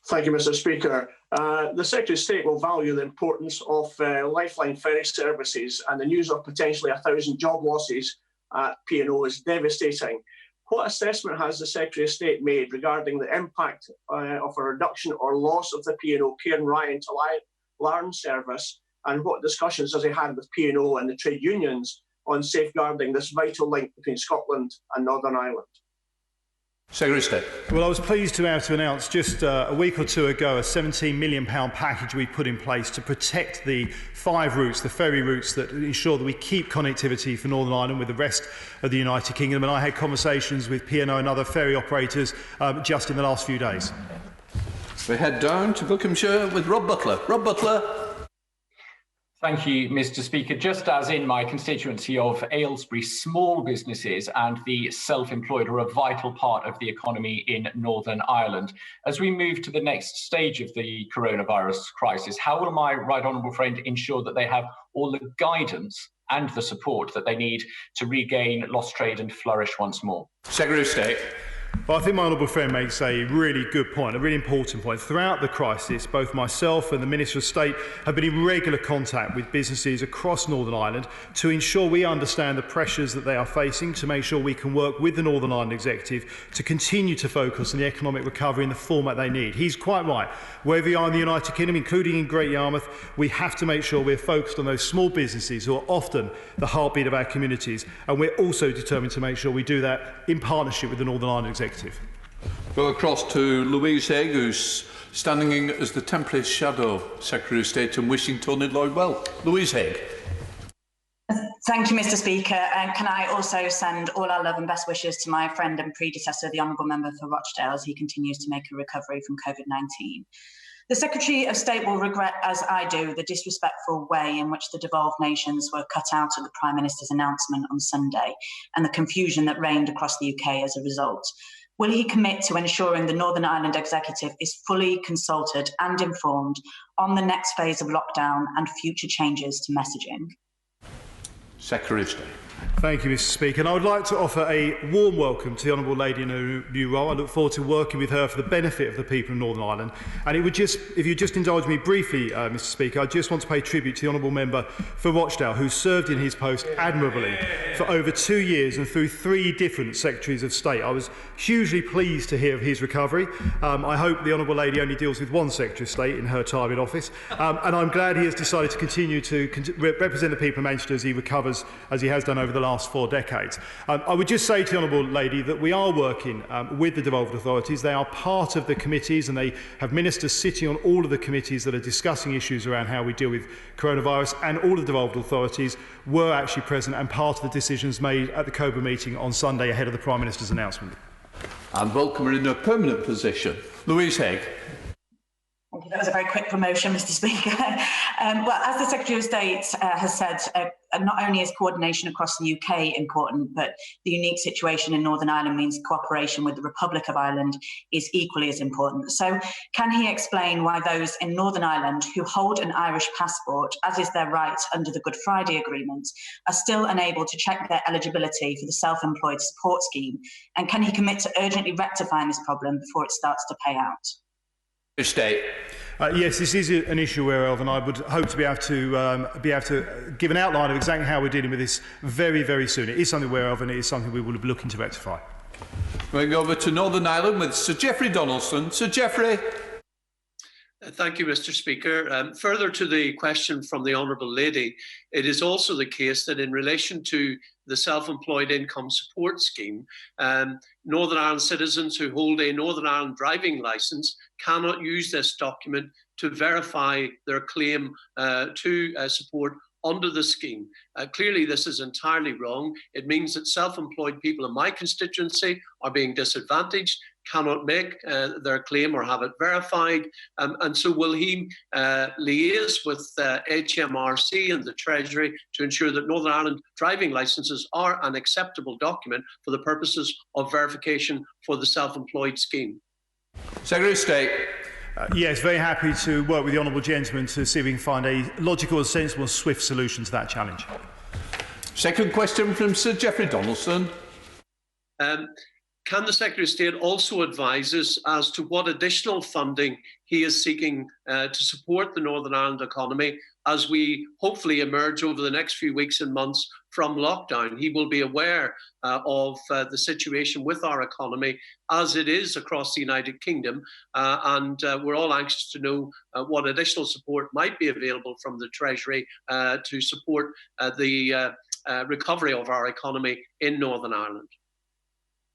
Thank you, Mr. Speaker. The Secretary of State will value the importance of lifeline ferry services, and the news of potentially 1,000 job losses at P&O is devastating. What assessment has the Secretary of State made regarding the impact of a reduction or loss of the P&O Cairn Ryan to Larne service, and what discussions has he had with P&O and the trade unions on safeguarding this vital link between Scotland and Northern Ireland? Secretary of State. Well, I was pleased to be able to announce just a week or two ago a £17 million package we put in place to protect the 5 routes, the ferry routes that ensure that we keep connectivity for Northern Ireland with the rest of the United Kingdom. And I had conversations with P&O and other ferry operators just in the last few days. We head down to Buckinghamshire with Rob Butler. Rob Butler. Thank you, Mr. Speaker. Just as in my constituency of Aylesbury, small businesses and the self-employed are a vital part of the economy in Northern Ireland. As we move to the next stage of the coronavirus crisis, how will my right honourable friend ensure that they have all the guidance and the support that they need to regain lost trade and flourish once more? Secretary of State. Well, I think my honourable friend makes a really good point, a really important point. Throughout the crisis, both myself and the Minister of State have been in regular contact with businesses across Northern Ireland to ensure we understand the pressures that they are facing, to make sure we can work with the Northern Ireland Executive to continue to focus on the economic recovery in the format they need. He's quite right. Wherever we are in the United Kingdom, including in Great Yarmouth, we have to make sure we're focused on those small businesses who are often the heartbeat of our communities, and we're also determined to make sure we do that in partnership with the Northern Ireland Executive. Go across to Louise Haigh, who's standing in as the temporary shadow Secretary of State and wishing Tony Lloyd well. Louise Haigh. Thank you, Mr. Speaker. And can I also send all our love and best wishes to my friend and predecessor, the Honourable Member for Rochdale, as he continues to make a recovery from COVID-19. The Secretary of State will regret, as I do, the disrespectful way in which the devolved nations were cut out of the Prime Minister's announcement on Sunday and the confusion that reigned across the UK as a result. Will he commit to ensuring the Northern Ireland Executive is fully consulted and informed on the next phase of lockdown and future changes to messaging? Secretary of State. Thank you, Mr. Speaker. And I would like to offer a warm welcome to the Honourable Lady in her new role. I look forward to working with her for the benefit of the people of Northern Ireland. And it would just, if you just indulge me briefly, Mr. Speaker, I just want to pay tribute to the Honourable Member for Rochdale, who served in his post admirably for over 2 years and through 3 different Secretaries of State. I was hugely pleased to hear of his recovery. I hope the Honourable Lady only deals with one Secretary of State in her time in office. And I'm glad he has decided to continue to represent the people of Manchester as he recovers, as he has done over the last 4 decades. I would just say to the Honourable Lady that we are working with the devolved authorities. They are part of the committees and they have ministers sitting on all of the committees that are discussing issues around how we deal with coronavirus, and all of the devolved authorities were actually present and part of the decisions made at the COBRA meeting on Sunday ahead of the Prime Minister's announcement. And welcome her in a permanent position. Louise Haigh. Thank you. That was a very quick promotion, Mr. Speaker. Well, as the Secretary of State has said, not only is coordination across the UK important, but the unique situation in Northern Ireland means cooperation with the Republic of Ireland is equally as important. So can he explain why those in Northern Ireland who hold an Irish passport, as is their right under the Good Friday Agreement, are still unable to check their eligibility for the self-employed support scheme? And can he commit to urgently rectifying this problem before it starts to pay out? State. Yes, this is an issue we're aware of, and I would hope to be able to give an outline of exactly how we're dealing with this very, very soon. It is something we're aware of, and it is something we will be looking to rectify. Going over to Northern Ireland with Sir Geoffrey Donaldson. Sir Geoffrey. Thank you, Mr. Speaker. Further to the question from the Honourable Lady, it is also the case that in relation to the Self-Employed Income Support Scheme, Northern Ireland citizens who hold a Northern Ireland driving licence cannot use this document to verify their claim to support under the scheme. Clearly, this is entirely wrong. It means that self-employed people in my constituency are being disadvantaged, cannot make their claim or have it verified. And so will he liaise with HMRC and the Treasury to ensure that Northern Ireland driving licences are an acceptable document for the purposes of verification for the self-employed scheme? Secretary of State. Yes, very happy to work with the Honourable Gentleman to see if we can find a logical, sensible, swift solution to that challenge. Second question from Sir Geoffrey Donaldson. Can the Secretary of State also advise us as to what additional funding he is seeking to support the Northern Ireland economy as we hopefully emerge over the next few weeks and months from lockdown? He will be aware of the situation with our economy as it is across the United Kingdom, and we're all anxious to know what additional support might be available from the Treasury to support the recovery of our economy in Northern Ireland.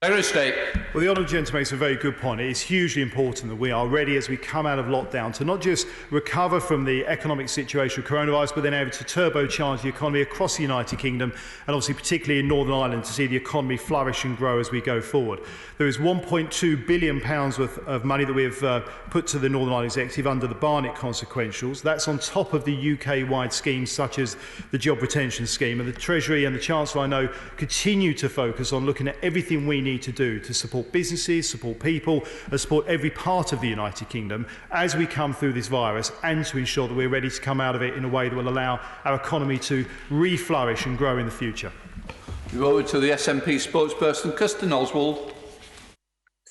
Well, the honourable gentleman makes a very good point. It is hugely important that we are ready as we come out of lockdown to not just recover from the economic situation of coronavirus, but then able to turbocharge the economy across the United Kingdom and obviously particularly in Northern Ireland to see the economy flourish and grow as we go forward. There is £1.2 billion worth of money that we have put to the Northern Ireland Executive under the Barnett consequentials. That's on top of the UK-wide schemes such as the Job Retention Scheme, and the Treasury and the Chancellor, I know, continue to focus on looking at everything we need to do to support businesses, support people, and support every part of the United Kingdom as we come through this virus, and to ensure that we're ready to come out of it in a way that will allow our economy to re-flourish and grow in the future. Move over to the SNP spokesperson, Kirsten Oswald.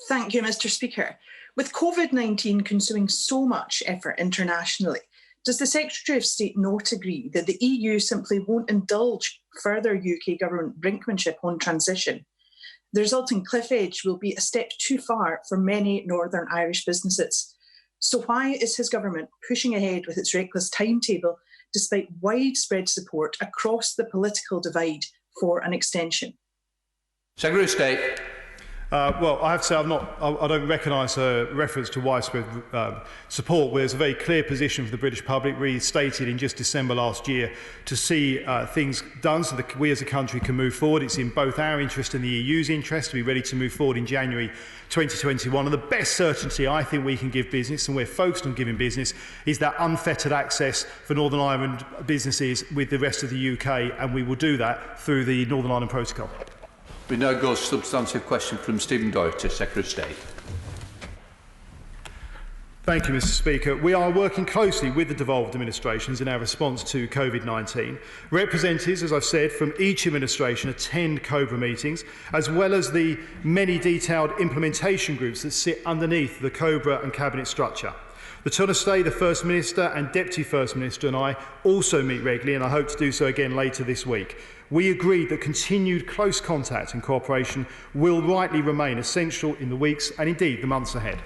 Thank you, Mr. Speaker. With COVID-19 consuming so much effort internationally, does the Secretary of State not agree that the EU simply won't indulge further UK government brinkmanship on transition? The resulting cliff edge will be a step too far for many Northern Irish businesses. So why is his government pushing ahead with its reckless timetable despite widespread support across the political divide for an extension? Secretary of State. Well, I have to say I don't recognise a reference to widespread support, where there's a very clear position for the British public, restated in just December last year, to see things done so that we as a country can move forward. It's in both our interest and the EU's interest to be ready to move forward in January 2021. And the best certainty I think we can give business, and we're focused on giving business, is that unfettered access for Northern Ireland businesses with the rest of the UK, and we will do that through the Northern Ireland Protocol. We now go to substantive question from Stephen Doherty, Secretary of State. Thank you, Mr. Speaker. We are working closely with the devolved administrations in our response to COVID-19. Representatives, as I've said, from each administration attend COBRA meetings, as well as the many detailed implementation groups that sit underneath the COBRA and Cabinet structure. The Taoiseach, the First Minister and Deputy First Minister and I also meet regularly, and I hope to do so again later this week. We agreed that continued close contact and cooperation will rightly remain essential in the weeks and indeed the months ahead.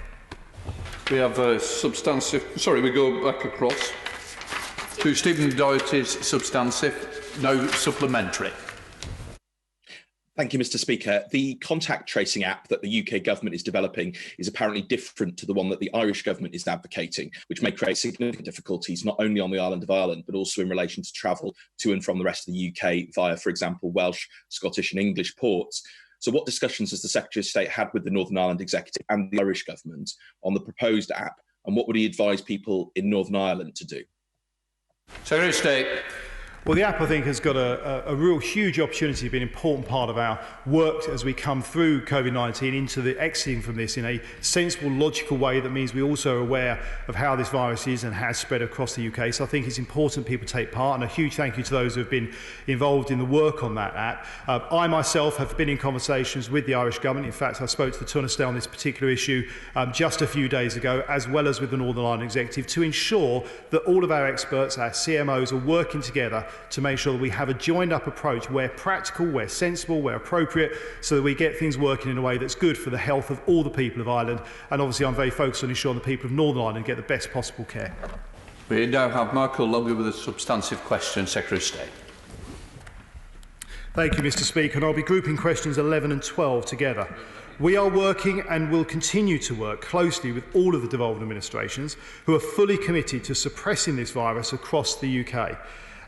We have a substantive... Sorry, we go back across to Stephen Doherty's substantive, no supplementary. Thank you, Mr. Speaker. The contact tracing app that the UK government is developing is apparently different to the one that the Irish government is advocating, which may create significant difficulties not only on the island of Ireland, but also in relation to travel to and from the rest of the UK via, for example, Welsh, Scottish and English ports. So what discussions has the Secretary of State had with the Northern Ireland Executive and the Irish government on the proposed app, and what would he advise people in Northern Ireland to do? Secretary of State. Well, the app, I think, has got a real huge opportunity to be an important part of our work as we come through COVID-19 into the exiting from this in a sensible, logical way that means we also are aware of how this virus is and has spread across the UK. So I think it's important people take part, and a huge thank you to those who have been involved in the work on that app. I myself have been in conversations with the Irish government. In fact, I spoke to the Taoiseach on this particular issue just a few days ago, as well as with the Northern Ireland Executive, to ensure that all of our experts, our CMOs, are working together to make sure that we have a joined-up approach where practical, where sensible, where appropriate, so that we get things working in a way that's good for the health of all the people of Ireland. And obviously I'm very focused on ensuring the people of Northern Ireland get the best possible care. We now have Michael Longer with a substantive question, Secretary of State. Thank you, Mr. Speaker, and I'll be grouping questions 11 and 12 together. We are working and will continue to work closely with all of the devolved administrations who are fully committed to suppressing this virus across the UK.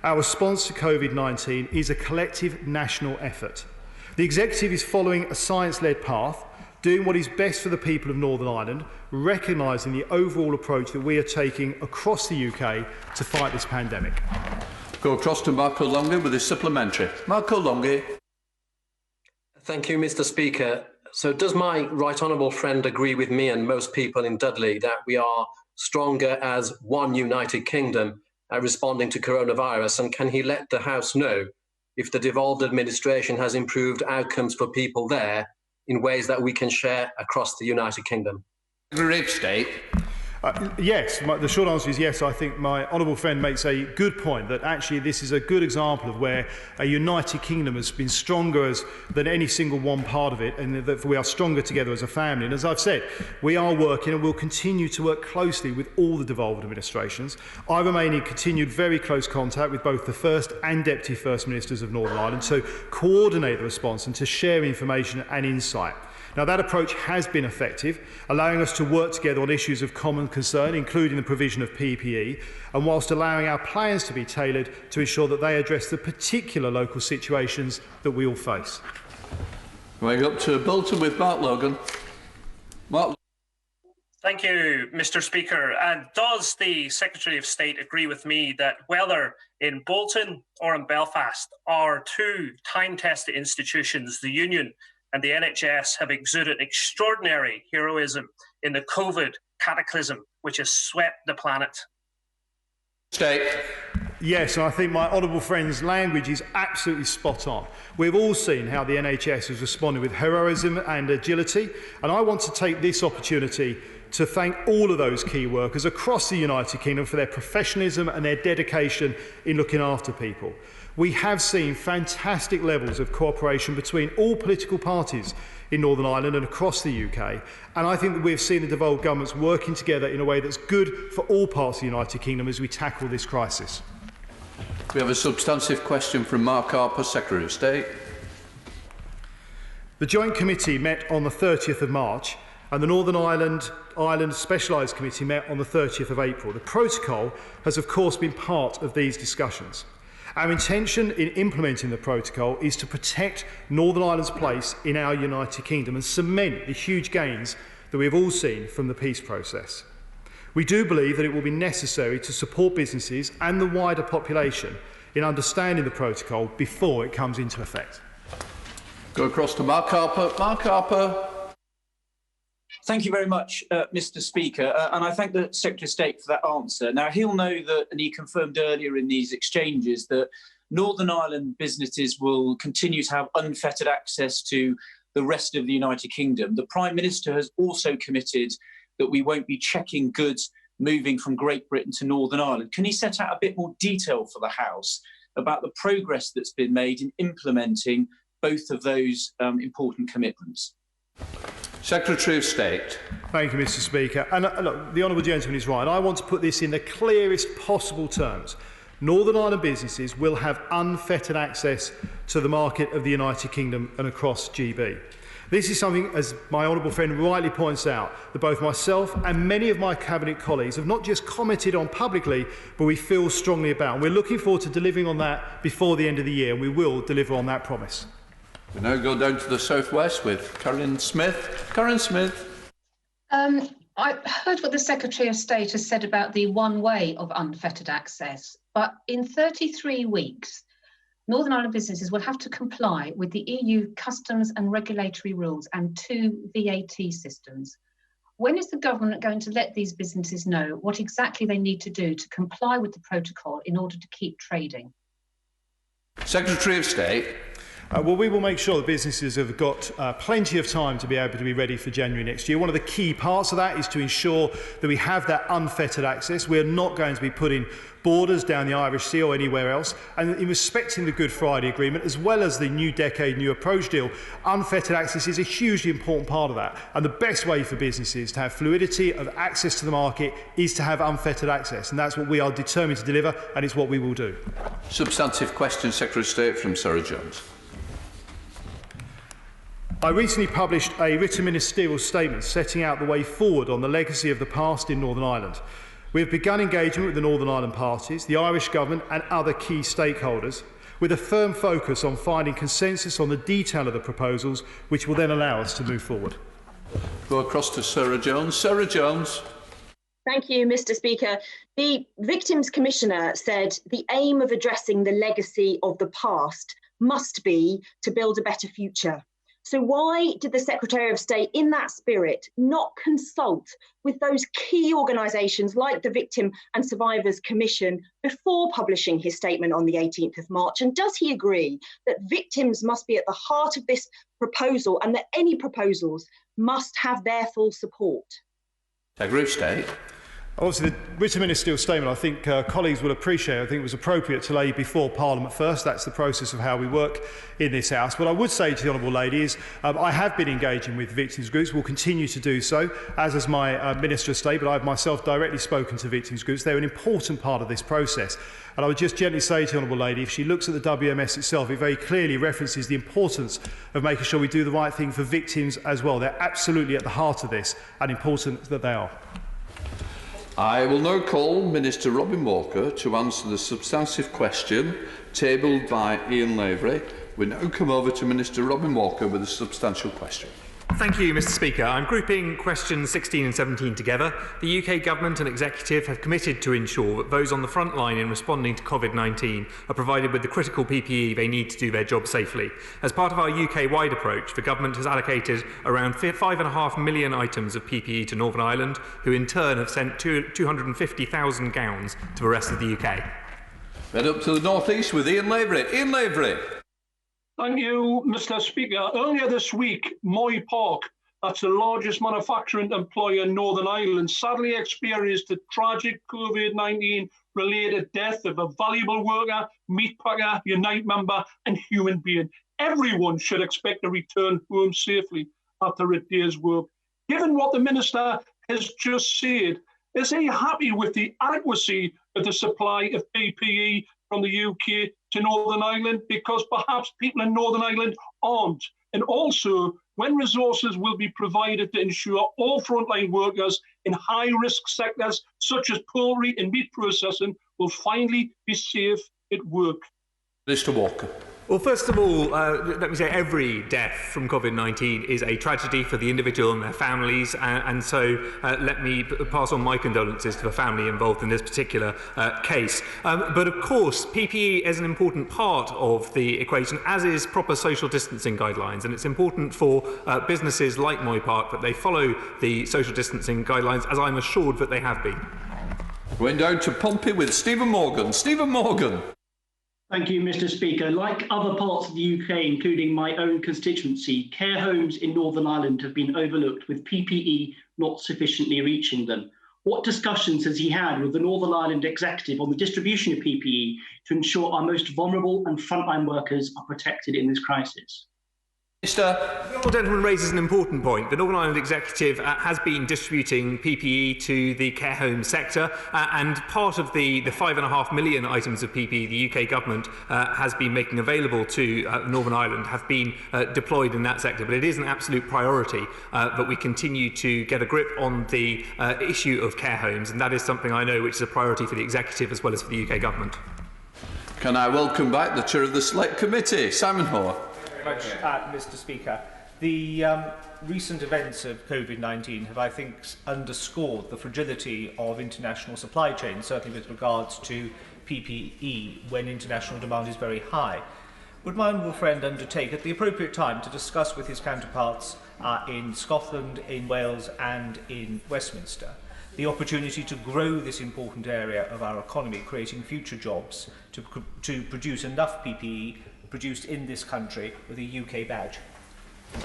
Our response to COVID-19 is a collective national effort. The Executive is following a science-led path, doing what is best for the people of Northern Ireland, recognising the overall approach that we are taking across the UK to fight this pandemic. Go across to Marco Longi with a supplementary. Marco Longi. Thank you, Mr. Speaker. So does my right honourable friend agree with me and most people in Dudley that we are stronger as one United Kingdom responding to coronavirus, and can he let the House know if the devolved administration has improved outcomes for people there in ways that we can share across the United Kingdom? Secretary of State. Yes, the short answer is yes. I think my honourable friend makes a good point that actually this is a good example of where a United Kingdom has been stronger than any single one part of it, and that we are stronger together as a family. And as I've said, we are working and will continue to work closely with all the devolved administrations. I remain in continued very close contact with both the First and Deputy First Ministers of Northern Ireland to coordinate the response and to share information and insight. Now, that approach has been effective, allowing us to work together on issues of common concern, including the provision of PPE, and whilst allowing our plans to be tailored to ensure that they address the particular local situations that we all face. Going up to Bolton with Mark Logan. Mark. Thank you, Mr. Speaker. And does the Secretary of State agree with me that whether in Bolton or in Belfast, our two time-tested institutions, the Union and the NHS, have exuded extraordinary heroism in the COVID cataclysm which has swept the planet? State. Yes, and I think my honourable friend's language is absolutely spot on. We've all seen how the NHS has responded with heroism and agility, and I want to take this opportunity to thank all of those key workers across the United Kingdom for their professionalism and their dedication in looking after people. We have seen fantastic levels of cooperation between all political parties in Northern Ireland and across the UK, and I think that we've seen the devolved governments working together in a way that's good for all parts of the United Kingdom as we tackle this crisis. We have a substantive question from Mark Harper, Secretary of State. The Joint Committee met on the 30th of March and the Northern Ireland Specialised Committee met on the 30th of April. The protocol has of course been part of these discussions. Our intention in implementing the protocol is to protect Northern Ireland's place in our United Kingdom and cement the huge gains that we have all seen from the peace process. We do believe that it will be necessary to support businesses and the wider population in understanding the protocol before it comes into effect. Go across to Mark Harper. Mark Harper. Thank you very much, Mr. Speaker, and I thank the Secretary of State for that answer. Now, he'll know that, and he confirmed earlier in these exchanges, that Northern Ireland businesses will continue to have unfettered access to the rest of the United Kingdom. The Prime Minister has also committed that we won't be checking goods moving from Great Britain to Northern Ireland. Can he set out a bit more detail for the House about the progress that's been made in implementing both of those important commitments? Secretary of State. Thank you, Mr. Speaker. And look, the honourable gentleman is right. I want to put this in the clearest possible terms. Northern Ireland businesses will have unfettered access to the market of the United Kingdom and across GB. This is something, as my honourable friend rightly points out, that both myself and many of my Cabinet colleagues have not just commented on publicly, but we feel strongly about. And we're looking forward to delivering on that before the end of the year, and we will deliver on that promise. We now go down to the southwest with Karen Smith. Karen Smith. I heard what the Secretary of State has said about the one way of unfettered access, but in 33 weeks, Northern Ireland businesses will have to comply with the EU customs and regulatory rules and 2 VAT systems. When is the government going to let these businesses know what exactly they need to do to comply with the protocol in order to keep trading? Secretary of State. Well, we will make sure that businesses have got plenty of time to be able to be ready for January next year. One of the key parts of that is to ensure that we have that unfettered access. We are not going to be putting borders down the Irish Sea or anywhere else. And in respecting the Good Friday Agreement, as well as the New Decade, New Approach deal, unfettered access is a hugely important part of that. And the best way for businesses to have fluidity of access to the market is to have unfettered access. And that's what we are determined to deliver, and it's what we will do. Substantive question, Secretary of State, from Sarah Jones. I recently published a written ministerial statement setting out the way forward on the legacy of the past in Northern Ireland. We have begun engagement with the Northern Ireland parties, the Irish Government and other key stakeholders, with a firm focus on finding consensus on the detail of the proposals, which will then allow us to move forward. Go across to Sarah Jones. Sarah Jones. Thank you, Mr. Speaker. The Victims Commissioner said the aim of addressing the legacy of the past must be to build a better future. So why did the Secretary of State, in that spirit, not consult with those key organisations like the Victim and Survivors Commission before publishing his statement on the 18th of March? And does he agree that victims must be at the heart of this proposal and that any proposals must have their full support? Secretary of State. Obviously, the written ministerial statement, I think colleagues will appreciate. I think it was appropriate to lay before Parliament first. That's the process of how we work in this House. What I would say to the Honourable Lady is I have been engaging with victims groups, will continue to do so, as has my Minister of State, but I have myself directly spoken to victims groups. They're an important part of this process. And I would just gently say to the Honourable Lady, if she looks at the WMS itself, it very clearly references the importance of making sure we do the right thing for victims as well. They're absolutely at the heart of this, and important that they are. I will now call Minister Robin Walker to answer the substantive question tabled by Ian Lavery. We now come over to Minister Robin Walker with a substantial question. Thank you, Mr. Speaker. I'm grouping questions 16 and 17 together. The UK Government and Executive have committed to ensure that those on the front line in responding to COVID-19 are provided with the critical PPE they need to do their job safely. As part of our UK-wide approach, the Government has allocated around 5.5 million items of PPE to Northern Ireland, who in turn have sent 250,000 gowns to the rest of the UK. Then up to the North East with Ian Lavery. Ian Lavery. Thank you, Mr. Speaker. Earlier this week, Moy Park, that's the largest manufacturing employer in Northern Ireland, sadly experienced a tragic COVID-19 related death of a valuable worker, meat packer, Unite member and human being. Everyone should expect to return home safely after a day's work. Given what the Minister has just said, is he happy with the adequacy of the supply of PPE from the UK to Northern Ireland? Because perhaps people in Northern Ireland aren't. And also, when resources will be provided to ensure all frontline workers in high-risk sectors such as poultry and meat processing will finally be safe at work? Mr. Walker. Well, first of all, let me say every death from COVID-19 is a tragedy for the individual and their families, and so let me pass on my condolences to the family involved in this particular case. But of course, PPE is an important part of the equation, as is proper social distancing guidelines, and it's important for businesses like Moy Park that they follow the social distancing guidelines, as I'm assured that they have been. Going down to Pompey with Stephen Morgan. Stephen Morgan. Thank you, Mr. Speaker. Like other parts of the UK, including my own constituency, care homes in Northern Ireland have been overlooked, with PPE not sufficiently reaching them. What discussions has he had with the Northern Ireland Executive on the distribution of PPE to ensure our most vulnerable and frontline workers are protected in this crisis? The Honourable Gentleman raises an important point. The Northern Ireland Executive has been distributing PPE to the care home sector, and part of the 5.5 million items of PPE the UK Government has been making available to Northern Ireland have been deployed in that sector. But it is an absolute priority that we continue to get a grip on the issue of care homes, and that is something I know which is a priority for the Executive as well as for the UK Government. Can I welcome back the Chair of the Select Committee, Simon Hoare. Much, Mr. Speaker. The recent events of COVID-19 have, I think, underscored the fragility of international supply chains, certainly with regards to PPE, when international demand is very high. Would my honourable friend undertake at the appropriate time to discuss with his counterparts in Scotland, in Wales and in Westminster the opportunity to grow this important area of our economy, creating future jobs, to produce enough PPE produced in this country with a UK badge?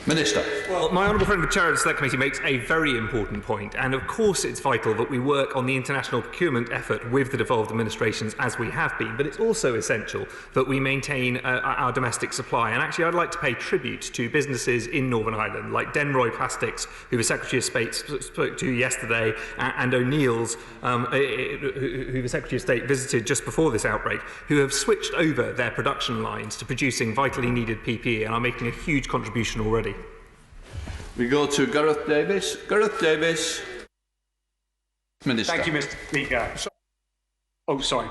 Minister. Well, my honourable friend, the Chair of the Select Committee, makes a very important point, and of course it's vital that we work on the international procurement effort with the devolved administrations as we have been, but it's also essential that we maintain our domestic supply. And actually I'd like to pay tribute to businesses in Northern Ireland like Denroy Plastics, who the Secretary of State spoke to yesterday, and O'Neill's, who the Secretary of State visited just before this outbreak, who have switched over their production lines to producing vitally needed PPE and are making a huge contribution already. We go to Gareth Davis. Gareth Davis. Minister. Thank you, Mr. Speaker. Oh, sorry.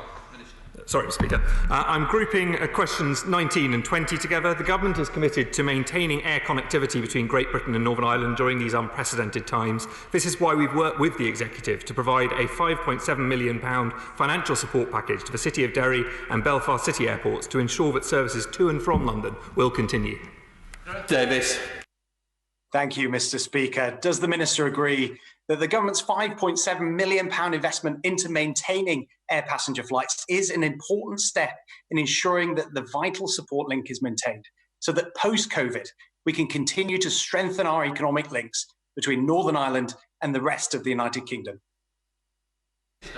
Sorry, Speaker. I'm grouping questions 19 and 20 together. The Government is committed to maintaining air connectivity between Great Britain and Northern Ireland during these unprecedented times. This is why we've worked with the Executive to provide a £5.7 million financial support package to the City of Derry and Belfast City airports to ensure that services to and from London will continue. Davis. Thank you, Mr. Speaker. Does the Minister agree that the government's £5.7 million investment into maintaining air passenger flights is an important step in ensuring that the vital support link is maintained, so that post-COVID we can continue to strengthen our economic links between Northern Ireland and the rest of the United Kingdom?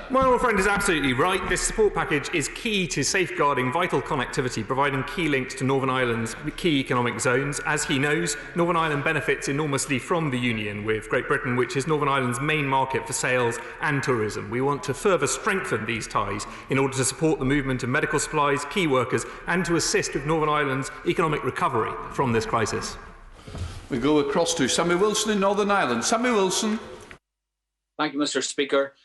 My old friend is absolutely right. This support package is key to safeguarding vital connectivity, providing key links to Northern Ireland's key economic zones. As he knows, Northern Ireland benefits enormously from the Union with Great Britain, which is Northern Ireland's main market for sales and tourism. We want to further strengthen these ties in order to support the movement of medical supplies, key workers, and to assist with Northern Ireland's economic recovery from this crisis. We go across to Sammy Wilson in Northern Ireland. Sammy Wilson. Thank you, Mr. Speaker.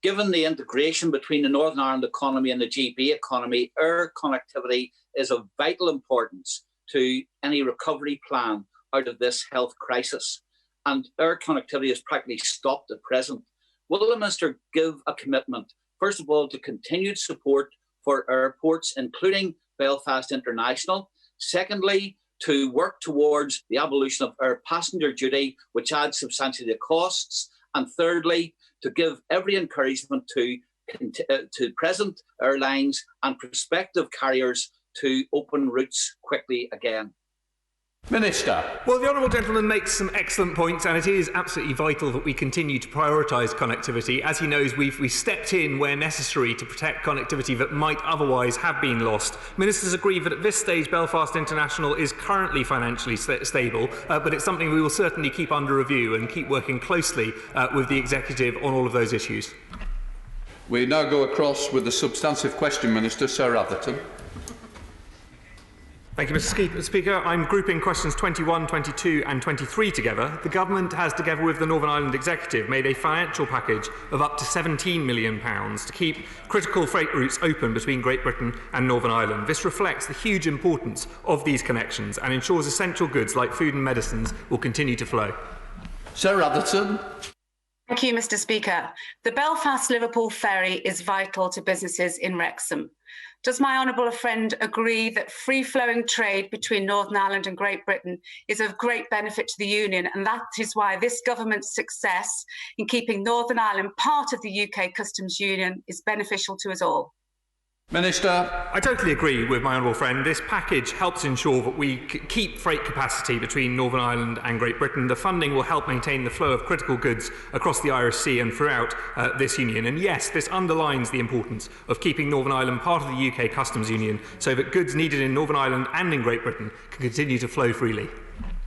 Given the integration between the Northern Ireland economy and the GB economy, air connectivity is of vital importance to any recovery plan out of this health crisis. And air connectivity is practically stopped at present. Will the Minister give a commitment, first of all, to continued support for airports, including Belfast International? Secondly, to work towards the abolition of air passenger duty, which adds substantially to costs. And thirdly, to give every encouragement to present airlines and prospective carriers to open routes quickly again. Minister. Well, the Honourable Gentleman makes some excellent points, and it is absolutely vital that we continue to prioritise connectivity. As he knows, we've stepped in where necessary to protect connectivity that might otherwise have been lost. Ministers agree that at this stage Belfast International is currently financially stable, but it's something we will certainly keep under review and keep working closely with the Executive on all of those issues. We now go across with the substantive question, Minister. Sir Atherton. Thank you, Mr. Speaker. I'm grouping questions 21, 22 and 23 together. The Government has, together with the Northern Ireland Executive, made a financial package of up to £17 million to keep critical freight routes open between Great Britain and Northern Ireland. This reflects the huge importance of these connections and ensures essential goods like food and medicines will continue to flow. Sir Atherton. Thank you, Mr. Speaker. The Belfast-Liverpool ferry is vital to businesses in Wrexham. Does my honourable friend agree that free-flowing trade between Northern Ireland and Great Britain is of great benefit to the Union, and that is why this government's success in keeping Northern Ireland part of the UK Customs Union is beneficial to us all? Minister. I totally agree with my honourable friend. This package helps ensure that we keep freight capacity between Northern Ireland and Great Britain. The funding will help maintain the flow of critical goods across the Irish Sea and throughout this union. And yes, this underlines the importance of keeping Northern Ireland part of the UK Customs Union so that goods needed in Northern Ireland and in Great Britain can continue to flow freely.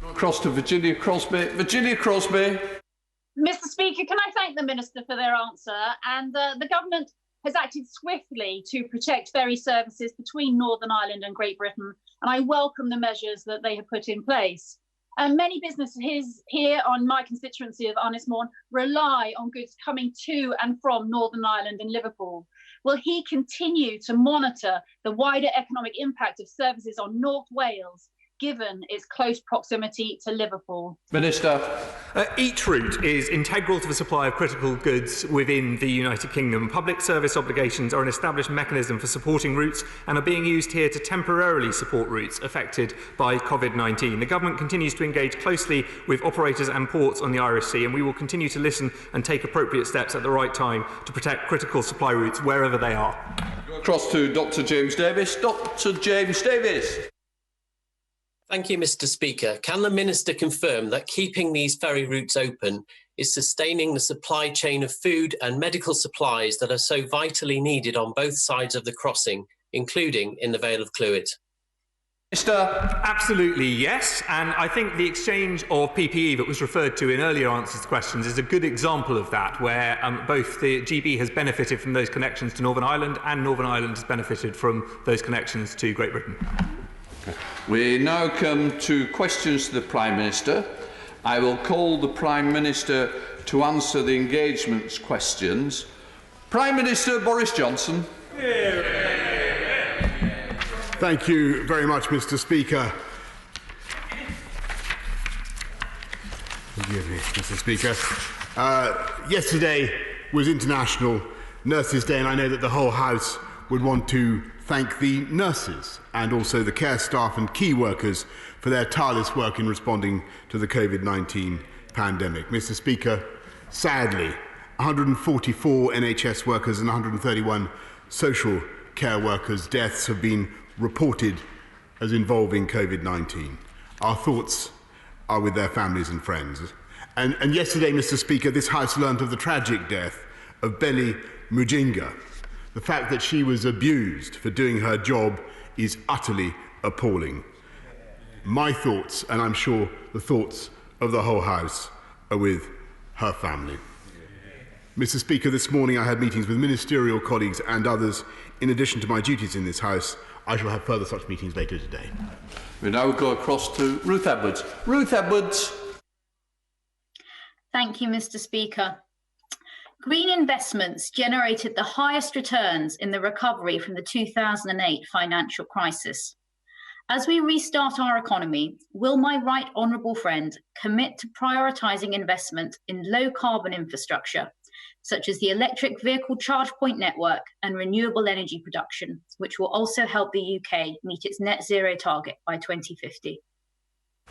Across to Virginia Crosby. Virginia Crosby. Mr. Speaker, can I thank the Minister for their answer? And the government has acted swiftly to protect ferry services between Northern Ireland and Great Britain, and I welcome the measures that they have put in place. And many businesses here on my constituency of Arnismorn rely on goods coming to and from Northern Ireland and Liverpool. Will he continue to monitor the wider economic impact of services on North Wales, given its close proximity to Liverpool? Minister. Each route is integral to the supply of critical goods within the United Kingdom. Public service obligations are an established mechanism for supporting routes and are being used here to temporarily support routes affected by COVID-19. The government continues to engage closely with operators and ports on the Irish Sea, and we will continue to listen and take appropriate steps at the right time to protect critical supply routes wherever they are. Across to Dr. James Davis. Dr. James Davis. Thank you, Mr. Speaker. Can the Minister confirm that keeping these ferry routes open is sustaining the supply chain of food and medical supplies that are so vitally needed on both sides of the crossing, including in the Vale of Clwyd? Minister. Absolutely, yes. And I think the exchange of PPE that was referred to in earlier answers to questions is a good example of that, where both the GB has benefited from those connections to Northern Ireland and Northern Ireland has benefited from those connections to Great Britain. We now come to questions to the Prime Minister. I will call the Prime Minister to answer the engagements questions. Prime Minister Boris Johnson. Thank you very much, Mr. Speaker. Forgive me, Mr. Speaker. Yesterday was International Nurses' Day, and I know that the whole House would want to thank the nurses and also the care staff and key workers for their tireless work in responding to the COVID-19 pandemic. Mr. Speaker, sadly, 144 NHS workers and 131 social care workers' deaths have been reported as involving COVID-19. Our thoughts are with their families and friends. And yesterday, Mr. Speaker, this House learnt of the tragic death of Boris Johnson. The fact that she was abused for doing her job is utterly appalling. My thoughts, and I'm sure the thoughts of the whole House, are with her family. Mr. Speaker, this morning I had meetings with ministerial colleagues and others. In addition to my duties in this House, I shall have further such meetings later today. We now go across to Ruth Edwards. Ruth Edwards. Thank you, Mr. Speaker. Green investments generated the highest returns in the recovery from the 2008 financial crisis. As we restart our economy, will my right honourable friend commit to prioritising investment in low-carbon infrastructure, such as the electric vehicle charge point network and renewable energy production, which will also help the UK meet its net zero target by 2050?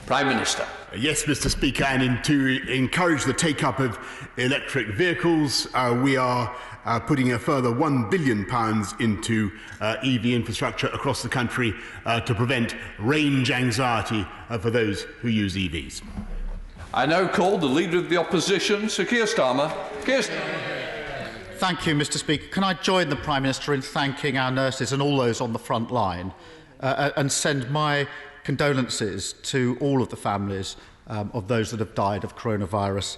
Prime Minister. Yes, Mr. Speaker, and to encourage the take-up of electric vehicles, we are putting a further £1 billion into EV infrastructure across the country to prevent range anxiety for those who use EVs. I now call the Leader of the Opposition, Sir Keir Starmer. Thank you, Mr. Speaker. Can I join the Prime Minister in thanking our nurses and all those on the front line and send my condolences to all of the families of those that have died of coronavirus,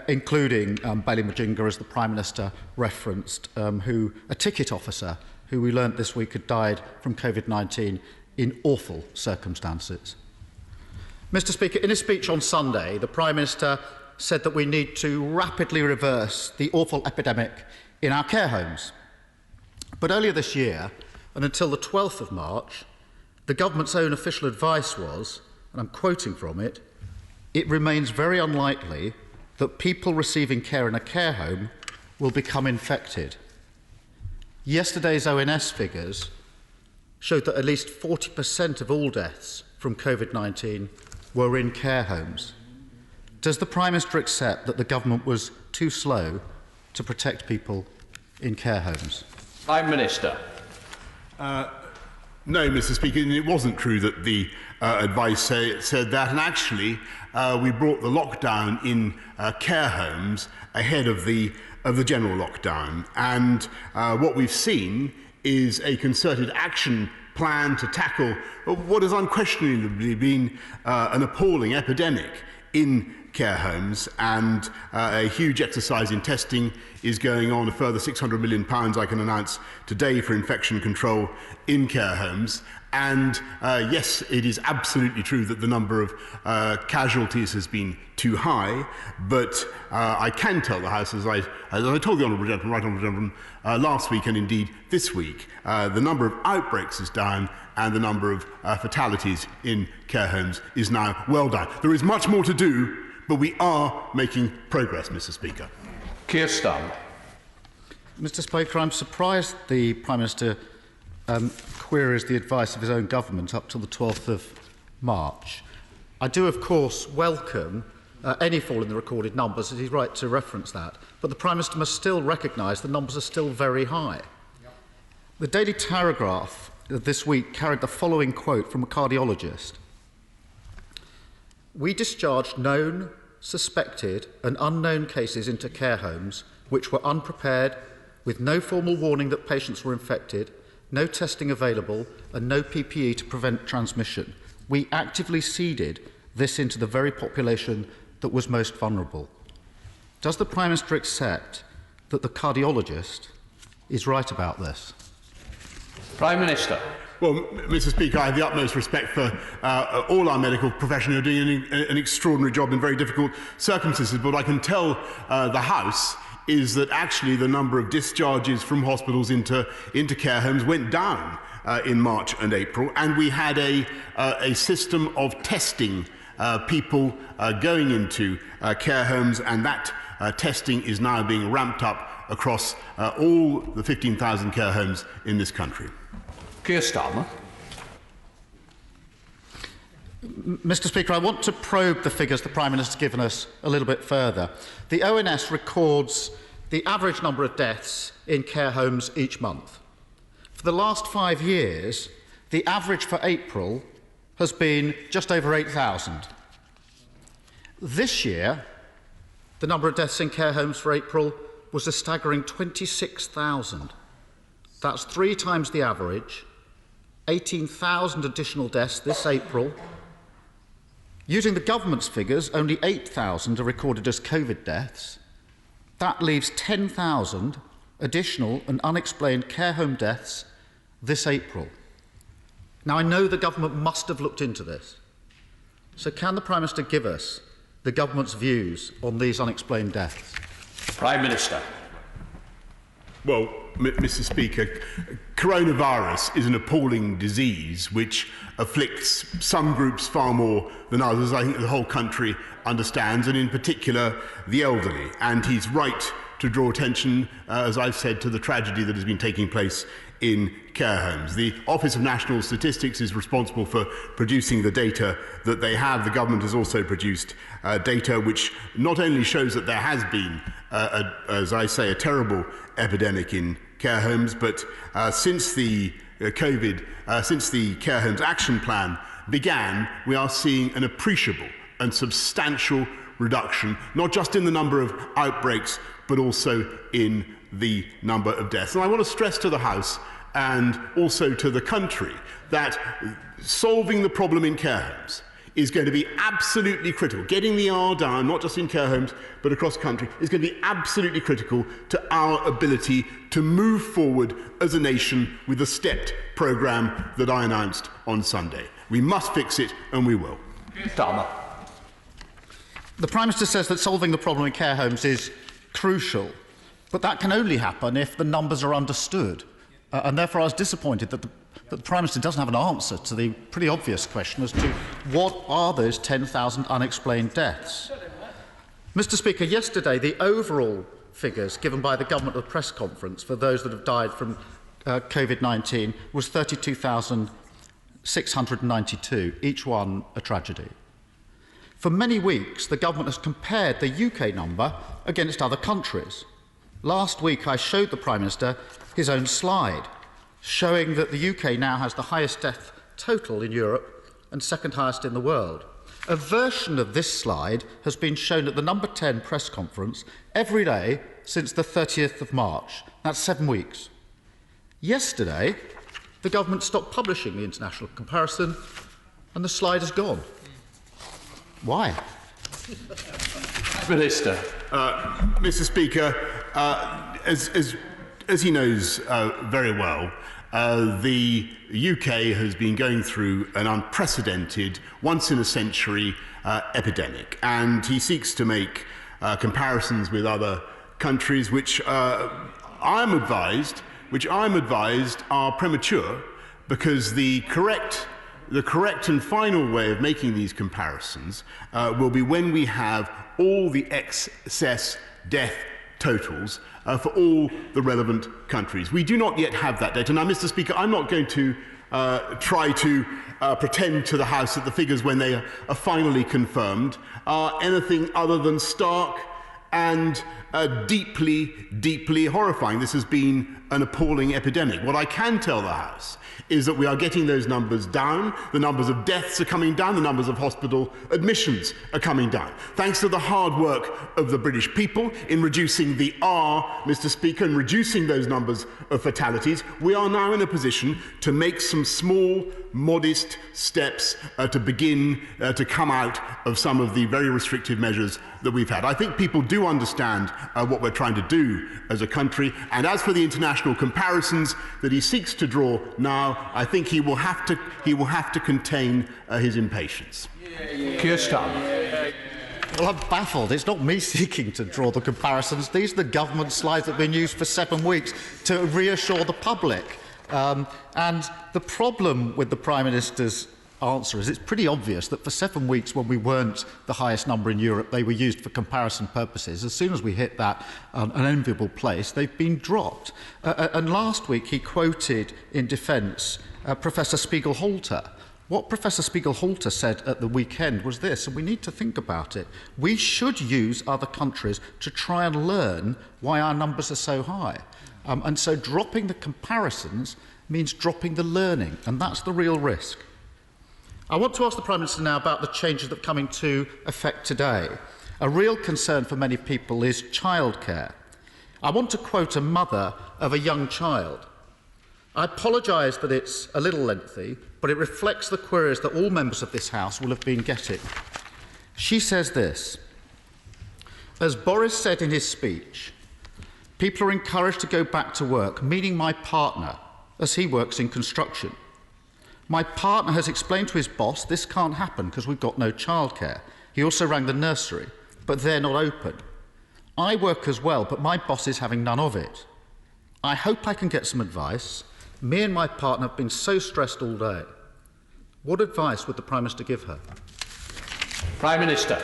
including Boris Johnson, as the Prime Minister referenced, a ticket officer who we learnt this week had died from COVID-19 in awful circumstances. Mr. Speaker, in his speech on Sunday, the Prime Minister said that we need to rapidly reverse the awful epidemic in our care homes. But earlier this year, and until the 12th of March, the government's own official advice was, and I'm quoting from it, it remains very unlikely that people receiving care in a care home will become infected. Yesterday's ONS figures showed that at least 40% of all deaths from COVID-19 were in care homes. Does the Prime Minister accept that the government was too slow to protect people in care homes? Prime Minister. No, Mr. Speaker, it wasn't true that the advice said that, and actually we brought the lockdown in care homes ahead of the general lockdown, and what we've seen is a concerted action plan to tackle what has unquestionably been an appalling epidemic in care homes, and a huge exercise in testing is going on. A further £600 million I can announce today for infection control in care homes. And yes, it is absolutely true that the number of casualties has been too high, but I can tell the House, as I told the Honourable Gentleman, Right Honourable Gentleman, last week and indeed this week, the number of outbreaks is down and the number of fatalities in care homes is now well down. There is much more to do, but we are making progress, Mr. Speaker. Keir Starmer. Mr. Speaker, I'm surprised the Prime Minister queries the advice of his own government up to the 12th of March. I do, of course, welcome any fall in the recorded numbers, as he's right to reference that, but the Prime Minister must still recognise the numbers are still very high. The Daily Telegraph this week carried the following quote from a cardiologist. We discharged known, suspected and unknown cases into care homes which were unprepared, with no formal warning that patients were infected, no testing available and no PPE to prevent transmission. We actively seeded this into the very population that was most vulnerable. Does the Prime Minister accept that the cardiologist is right about this? Prime Minister. Well, Mr. Speaker, I have the utmost respect for all our medical profession who are doing an extraordinary job in very difficult circumstances. But I can tell the House is that actually the number of discharges from hospitals into care homes went down in March and April, and we had a system of testing people going into care homes, and that testing is now being ramped up across all the 15,000 care homes in this country. Keir Starmer. Mr. Speaker, I want to probe the figures the Prime Minister's given us a little bit further. The ONS records the average number of deaths in care homes each month. For the last 5 years, the average for April has been just over 8,000. This year, the number of deaths in care homes for April was a staggering 26,000. That's 3 times the average, 18,000 additional deaths this April. Using the government's figures, only 8,000 are recorded as COVID deaths. That leaves 10,000 additional and unexplained care home deaths this April. Now, I know the government must have looked into this. So can the Prime Minister give us the government's views on these unexplained deaths? Prime Minister. Well, Mr. Speaker, coronavirus is an appalling disease which afflicts some groups far more than others. I think the whole country understands, and in particular the elderly. And he's right to draw attention, as I've said, to the tragedy that has been taking place in care homes. The Office of National Statistics is responsible for producing the data that they have. The government has also produced data which not only shows that there has been, as I say, a terrible epidemic in care homes, but since the since the Care Homes Action Plan began, we are seeing an appreciable and substantial reduction, not just in the number of outbreaks, but also in the number of deaths. And I want to stress to the House and also to the country that solving the problem in care homes is going to be absolutely critical. Getting the R down, not just in care homes, but across the country, is going to be absolutely critical to our ability to move forward as a nation with the stepped programme that I announced on Sunday. We must fix it, and we will. Starmer. The Prime Minister says that solving the problem in care homes is crucial, but that can only happen if the numbers are understood. And therefore I was disappointed that the Prime Minister doesn't have an answer to the pretty obvious question as to what are those 10,000 unexplained deaths. Mr. Speaker, yesterday the overall figures given by the government at the press conference for those that have died from COVID-19 was 32,692, each one a tragedy. For many weeks, the government has compared the UK number against other countries. Last week, I showed the Prime Minister his own slide, showing that the UK now has the highest death total in Europe and second highest in the world. A version of this slide has been shown at the number 10 press conference every day since the 30th of March. That's 7 weeks. Yesterday, the government stopped publishing the international comparison and the slide is gone. Why? Minister. Mr. Speaker, as he knows very well, the UK has been going through an unprecedented, once-in-a-century epidemic, and he seeks to make comparisons with other countries which I'm advised are premature, because the correct and final way of making these comparisons will be when we have all the excess death totals for all the relevant countries. We do not yet have that data. Now, Mr. Speaker, I'm not going to try to pretend to the House that the figures, when they are finally confirmed, are anything other than stark and deeply, deeply horrifying. This has been an appalling epidemic. What I can tell the House is that we are getting those numbers down. The numbers of deaths are coming down. The numbers of hospital admissions are coming down. Thanks to the hard work of the British people in reducing the R, Mr. Speaker, and reducing those numbers of fatalities, we are now in a position to make some small, modest steps to begin to come out of some of the very restrictive measures that we've had. I think people do understand what we're trying to do as a country, and as for the international comparisons that he seeks to draw now, I think he will have to contain his impatience. Keir Starmer. Well, I'm baffled. It's not me seeking to draw the comparisons. These are the government slides that have been used for 7 weeks to reassure the public. And the problem with the Prime Minister's answer is it's pretty obvious that for 7 weeks when we weren't the highest number in Europe, they were used for comparison purposes. As soon as we hit that unenviable place, they've been dropped. And last week he quoted in defence Professor Spiegel-Halter. What Professor Spiegel-Halter said at the weekend was this, and we need to think about it. We should use other countries to try and learn why our numbers are so high. And so dropping the comparisons means dropping the learning, and that's the real risk. I want to ask the Prime Minister now about the changes that are coming to effect today. A real concern for many people is childcare. I want to quote a mother of a young child. I apologise that it's a little lengthy, but it reflects the queries that all members of this House will have been getting. She says this: as Boris said in his speech, people are encouraged to go back to work, meaning my partner, as he works in construction. My partner has explained to his boss this can't happen because we've got no childcare. He also rang the nursery, but they're not open. I work as well, but my boss is having none of it. I hope I can get some advice. Me and my partner have been so stressed all day. What advice would the Prime Minister give her? Prime Minister.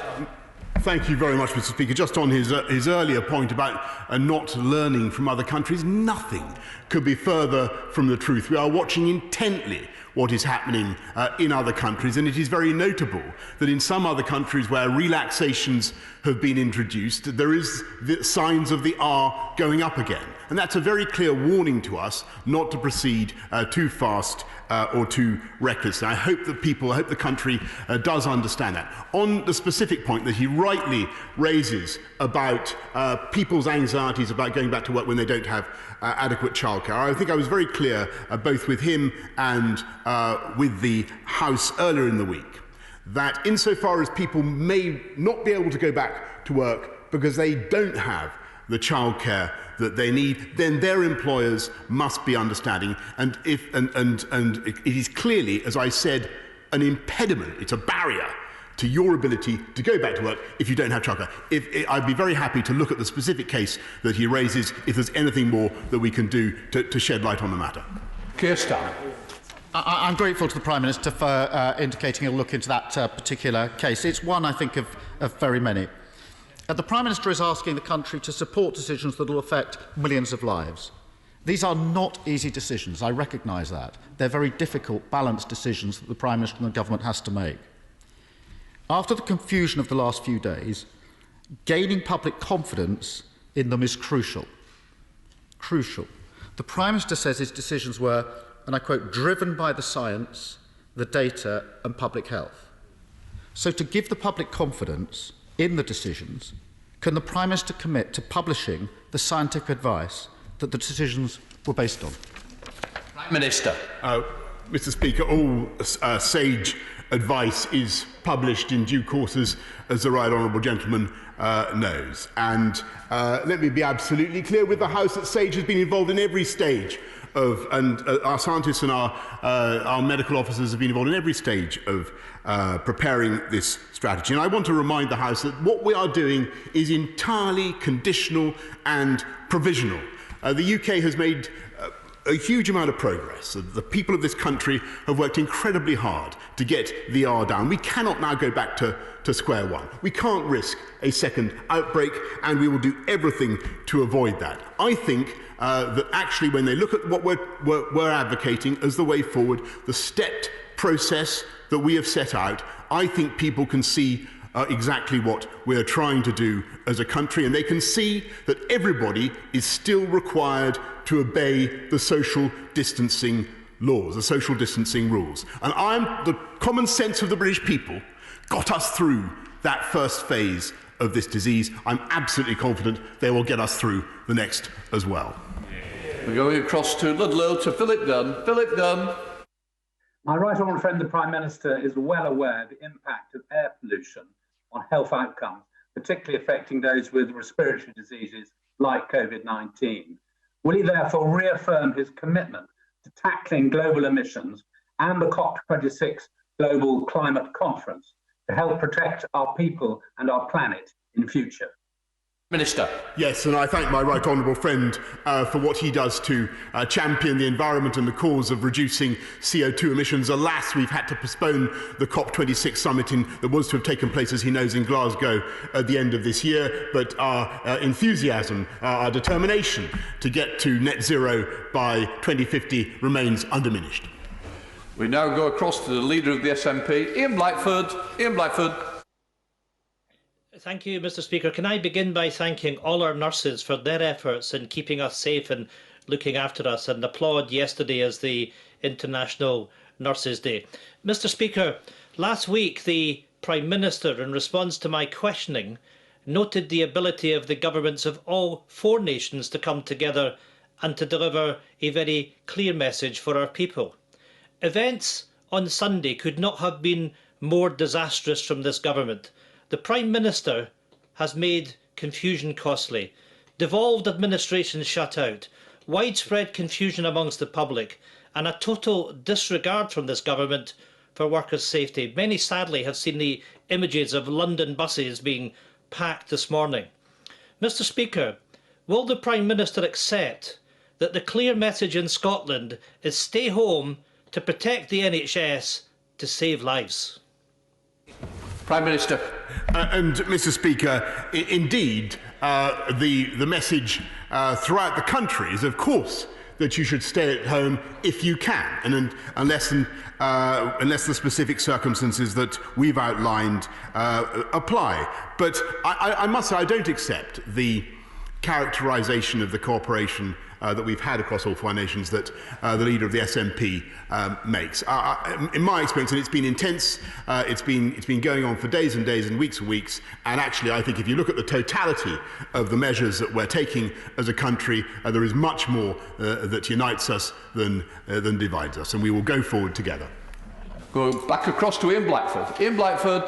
Thank you very much, Mr. Speaker. Just on his earlier point about not learning from other countries, nothing could be further from the truth. We are watching intently what is happening in other countries, and it is very notable that in some other countries where relaxations have been introduced, there is the signs of the R going up again. And that's a very clear warning to us not to proceed too fast or too recklessly. I hope the country does understand that. On the specific point that he rightly raises about people's anxieties about going back to work when they don't have adequate childcare, I think I was very clear both with him and with the House earlier in the week that insofar as people may not be able to go back to work because they don't have the childcare that they need, then their employers must be understanding. And it is clearly, as I said, an impediment. It's a barrier to your ability to go back to work if you don't have childcare. I'd be very happy to look at the specific case that he raises if there's anything more that we can do to shed light on the matter. Keir Starmer. I'm grateful to the Prime Minister for indicating he'll look into that particular case. It's one, I think, of very many. The Prime Minister is asking the country to support decisions that will affect millions of lives. These are not easy decisions, I recognise that. They're very difficult, balanced decisions that the Prime Minister and the Government has to make. After the confusion of the last few days, gaining public confidence in them is crucial. Crucial. The Prime Minister says his decisions were, and I quote, driven by the science, the data and public health. So to give the public confidence in the decisions, can the Prime Minister commit to publishing the scientific advice that the decisions were based on? Prime Minister. Mr. Speaker, all sage advice is published in due course, as the right honourable gentleman knows. And let me be absolutely clear with the House that SAGE has been involved in every stage of, and our scientists and our medical officers have been involved in every stage of preparing this strategy. And I want to remind the House that what we are doing is entirely conditional and provisional. The UK has made a huge amount of progress. The people of this country have worked incredibly hard to get the R down. We cannot now go back to square one. We can't risk a second outbreak, and we will do everything to avoid that. I think that actually when they look at what we're advocating as the way forward, the stepped process that we have set out, I think people can see exactly what we're trying to do as a country, and they can see that everybody is still required to obey the social distancing laws, the social distancing rules. And the common sense of the British people got us through that first phase of this disease. I'm absolutely confident they will get us through the next as well. We're going across to Ludlow to Philip Dunn. Philip Dunn. My right honourable friend, the Prime Minister, is well aware of the impact of air pollution on health outcomes, particularly affecting those with respiratory diseases like COVID-19. Will he therefore reaffirm his commitment to tackling global emissions and the COP26 Global Climate Conference to help protect our people and our planet in future? Minister. Yes, and I thank my right honourable friend for what he does to champion the environment and the cause of reducing CO2 emissions. Alas, we've had to postpone the COP26 summit that was to have taken place, as he knows, in Glasgow at the end of this year. But our enthusiasm, our determination to get to net zero by 2050 remains undiminished. We now go across to the Leader of the SNP, Ian Blackford. Ian Blackford. Thank you, Mr. Speaker. Can I begin by thanking all our nurses for their efforts in keeping us safe and looking after us, and applaud yesterday as the International Nurses Day. Mr. Speaker, last week the Prime Minister, in response to my questioning, noted the ability of the governments of all 4 nations to come together and to deliver a very clear message for our people. Events on Sunday could not have been more disastrous from this government. The Prime Minister has made confusion costly, devolved administration shut out, widespread confusion amongst the public, and a total disregard from this government for workers' safety. Many, sadly, have seen the images of London buses being packed this morning. Mr. Speaker, will the Prime Minister accept that the clear message in Scotland is stay home to protect the NHS to save lives? Prime Minister. And Mr. Speaker, indeed, the message throughout the country is, of course, that you should stay at home if you can, and unless the specific circumstances that we've outlined apply. But I must say I don't accept the characterisation of the cooperation that we've had across all 4 nations that the Leader of the SNP makes. In my experience, and it's been intense, it's been going on for days and days and weeks, and actually I think if you look at the totality of the measures that we're taking as a country, there is much more that unites us than divides us, and we will go forward together. Go back across to Ian Blackford. Ian Blackford.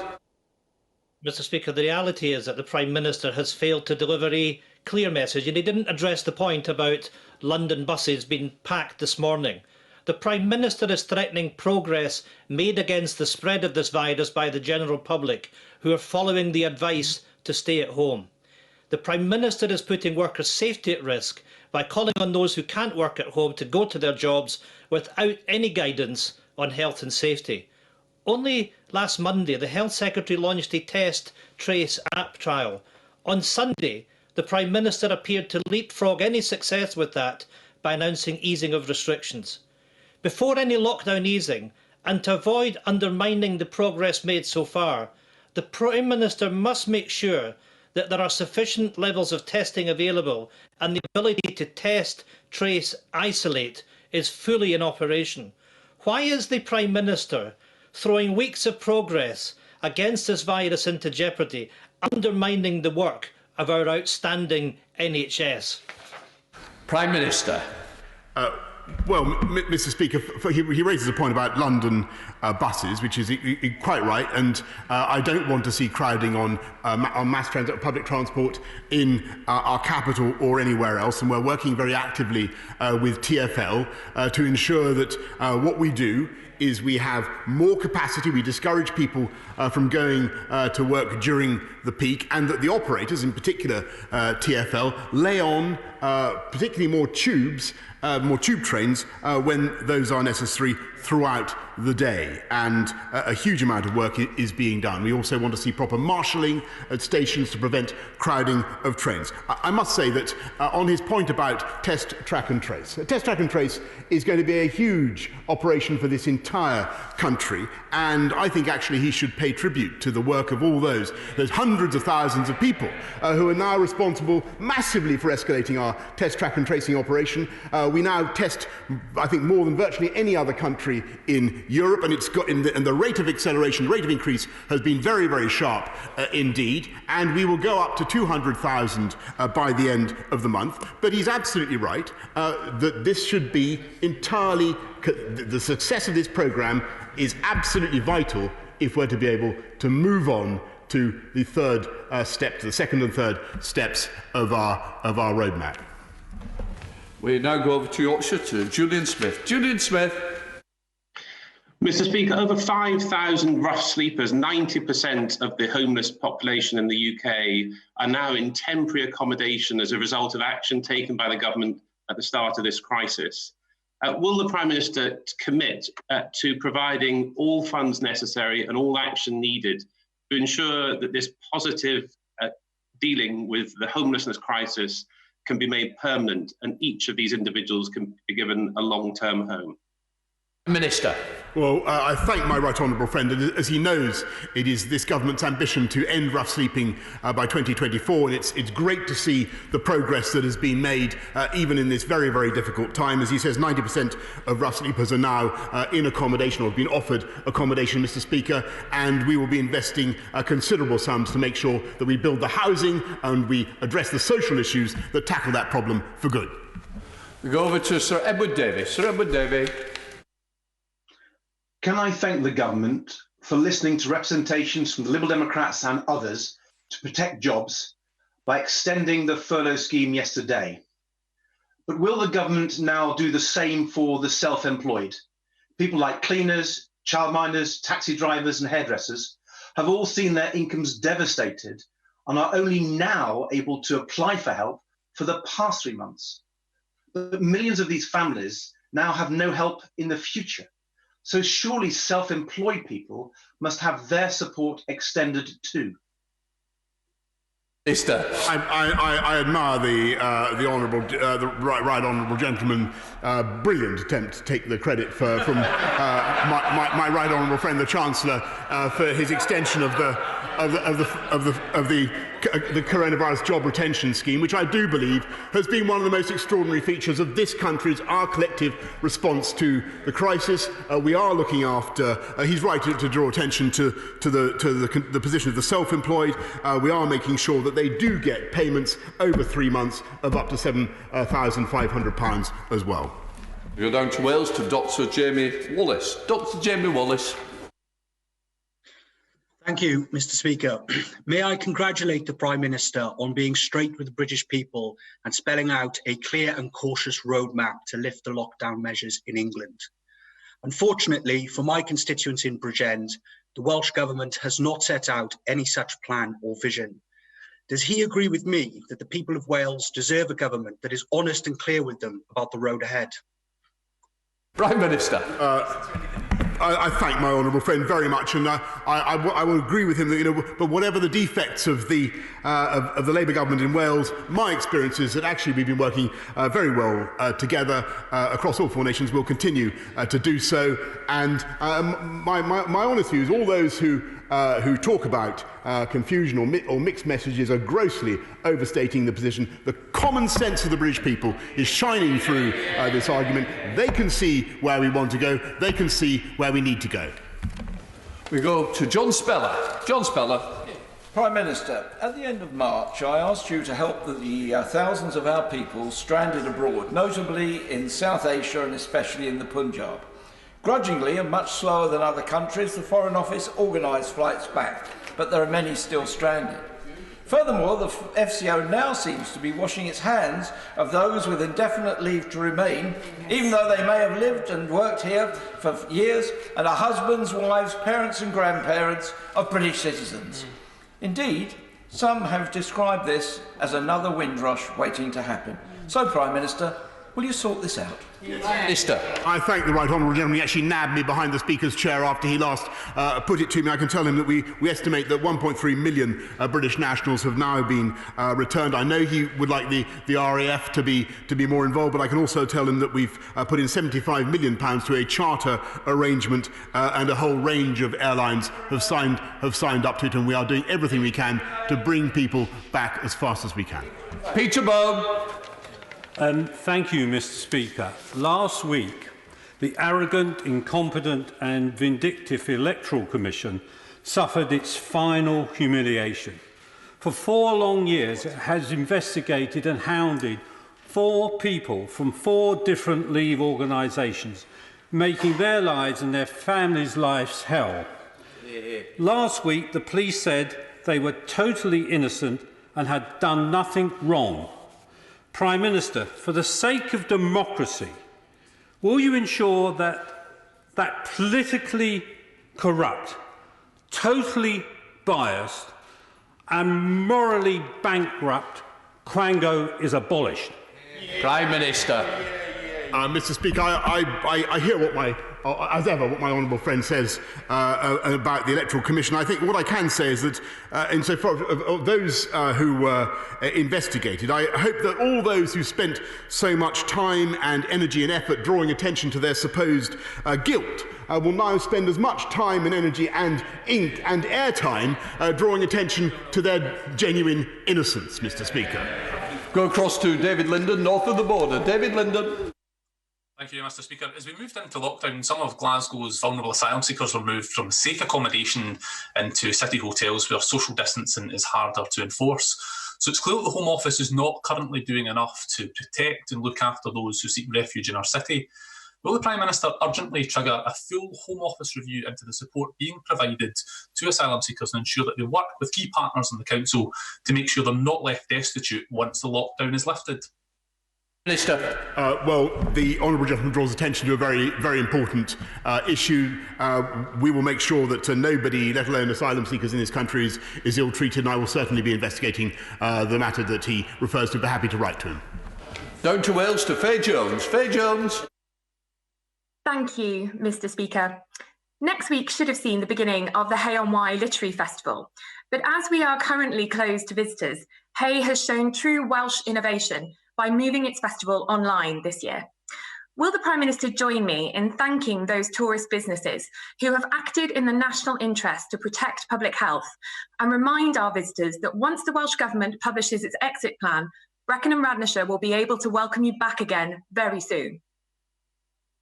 Mr. Speaker, the reality is that the Prime Minister has failed to deliver a clear message, and he didn't address the point about London buses being packed this morning. The Prime Minister is threatening progress made against the spread of this virus by the general public, who are following the advice to stay at home. The Prime Minister is putting workers' safety at risk by calling on those who can't work at home to go to their jobs without any guidance on health and safety. Only last Monday, the Health Secretary launched a test trace app trial. On Sunday, the Prime Minister appeared to leapfrog any success with that by announcing easing of restrictions. Before any lockdown easing, and to avoid undermining the progress made so far, the Prime Minister must make sure that there are sufficient levels of testing available and the ability to test, trace, isolate is fully in operation. Why is the Prime Minister throwing weeks of progress against this virus into jeopardy, undermining the work of our outstanding NHS? Prime Minister. Well, Mr. Speaker, he raises a point about London buses, which is quite right, and I don't want to see crowding on mass transit, public transport in our capital or anywhere else, and we're working very actively with TfL to ensure that what we do is we have more capacity, we discourage people from going to work during the peak, and that the operators, in particular TfL, lay on particularly more tube trains when those are necessary throughout the day, and a huge amount of work is being done. We also want to see proper marshalling at stations to prevent crowding of trains. I must say that on his point about test, track and trace, test, track and trace is going to be a huge operation for this entire country, and I think actually he should pay tribute to the work of all those hundreds of thousands of people who are now responsible massively for escalating our test, track and tracing operation. We now test, I think, more than virtually any other country in Europe, and the rate of acceleration, the rate of increase has been very, very sharp indeed, and we will go up to 200,000 by the end of the month. But he's absolutely right that this should be entirely, the success of this programme is absolutely vital if we're to be able to move on to the third step, to the second and third steps of our roadmap. We now go over to Yorkshire to Julian Smith. Julian Smith. Mr. Speaker, over 5,000 rough sleepers, 90% of the homeless population in the UK, are now in temporary accommodation as a result of action taken by the government at the start of this crisis. Will the Prime Minister commit to providing all funds necessary and all action needed to ensure that this positive dealing with the homelessness crisis can be made permanent and each of these individuals can be given a long-term home? Minister. Well, I thank my right honourable friend, and as he knows, it is this government's ambition to end rough sleeping by 2024, and it's great to see the progress that has been made even in this very, very difficult time. As he says, 90% of rough sleepers are now in accommodation or have been offered accommodation, Mr. Speaker, and we will be investing considerable sums to make sure that we build the housing and we address the social issues that tackle that problem for good. We go over to Sir Edward Davies. Sir Edward Davies. Can I thank the government for listening to representations from the Liberal Democrats and others to protect jobs by extending the furlough scheme yesterday? But will the government now do the same for the self-employed? People like cleaners, childminders, taxi drivers and hairdressers have all seen their incomes devastated and are only now able to apply for help for the past 3 months. But millions of these families now have no help in the future. So surely self-employed people must have their support extended too. Minister. I admire the honourable, the right honourable gentleman. Brilliant attempt to take the credit from my right honourable friend, the Chancellor, for his extension of the coronavirus job retention scheme, which I do believe has been one of the most extraordinary features of this country's, our collective response to the crisis. We are looking after, he's right to draw attention to the position of the self-employed. We are making sure that they do get payments over 3 months of up to £7,500 as well. We go down to Wales to Dr. Jamie Wallace. Dr. Jamie Wallace. Thank you, Mr. Speaker. May I congratulate the Prime Minister on being straight with the British people and spelling out a clear and cautious roadmap to lift the lockdown measures in England. Unfortunately, for my constituents in Bridgend, the Welsh Government has not set out any such plan or vision. Does he agree with me that the people of Wales deserve a government that is honest and clear with them about the road ahead? Prime Minister. I thank my honourable friend very much, and I will agree with him that, but whatever the defects of the Labour government in Wales, my experience is that actually we've been working very well together across all 4 nations. We'll continue to do so, and my honest view is all those who talk about confusion or mixed messages are grossly overstating the position. The common sense of the British people is shining through this argument. They can see where we want to go. They can see where we need to go. We go to John Speller. John Speller. Prime Minister, at the end of March, I asked you to help the thousands of our people stranded abroad, notably in South Asia and especially in the Punjab. Grudgingly and much slower than other countries, the Foreign Office organised flights back, but there are many still stranded. Furthermore, the FCO now seems to be washing its hands of those with indefinite leave to remain, even though they may have lived and worked here for years and are husbands, wives, parents and grandparents of British citizens. Indeed, some have described this as another Windrush waiting to happen. So, Prime Minister, will you sort this out? Minister. I thank the right honourable gentleman. He actually nabbed me behind the Speaker's chair after he last put it to me. I can tell him that we estimate that 1.3 million British nationals have now been returned. I know he would like the RAF to be more involved, but I can also tell him that we've put in £75 million to a charter arrangement, and a whole range of airlines have signed up to it, and we are doing everything we can to bring people back as fast as we can. Peter Bone. Thank you, Mr. Speaker. Last week, the arrogant, incompetent and vindictive Electoral Commission suffered its final humiliation. For 4 long years, it has investigated and hounded 4 people from 4 different Leave organisations, making their lives and their families' lives hell. Last week, the police said they were totally innocent and had done nothing wrong. Prime Minister, for the sake of democracy, will you ensure that that politically corrupt, totally biased and morally bankrupt quango is abolished. Prime Minister. Mr. Speaker, I hear what my honourable friend says about the Electoral Commission. I think what I can say is that insofar as those who were investigated, I hope that all those who spent so much time and energy and effort drawing attention to their supposed guilt will now spend as much time and energy and ink and airtime drawing attention to their genuine innocence, Mr. Speaker. Go across to David Linden, north of the border. David Linden. Thank you, Mr. Speaker. As we moved into lockdown, some of Glasgow's vulnerable asylum seekers were moved from safe accommodation into city hotels where social distancing is harder to enforce. So it's clear that the Home Office is not currently doing enough to protect and look after those who seek refuge in our city. Will the Prime Minister urgently trigger a full Home Office review into the support being provided to asylum seekers and ensure that they work with key partners in the Council to make sure they're not left destitute once the lockdown is lifted? Minister. Well, the honourable gentleman draws attention to a very, very important issue. We will make sure that nobody, let alone asylum seekers in this country, is ill-treated, and I will certainly be investigating the matter that he refers to, but happy to write to him. Down to Wales to Faye Jones. Faye Jones. Thank you, Mr. Speaker. Next week should have seen the beginning of the Hay on Wye Literary Festival, but as we are currently closed to visitors, Hay has shown true Welsh innovation by moving its festival online this year. Will the Prime Minister join me in thanking those tourist businesses who have acted in the national interest to protect public health and remind our visitors that once the Welsh Government publishes its exit plan, Brecon and Radnorshire will be able to welcome you back again very soon?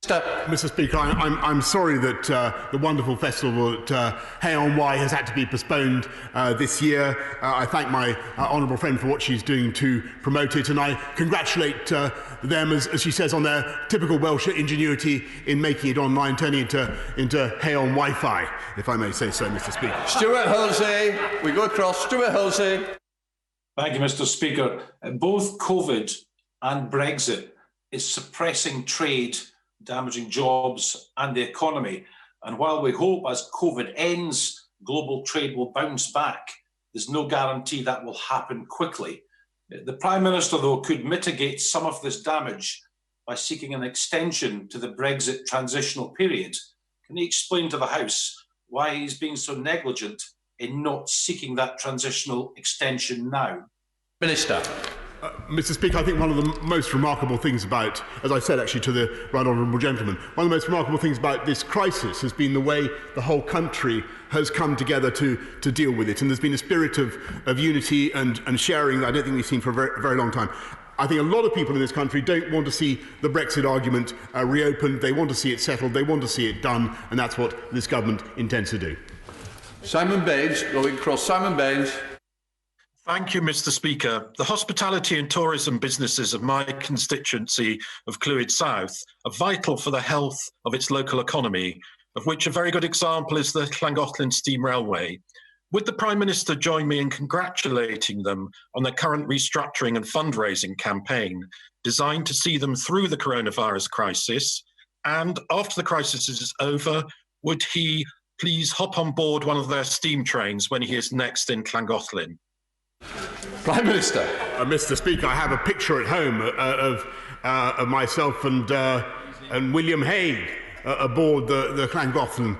Mr. Speaker, I'm sorry that the wonderful festival at Hay on Wye has had to be postponed this year. I thank my honourable friend for what she's doing to promote it, and I congratulate them, as she says, on their typical Welsh ingenuity in making it online, turning it into Hay on Wi-Fi, if I may say so, Mr. Speaker. Stuart Hulsey, we go across. Stuart Hulsey. Thank you, Mr. Speaker. Both COVID and Brexit is suppressing trade, damaging jobs and the economy. And while we hope as COVID ends, global trade will bounce back, there's no guarantee that will happen quickly. The Prime Minister, though, could mitigate some of this damage by seeking an extension to the Brexit transitional period. Can he explain to the House why he's being so negligent in not seeking that transitional extension now? Minister. Mr. Speaker, I think one of the most remarkable things about, as I said actually to the right honourable gentleman, one of the most remarkable things about this crisis has been the way the whole country has come together to deal with it. And there's been a spirit of unity and sharing that I don't think we've seen for a very, very long time. I think a lot of people in this country don't want to see the Brexit argument reopened. They want to see it settled. They want to see it done. And that's what this government intends to do. Simon Baines, going across. Simon Baines. Thank you, Mr. Speaker. The hospitality and tourism businesses of my constituency of Clwyd South are vital for the health of its local economy, of which a very good example is the Llangollen Steam Railway. Would the Prime Minister join me in congratulating them on their current restructuring and fundraising campaign, designed to see them through the coronavirus crisis? And after the crisis is over, would he please hop on board one of their steam trains when he is next in Llangollen? Prime Minister. Mr. Speaker, I have a picture at home of myself and William Hague aboard the Llangollen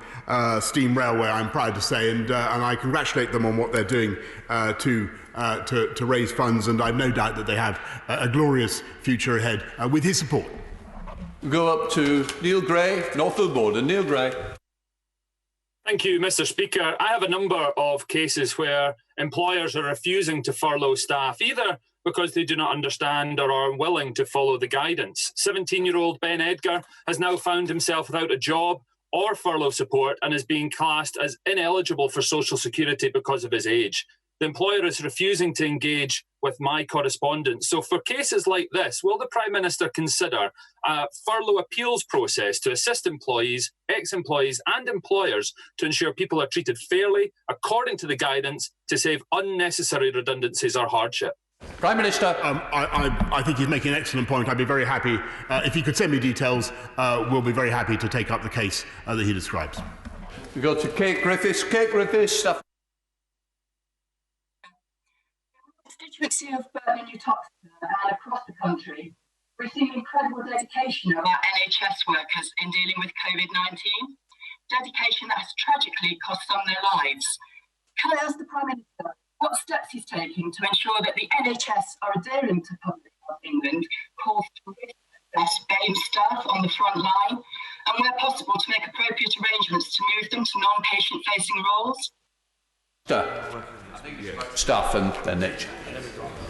Steam Railway, I'm proud to say, and I congratulate them on what they're doing to raise funds, and I've no doubt that they have a glorious future ahead with his support. We go up to Neil Gray, north of the border. Neil Gray. Thank you, Mr. Speaker. I have a number of cases where employers are refusing to furlough staff, either because they do not understand or are unwilling to follow the guidance. 17-year-old Ben Edgar has now found himself without a job or furlough support and is being classed as ineligible for Social Security because of his age. The employer is refusing to engage with my correspondence. So for cases like this, will the Prime Minister consider a furlough appeals process to assist employees, ex-employees and employers to ensure people are treated fairly, according to the guidance, to save unnecessary redundancies or hardship? Prime Minister. I think he's making an excellent point. I'd be very happy if he could send me details. We'll be very happy to take up the case that he describes. We go to Kate Griffiths. Kate Griffiths. The constituency of Newtoxeter and across the country, we've seen incredible dedication of our NHS workers in dealing with COVID-19. Dedication that has tragically cost some their lives. Can I ask the Prime Minister what steps he's taking to ensure that the NHS are adhering to Public Health England calls to best BAME staff on the front line, and where possible to make appropriate arrangements to move them to non-patient facing roles? Staff and their nature.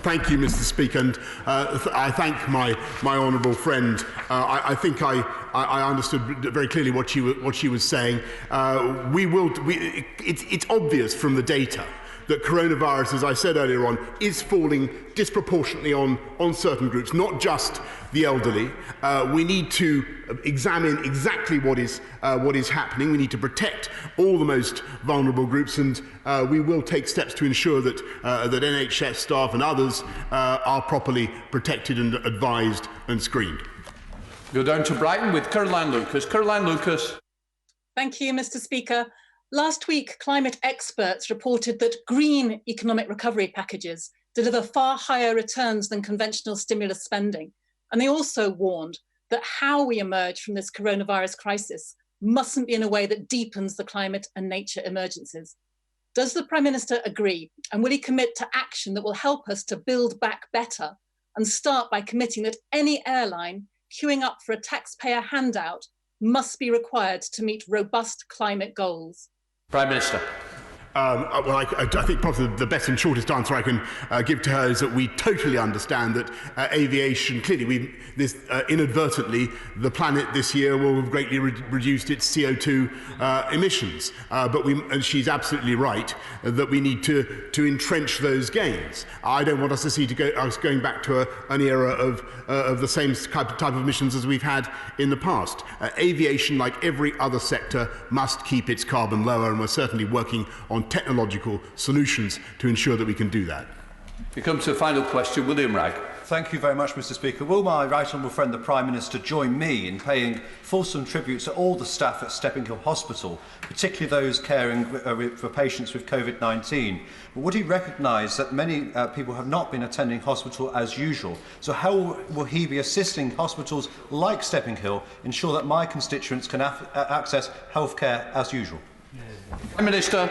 Thank you, Mr. Speaker, and I thank my honourable friend. I think I understood very clearly what she was saying. It's obvious from the data that coronavirus, as I said earlier on, is falling disproportionately on certain groups, not just the elderly. We need to examine exactly what is happening. We need to protect all the most vulnerable groups, and we will take steps to ensure that that NHS staff and others are properly protected and advised and screened. Go down to Brighton with Caroline Lucas. Caroline Lucas. Thank you, Mr. Speaker. Last week, climate experts reported that green economic recovery packages deliver far higher returns than conventional stimulus spending. And they also warned that how we emerge from this coronavirus crisis mustn't be in a way that deepens the climate and nature emergencies. Does the Prime Minister agree? And will he commit to action that will help us to build back better and start by committing that any airline queuing up for a taxpayer handout must be required to meet robust climate goals? Prime Minister. Well, I think probably the best and shortest answer I can give to her is that we totally understand that aviation, clearly inadvertently, the planet this year will have greatly reduced its CO2 emissions. And she's absolutely right that we need to entrench those gains. I don't want us to see us going back to an era of the same type of emissions as we've had in the past. Aviation, like every other sector, must keep its carbon lower, and we're certainly working on technological solutions to ensure that we can do that. We come to the final question. William Wragg. Thank you very much, Mr. Speaker. Will my right honourable friend, the Prime Minister, join me in paying fulsome tributes to all the staff at Stepping Hill Hospital, particularly those caring for patients with COVID-19? But would he recognise that many people have not been attending hospital as usual? So how will he be assisting hospitals like Stepping Hill ensure that my constituents can access healthcare as usual? Prime Minister.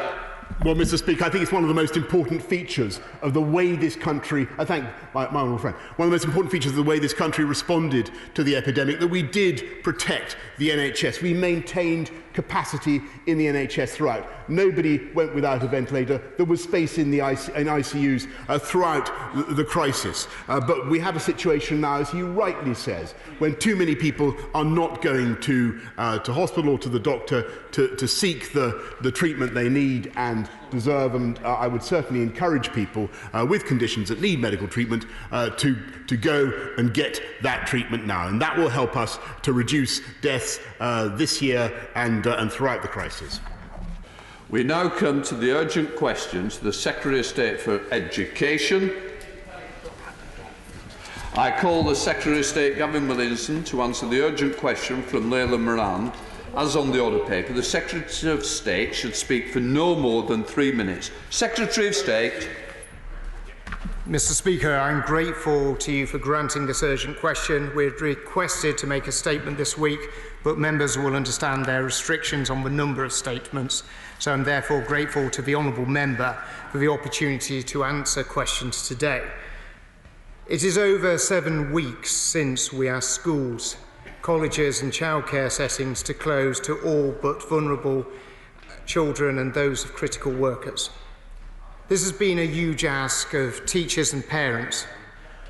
Well, Mr. Speaker, I think it's one of the most important features of the way this country, I thank my honourable friend, one of the most important features of the way this country responded to the epidemic, that we did protect the NHS. We maintained capacity in the NHS throughout. Nobody went without a ventilator. There was space in the ICUs throughout the crisis. But we have a situation now, as he rightly says, when too many people are not going to hospital or to the doctor to seek the treatment they need and deserve, and I would certainly encourage people with conditions that need medical treatment to go and get that treatment now, and that will help us to reduce deaths this year and throughout the crisis. We now come to the urgent questions to the Secretary of State for Education. I call the Secretary of State, Gavin Williamson, to answer the urgent question from Leila Moran. As on the order paper, the Secretary of State should speak for no more than 3 minutes. Secretary of State. Mr. Speaker, I'm grateful to you for granting this urgent question. We're requested to make a statement this week, but members will understand there are restrictions on the number of statements. So I'm therefore grateful to the honourable member for the opportunity to answer questions today. It is over 7 weeks since we asked schools, colleges and childcare settings to close to all but vulnerable children and those of critical workers. This has been a huge ask of teachers and parents,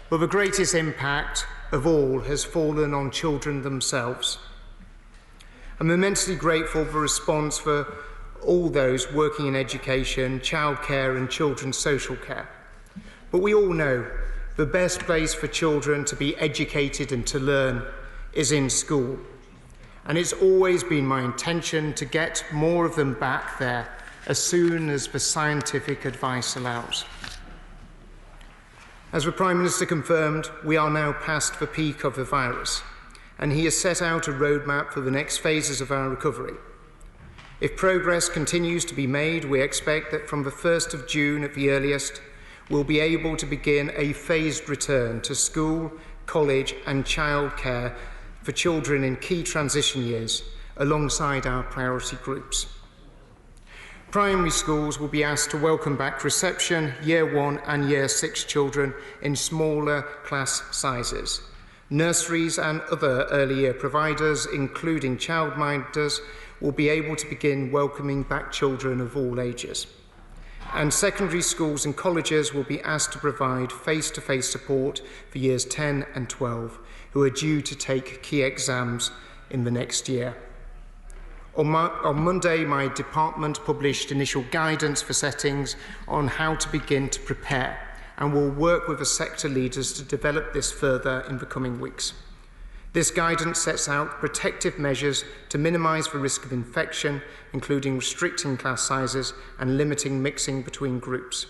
but the greatest impact of all has fallen on children themselves. I'm immensely grateful for the response for all those working in education, childcare and children's social care. But we all know the best place for children to be educated and to learn is in school. And it's always been my intention to get more of them back there as soon as the scientific advice allows. As the Prime Minister confirmed, we are now past the peak of the virus, and he has set out a roadmap for the next phases of our recovery. If progress continues to be made, we expect that from the 1st of June at the earliest, we'll be able to begin a phased return to school, college and childcare for children in key transition years, alongside our priority groups. Primary schools will be asked to welcome back reception, Year 1 and Year 6 children in smaller class sizes. Nurseries and other early year providers, including childminders, will be able to begin welcoming back children of all ages. And secondary schools and colleges will be asked to provide face-to-face support for Years 10 and 12, who are due to take key exams in the next year. On Monday, my department published initial guidance for settings on how to begin to prepare, and will work with the sector leaders to develop this further in the coming weeks. This guidance sets out protective measures to minimise the risk of infection, including restricting class sizes and limiting mixing between groups.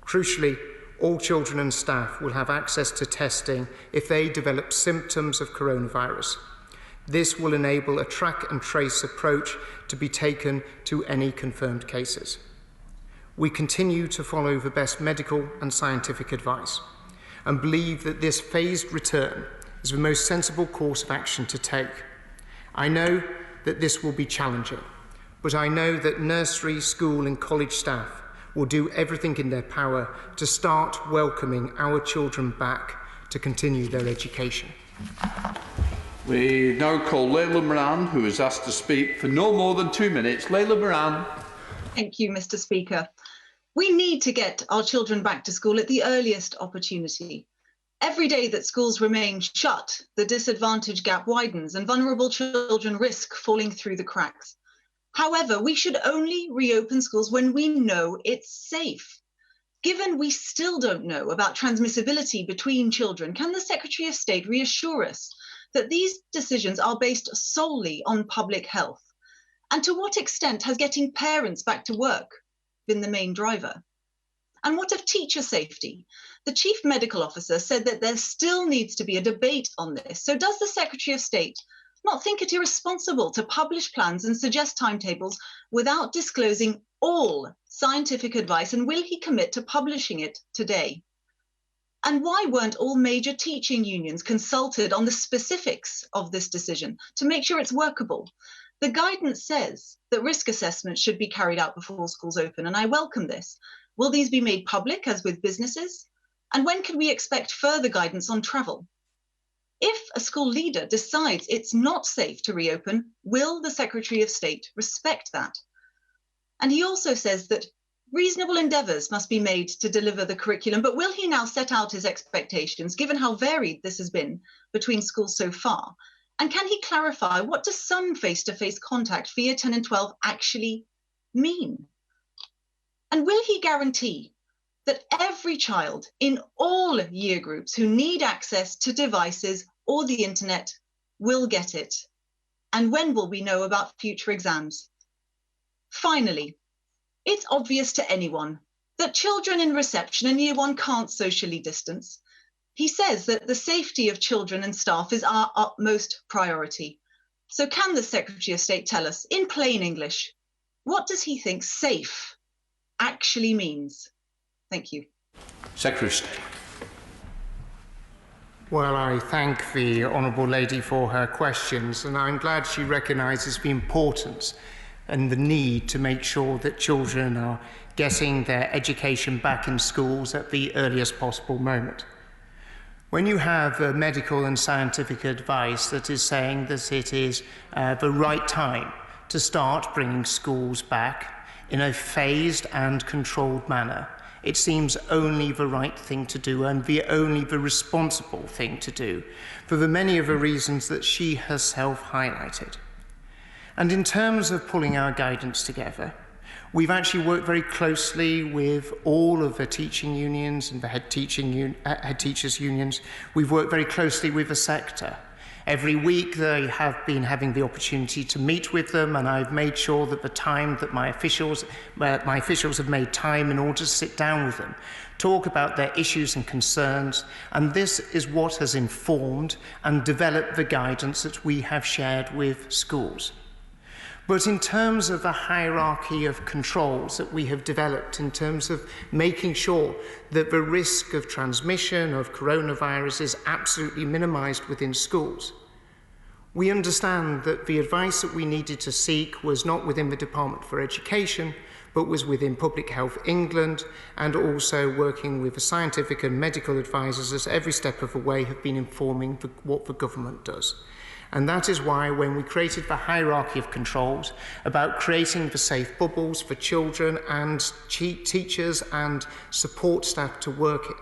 Crucially, all children and staff will have access to testing if they develop symptoms of coronavirus. This will enable a track and trace approach to be taken to any confirmed cases. We continue to follow the best medical and scientific advice and believe that this phased return is the most sensible course of action to take. I know that this will be challenging, but I know that nursery, school and college staff will do everything in their power to start welcoming our children back to continue their education. We now call Layla Moran, who is asked to speak for no more than 2 minutes. Layla Moran. Thank you, Mr. Speaker. We need to get our children back to school at the earliest opportunity. Every day that schools remain shut, the disadvantage gap widens and vulnerable children risk falling through the cracks. However, we should only reopen schools when we know it's safe. Given we still don't know about transmissibility between children, can the Secretary of State reassure us that these decisions are based solely on public health? And to what extent has getting parents back to work been the main driver? And what of teacher safety? The Chief Medical Officer said that there still needs to be a debate on this. So does the Secretary of State not think it irresponsible to publish plans and suggest timetables without disclosing all scientific advice? And will he commit to publishing it today? And why weren't all major teaching unions consulted on the specifics of this decision to make sure it's workable? The guidance says that risk assessments should be carried out before schools open, and I welcome this. Will these be made public as with businesses? And when can we expect further guidance on travel? If a school leader decides it's not safe to reopen, will the Secretary of State respect that? And he also says that reasonable endeavours must be made to deliver the curriculum, but will he now set out his expectations, given how varied this has been between schools so far? And can he clarify what does some face-to-face contact for Year 10 and 12 actually mean? And will he guarantee that every child in all year groups who need access to devices or the internet will get it? And when will we know about future exams? Finally, it's obvious to anyone that children in reception in Year 1 can't socially distance. He says that the safety of children and staff is our utmost priority. So can the Secretary of State tell us, in plain English, what does he think safe actually means? Thank you. Secretary of State. Well, I thank the Honourable Lady for her questions, and I'm glad she recognises the importance and the need to make sure that children are getting their education back in schools at the earliest possible moment. When you have medical and scientific advice that is saying that it is the right time to start bringing schools back in a phased and controlled manner, it seems only the right thing to do and only the responsible thing to do for the many of the reasons that she herself highlighted. And in terms of pulling our guidance together, we've actually worked very closely with all of the teaching unions and the head teachers unions. We've worked very closely with the sector, Every week they have been having the opportunity to meet with them, and I've made sure that the time that my officials have made time in order to sit down with them, talk about their issues and concerns, and this is what has informed and developed the guidance that we have shared with schools. But in terms of the hierarchy of controls that we have developed, in terms of making sure that the risk of transmission of coronavirus is absolutely minimised within schools, we understand that the advice that we needed to seek was not within the Department for Education, but was within Public Health England, and also working with the scientific and medical advisors as every step of the way have been informing what the government does. And that is why when we created the hierarchy of controls about creating the safe bubbles for children and teachers and support staff to work in,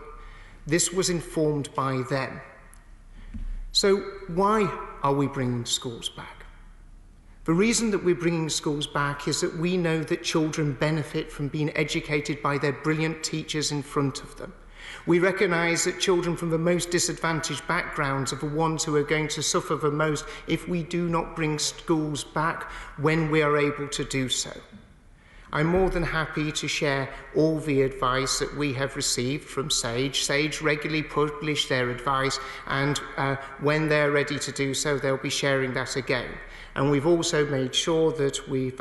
this was informed by them. So why are we bringing schools back? The reason that we're bringing schools back is that we know that children benefit from being educated by their brilliant teachers in front of them. We recognise that children from the most disadvantaged backgrounds are the ones who are going to suffer the most if we do not bring schools back when we are able to do so. I'm more than happy to share all the advice that we have received from SAGE. SAGE regularly publish their advice, and when they're ready to do so, they'll be sharing that again. And we've also made sure that we've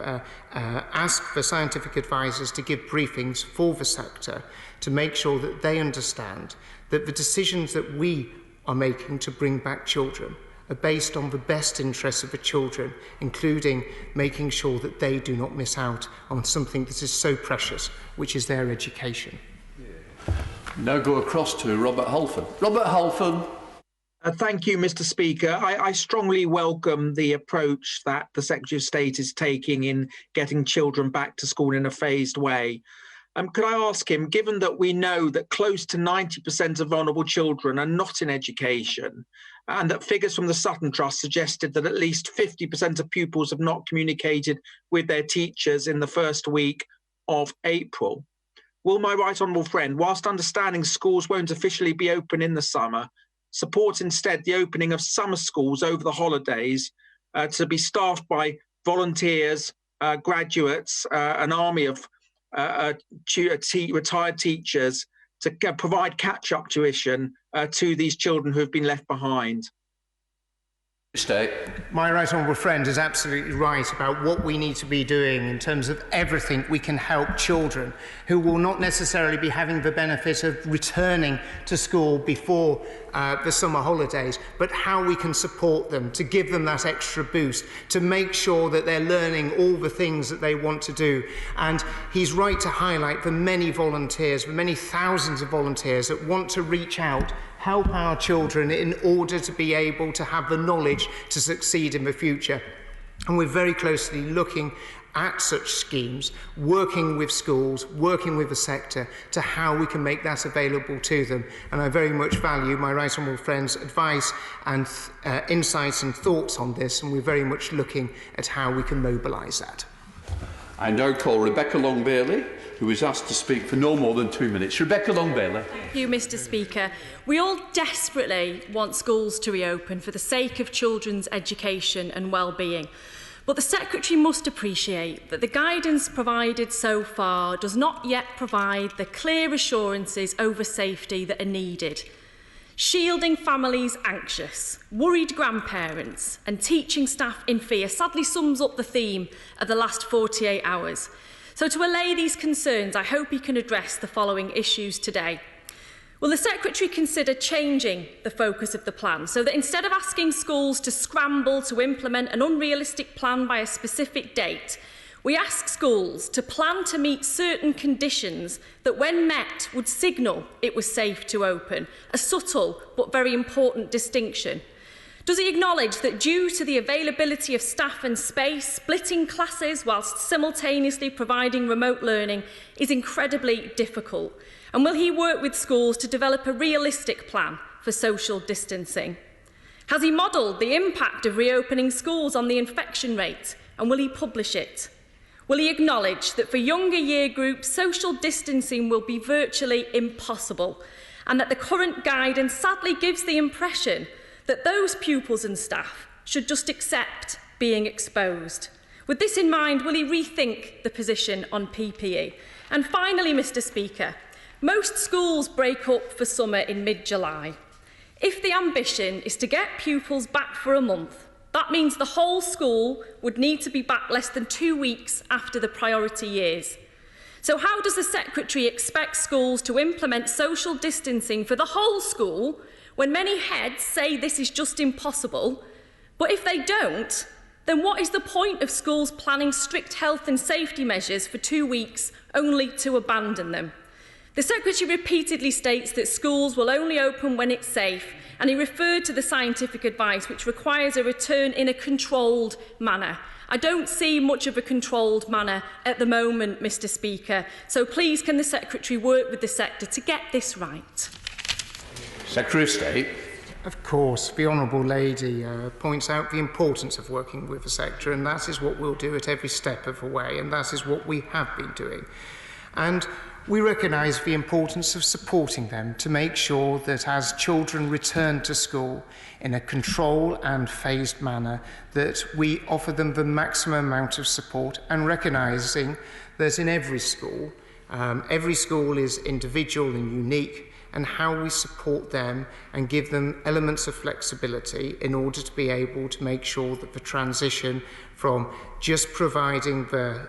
asked the scientific advisors to give briefings for the sector to make sure that they understand that the decisions that we are making to bring back children are based on the best interests of the children, including making sure that they do not miss out on something that is so precious, which is their education. Now go across to Robert Halfon. Robert Halfon. Thank you, Mr. Speaker. I strongly welcome the approach that the Secretary of State is taking in getting children back to school in a phased way. Could I ask him, given that we know that close to 90% of vulnerable children are not in education, and that figures from the Sutton Trust suggested that at least 50% of pupils have not communicated with their teachers in the first week of April, will my right honourable friend, whilst understanding schools won't officially be open in the summer, support instead the opening of summer schools over the holidays to be staffed by volunteers, graduates, an army of retired teachers to provide catch-up tuition to these children who have been left behind? My right honourable friend is absolutely right about what we need to be doing in terms of everything we can help children who will not necessarily be having the benefit of returning to school before the summer holidays, but how we can support them, to give them that extra boost, to make sure that they're learning all the things that they want to do. And he's right to highlight the many volunteers, the many thousands of volunteers that want to reach out, help our children in order to be able to have the knowledge to succeed in the future. And we're very closely looking at such schemes, working with schools, working with the sector to how we can make that available to them. And I very much value my right honourable friend's advice and insights and thoughts on this, and we're very much looking at how we can mobilise that. I now call Rebecca Long-Bailey, who is asked to speak for no more than 2 minutes. Rebecca Long-Bailey. Thank you, Mr. Speaker. We all desperately want schools to reopen for the sake of children's education and well-being. But the Secretary must appreciate that the guidance provided so far does not yet provide the clear assurances over safety that are needed. Shielding families anxious, worried grandparents and teaching staff in fear sadly sums up the theme of the last 48 hours. So to allay these concerns, I hope he can address the following issues today. Will the Secretary consider changing the focus of the plan so that instead of asking schools to scramble to implement an unrealistic plan by a specific date, we ask schools to plan to meet certain conditions that, when met, would signal it was safe to open, a subtle but very important distinction? Does he acknowledge that due to the availability of staff and space, splitting classes whilst simultaneously providing remote learning is incredibly difficult? And will he work with schools to develop a realistic plan for social distancing? Has he modelled the impact of reopening schools on the infection rate, and will he publish it? Will he acknowledge that for younger year groups, social distancing will be virtually impossible, and that the current guidance sadly gives the impression that those pupils and staff should just accept being exposed. With this in mind, will he rethink the position on PPE? And finally, Mr. Speaker, most schools break up for summer in mid-July. If the ambition is to get pupils back for a month, that means the whole school would need to be back less than 2 weeks after the priority years. So how does the Secretary expect schools to implement social distancing for the whole school when many heads say this is just impossible? But if they don't, then what is the point of schools planning strict health and safety measures for 2 weeks only to abandon them? The Secretary repeatedly states that schools will only open when it's safe, and he referred to the scientific advice which requires a return in a controlled manner. I don't see much of a controlled manner at the moment, Mr. Speaker, so please can the Secretary work with the sector to get this right? Secretary of State. Of course, the Honourable Lady points out the importance of working with the sector, and that is what we'll do at every step of the way, and that is what we have been doing. And we recognise the importance of supporting them to make sure that as children return to school in a controlled and phased manner, that we offer them the maximum amount of support, and recognising that in every school is individual and unique, and how we support them and give them elements of flexibility in order to be able to make sure that the transition from just providing the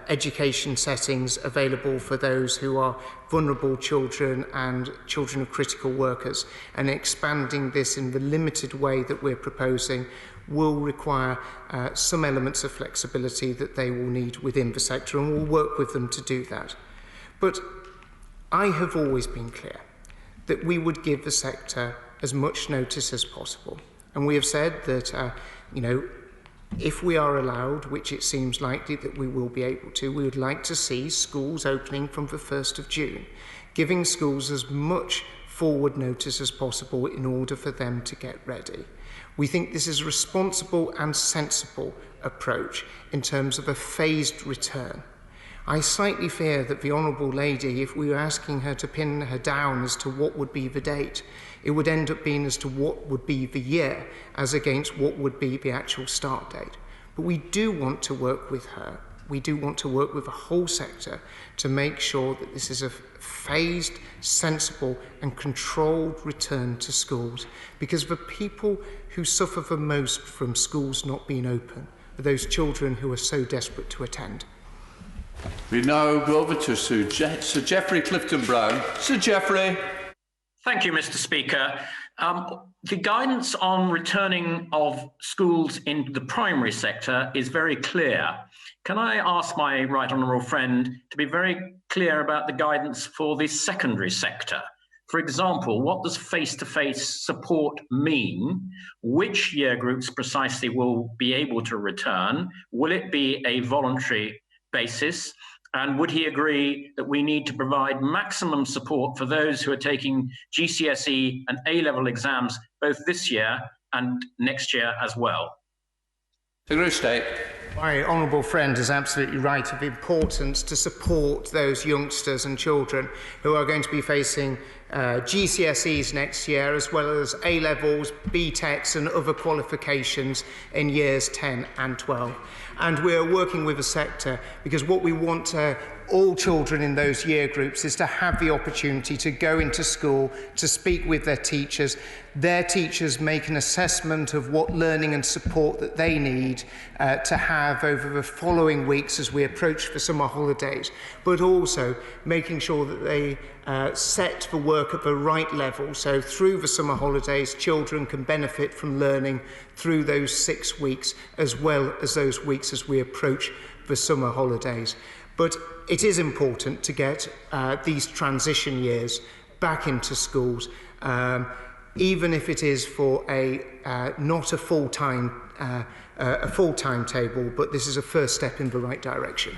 education settings available for those who are vulnerable children and children of critical workers, and expanding this in the limited way that we're proposing will require some elements of flexibility that they will need within the sector, and we'll work with them to do that. But I have always been clear that we would give the sector as much notice as possible. And we have said that, if we are allowed, which it seems likely that we will be able to, we would like to see schools opening from the 1st of June, giving schools as much forward notice as possible in order for them to get ready. We think this is a responsible and sensible approach in terms of a phased return. I slightly fear that the Honourable Lady, if we were asking her to pin her down as to what would be the date, it would end up being as to what would be the year as against what would be the actual start date. But we do want to work with her. We do want to work with the whole sector to make sure that this is a phased, sensible and controlled return to schools, because the people who suffer the most from schools not being open are those children who are so desperate to attend. We now go over to Sir Geoffrey Clifton-Brown. Sir Geoffrey. Thank you, Mr. Speaker. The guidance on returning of schools into the primary sector is very clear. Can I ask my right honourable friend to be very clear about the guidance for the secondary sector? For example, what does face-to-face support mean? Which year groups precisely will be able to return? Will it be a voluntary basis? And would he agree that we need to provide maximum support for those who are taking GCSE and A-level exams both this year and next year as well? Secretary of State. My honourable friend is absolutely right of the importance to support those youngsters and children who are going to be facing GCSEs next year, as well as A-levels, BTECs and other qualifications in years 10 and 12. And we're working with the sector because what we want all children in those year groups is to have the opportunity to go into school, to speak with their teachers make an assessment of what learning and support that they need to have over the following weeks as we approach the summer holidays, but also making sure that they set the work at the right level, so through the summer holidays children can benefit from learning through those 6 weeks as well as those weeks as we approach the summer holidays. But it is important to get these transition years back into schools, even if it is for not a full timetable, but this is a first step in the right direction.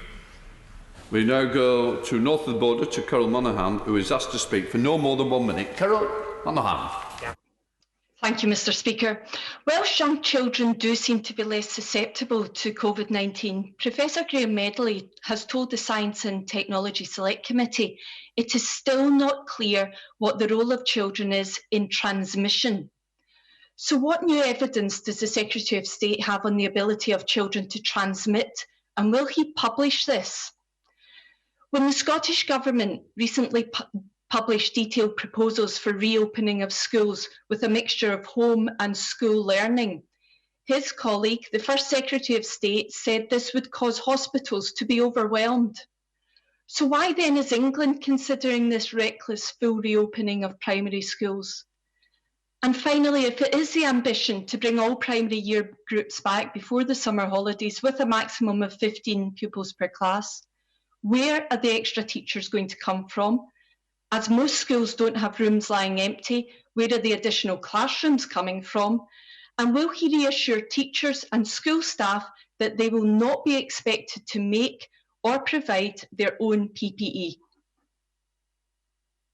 We now go to north of the border to Carol Monaghan, who is asked to speak for no more than 1 minute. Carol Monaghan. Thank you, Mr. Speaker. Welsh young children do seem to be less susceptible to COVID-19. Professor Graham Medley has told the Science and Technology Select Committee it is still not clear what the role of children is in transmission. So what new evidence does the Secretary of State have on the ability of children to transmit, and will he publish this? When the Scottish Government recently published detailed proposals for reopening of schools with a mixture of home and school learning, his colleague, the First Secretary of State, said this would cause hospitals to be overwhelmed. So why then is England considering this reckless full reopening of primary schools? And finally, if it is the ambition to bring all primary year groups back before the summer holidays with a maximum of 15 pupils per class, where are the extra teachers going to come from? As most schools don't have rooms lying empty, where are the additional classrooms coming from? And will he reassure teachers and school staff that they will not be expected to make or provide their own PPE?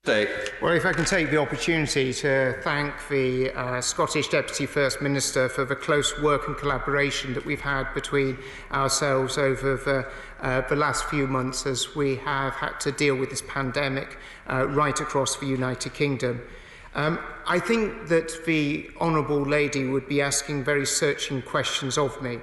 Well, if I can take the opportunity to thank the Scottish Deputy First Minister for the close work and collaboration that we've had between ourselves over the last few months as we have had to deal with this pandemic right across the United Kingdom. I think that the Honourable Lady would be asking very searching questions of me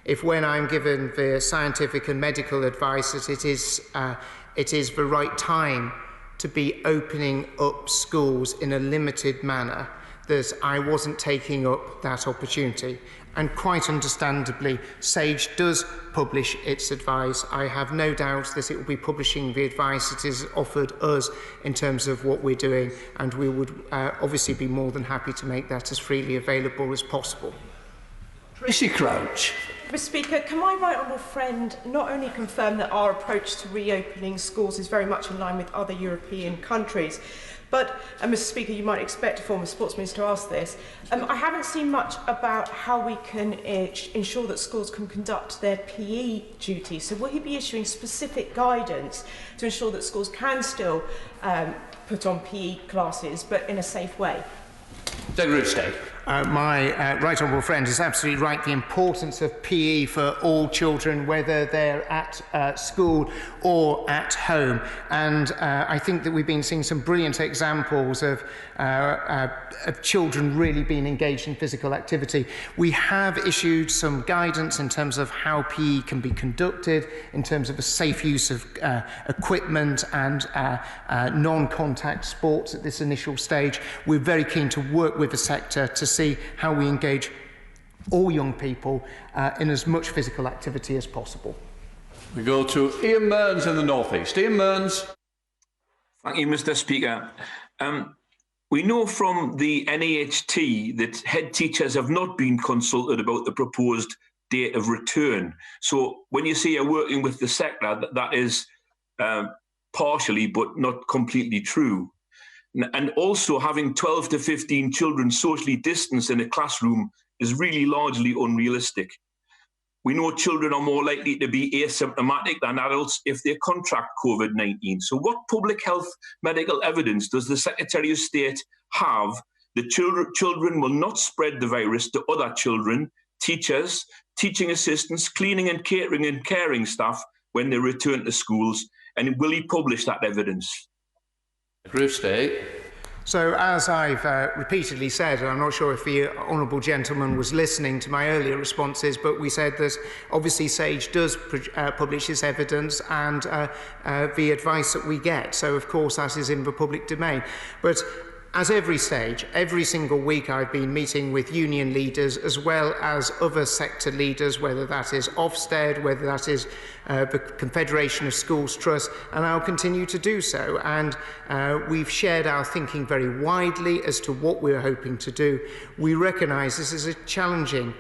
if, when I'm given the scientific and medical advice that it is the right time to be opening up schools in a limited manner, that I wasn't taking up that opportunity. And quite understandably, SAGE does publish its advice. I have no doubt that it will be publishing the advice it has offered us in terms of what we're doing, and we would obviously be more than happy to make that as freely available as possible. Tracy Crouch. Mr. Speaker, can my right honourable friend not only confirm that our approach to reopening schools is very much in line with other European countries, but, Mr. Speaker, you might expect a former sports minister to ask this, I haven't seen much about how we can ensure that schools can conduct their PE duties. So will he be issuing specific guidance to ensure that schools can still put on PE classes, but in a safe way? Secretary of State. My right honourable friend is absolutely right. The importance of PE for all children, whether they're at school or at home. And I think that we've been seeing some brilliant examples of children really being engaged in physical activity. We have issued some guidance in terms of how PE can be conducted, in terms of a safe use of equipment and non-contact sports at this initial stage. We're very keen to work with the sector to see how we engage all young people in as much physical activity as possible. We go to Ian Mearns in the North East. Ian Mearns. Thank you, Mr. Speaker. We know from the NAHT that head teachers have not been consulted about the proposed date of return. So when you say you're working with the sector, that is partially but not completely true. And also having 12 to 15 children socially distanced in a classroom is really largely unrealistic. We know children are more likely to be asymptomatic than adults if they contract COVID-19. So what public health medical evidence does the Secretary of State have that children will not spread the virus to other children, teachers, teaching assistants, cleaning and catering and caring staff when they return to schools? And will he publish that evidence? Secretary of State. So, as I've repeatedly said, and I'm not sure if the honourable gentleman was listening to my earlier responses, but we said that obviously SAGE does publish its evidence and the advice that we get. So, of course, that is in the public domain. But as every stage, every single week I've been meeting with union leaders as well as other sector leaders, whether that is Ofsted, whether that is the Confederation of Schools Trust, and I'll continue to do so. And we've shared our thinking very widely as to what we're hoping to do. We recognise this is a challenging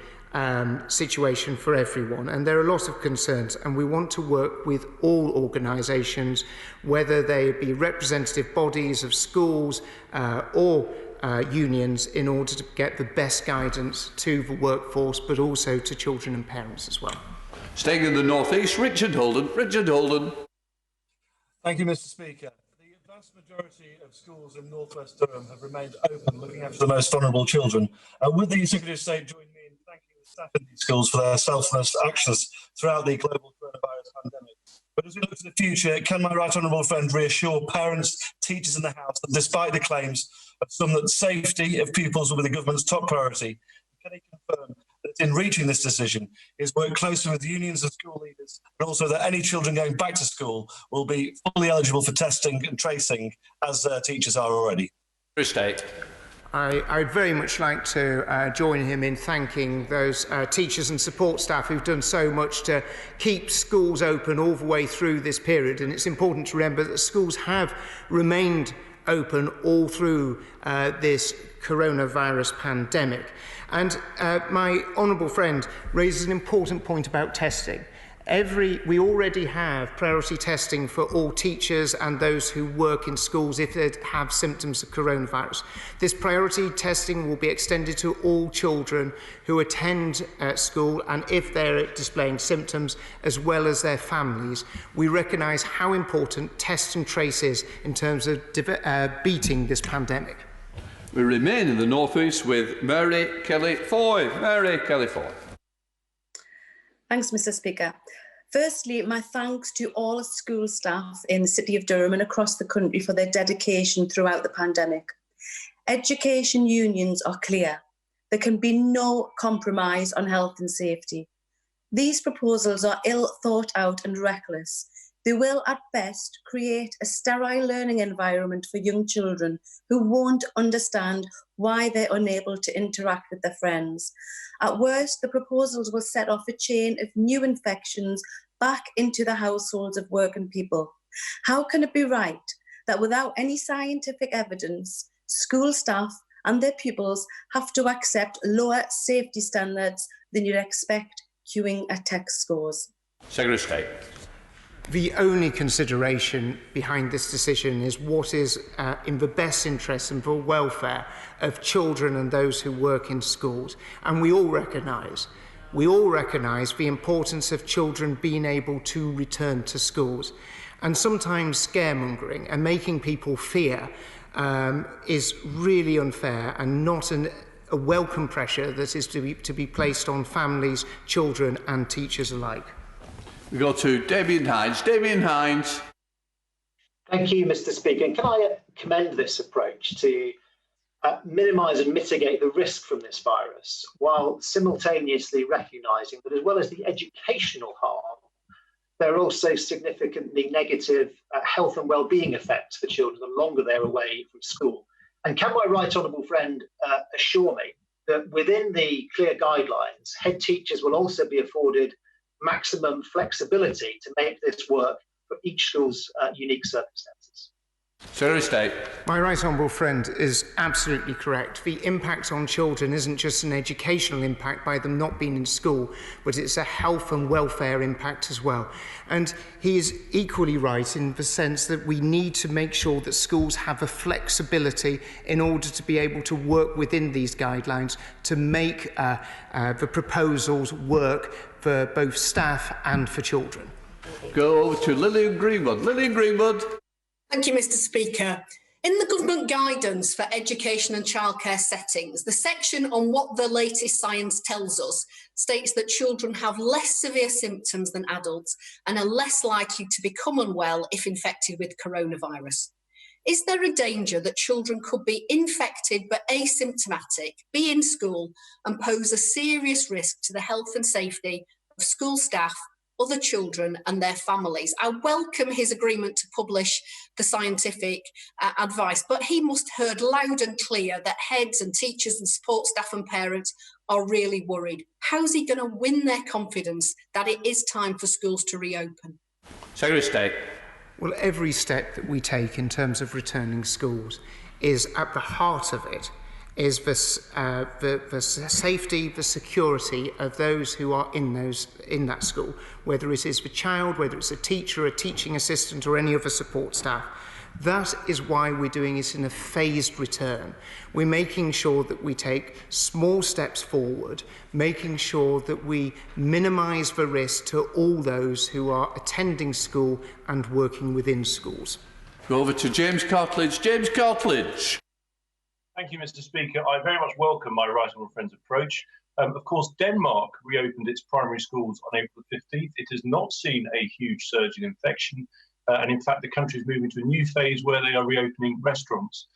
situation for everyone, and there are lots of concerns, and we want to work with all organisations, whether they be representative bodies of schools or unions, in order to get the best guidance to the workforce, but also to children and parents as well. Staying in the North East, Richard Holden. Richard Holden. Thank you, Mr. Speaker. The vast majority of schools in North West Durham have remained open, looking after the most vulnerable children. Would the Secretary of State join me in thanking the staff in these schools for their selfless actions throughout the global coronavirus pandemic? But as we look to the future, can my right honourable friend reassure parents, teachers in the House that despite the claims of some that safety of pupils will be the government's top priority, can he confirm that in reaching this decision is work closely with unions and school leaders, and also that any children going back to school will be fully eligible for testing and tracing as teachers are already? State. I'd very much like to join him in thanking those teachers and support staff who've done so much to keep schools open all the way through this period. And it's important to remember that schools have remained open all through this coronavirus pandemic. And my honourable friend raises an important point about testing. We already have priority testing for all teachers and those who work in schools if they have symptoms of coronavirus. This priority testing will be extended to all children who attend school and if they're displaying symptoms, as well as their families. We recognise how important test and trace is in terms of beating this pandemic. We remain in the North East with Mary Kelly-Foy. Mary Kelly-Foy. Thanks, Mr. Speaker. Firstly, my thanks to all school staff in the City of Durham and across the country for their dedication throughout the pandemic. Education unions are clear. There can be no compromise on health and safety. These proposals are ill thought out and reckless. They will, at best, create a sterile learning environment for young children who won't understand why they're unable to interact with their friends. At worst, the proposals will set off a chain of new infections back into the households of working people. How can it be right that without any scientific evidence, school staff and their pupils have to accept lower safety standards than you'd expect queuing at test scores? Secretary of State. The only consideration behind this decision is what is in the best interest and for welfare of children and those who work in schools. And we all recognise the importance of children being able to return to schools. And sometimes scaremongering and making people fear is really unfair and not a welcome pressure that is to be placed on families, children and teachers alike. We go to Damien Hines. Damien Hines. Thank you, Mr. Speaker. And can I commend this approach to minimise and mitigate the risk from this virus, while simultaneously recognising that as well as the educational harm, there are also significantly negative health and well-being effects for children the longer they're away from school. And can my right honourable friend assure me that within the clear guidelines, head teachers will also be afforded maximum flexibility to make this work for each school's unique circumstances? Secretary of State. My right honourable friend is absolutely correct. The impact on children isn't just an educational impact by them not being in school, but it's a health and welfare impact as well. And he is equally right in the sense that we need to make sure that schools have a flexibility in order to be able to work within these guidelines to make the proposals work for both staff and for children. Go over to Lillian Greenwood. Lillian Greenwood. Thank you, Mr. Speaker. In the government guidance for education and childcare settings, the section on what the latest science tells us states that children have less severe symptoms than adults and are less likely to become unwell if infected with coronavirus. Is there a danger that children could be infected but asymptomatic, be in school and pose a serious risk to the health and safety of school staff, other children and their families? I welcome his agreement to publish the scientific advice, but he must have heard loud and clear that heads and teachers and support staff and parents are really worried. How's he going to win their confidence that it is time for schools to reopen? Secretary of State. Well, every step that we take in terms of returning schools is at the heart of it is the safety, the security of those who are in that school, whether it is the child, whether it's a teacher, a teaching assistant or any other support staff. That is why we're doing it in a phased return. We're making sure that we take small steps forward, making sure that we minimise the risk to all those who are attending school and working within schools. Go over to James Cartledge. James Cartledge. Thank you, Mr. Speaker. I very much welcome my right honourable friend's approach. Of course, Denmark reopened its primary schools on April 15th. It has not seen a huge surge in infection. And in fact, the country is moving to a new phase where they are reopening restaurants.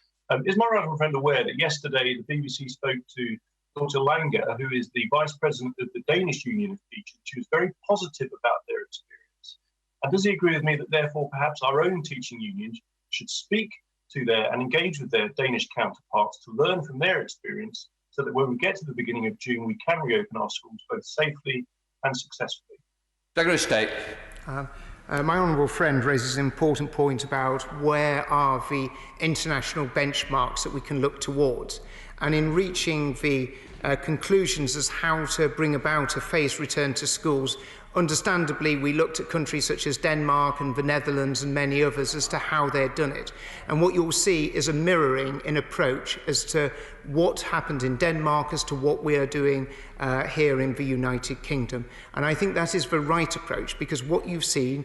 Is my right friend aware that yesterday the BBC spoke to Dr. Langer, who is the Vice President of the Danish Union of Teachers? She was very positive about their experience. And does he agree with me that therefore perhaps our own teaching unions should speak to their and engage with their Danish counterparts to learn from their experience, so that when we get to the beginning of June, we can reopen our schools both safely and successfully? Secretary of State. My honourable friend raises an important point about where are the international benchmarks that we can look towards. And in reaching the conclusions as how to bring about a phased return to schools, understandably, we looked at countries such as Denmark and the Netherlands and many others as to how they'd done it. And what you'll see is a mirroring in approach as to what happened in Denmark as to what we are doing here in the United Kingdom. And I think that is the right approach, because what you've seen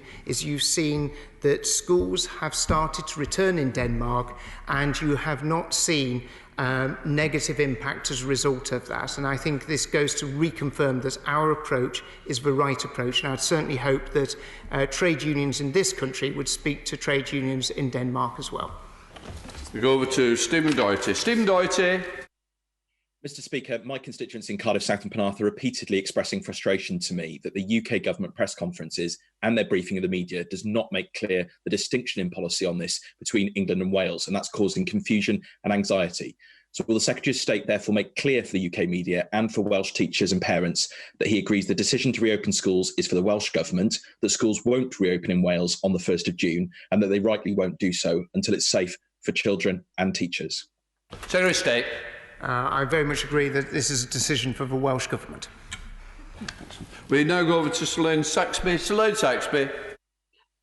that schools have started to return in Denmark, and you have not seen negative impact as a result of that. And I think this goes to reconfirm that our approach is the right approach. And I'd certainly hope that trade unions in this country would speak to trade unions in Denmark as well. We go over to Stephen Doherty. Stephen Doherty. Mr. Speaker, my constituents in Cardiff South and Penarth are repeatedly expressing frustration to me that the UK government press conferences and their briefing of the media does not make clear the distinction in policy on this between England and Wales, and that's causing confusion and anxiety. So will the Secretary of State therefore make clear for the UK media and for Welsh teachers and parents that he agrees the decision to reopen schools is for the Welsh Government, that schools won't reopen in Wales on the 1st of June, and that they rightly won't do so until it's safe for children and teachers? Secretary of State. I very much agree that this is a decision for the Welsh Government. We now go over to Selene Saxby. Selene Saxby.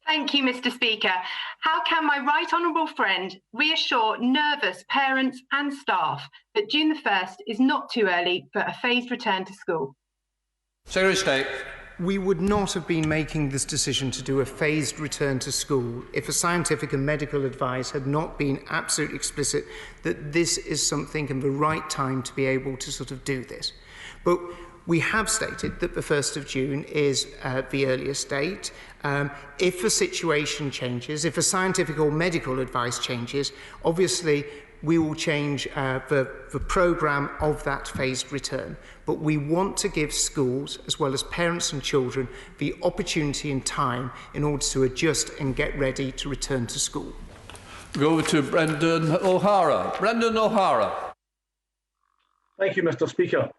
Thank you, Mr. Speaker. How can my right honourable friend reassure nervous parents and staff that June the 1st is not too early for a phased return to school? Secretary of State. We would not have been making this decision to do a phased return to school if a scientific and medical advice had not been absolutely explicit that this is something and the right time to be able to sort of do this. But we have stated that the 1st of June is the earliest date. If the situation changes, if a scientific or medical advice changes, obviously we will change the programme of that phased return. But we want to give schools, as well as parents and children, the opportunity and time in order to adjust and get ready to return to school. Go over to Brendan O'Hara. Brendan O'Hara. Thank you, Mr. Speaker.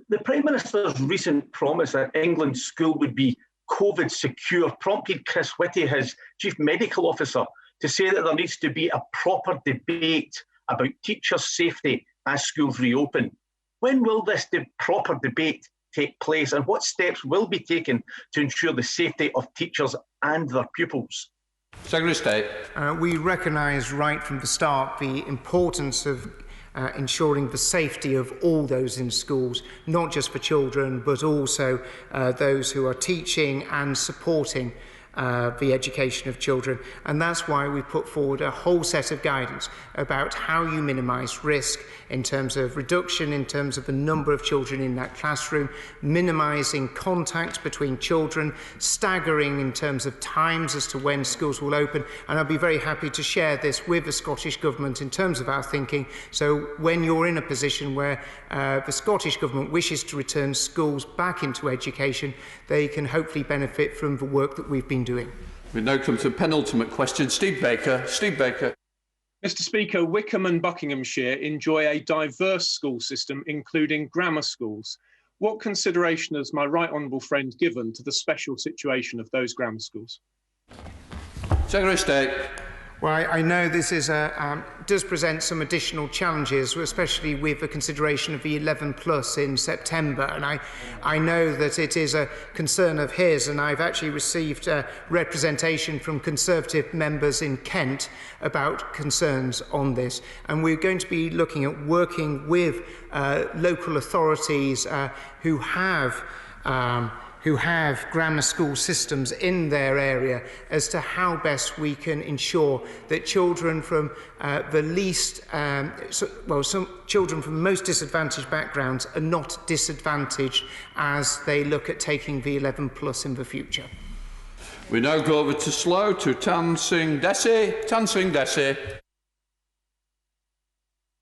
The Prime Minister's recent promise that England's school would be COVID secure prompted Chris Whitty, his Chief Medical Officer, to say that there needs to be a proper debate about teacher safety as schools reopen. When will this proper debate take place, and what steps will be taken to ensure the safety of teachers and their pupils? Secretary of State. We recognise right from the start the importance of ensuring the safety of all those in schools, not just for children, but also those who are teaching and supporting the education of children. And that's why we put forward a whole set of guidance about how you minimise risk in terms of reduction, in terms of the number of children in that classroom, minimising contact between children, staggering in terms of times as to when schools will open. And I'll be very happy to share this with the Scottish Government in terms of our thinking. So when you're in a position where the Scottish Government wishes to return schools back into education, they can hopefully benefit from the work that we've been doing. We now come to the penultimate question. Steve Baker. Steve Baker. Mr. Speaker, Wickham and Buckinghamshire enjoy a diverse school system, including grammar schools. What consideration has my right honourable friend given to the special situation of those grammar schools? Secretary of State. Well, I know this is does present some additional challenges, especially with the consideration of the 11+ in September. And I know that it is a concern of his, and I've actually received representation from Conservative members in Kent about concerns on this. And we're going to be looking at working with local authorities who have who have grammar school systems in their area as to how best we can ensure that children from some children from the most disadvantaged backgrounds are not disadvantaged as they look at taking V11 Plus in the future. We now go over to Slough to Tan Singh Desi. Tan Singh Desi.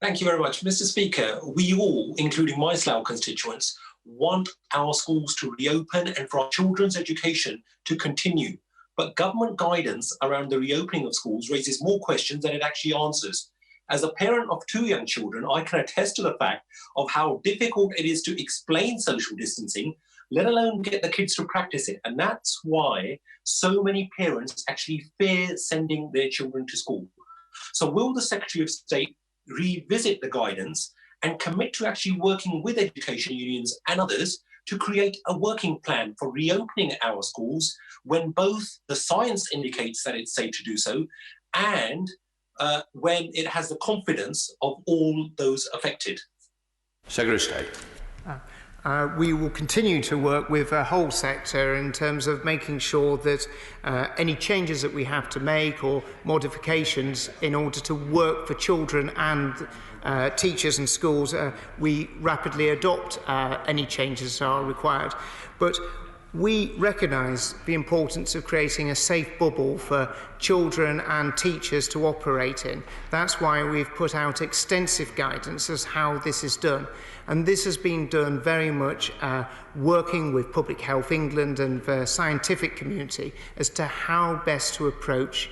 Thank you very much. Mr. Speaker, we all, including my Slough constituents, want our schools to reopen and for our children's education to continue. But government guidance around the reopening of schools raises more questions than it actually answers. As a parent of 2 young children, I can attest to the fact of how difficult it is to explain social distancing, let alone get the kids to practice it. And that's why so many parents actually fear sending their children to school. So will the Secretary of State revisit the guidance and commit to actually working with education unions and others to create a working plan for reopening our schools when both the science indicates that it's safe to do so and when it has the confidence of all those affected? Secretary of State. We will continue to work with the whole sector in terms of making sure that any changes that we have to make or modifications in order to work for children and teachers and schools, we rapidly adopt any changes that are required. But we recognise the importance of creating a safe bubble for children and teachers to operate in. That's why we've put out extensive guidance as how this is done. And this has been done very much working with Public Health England and the scientific community as to how best to approach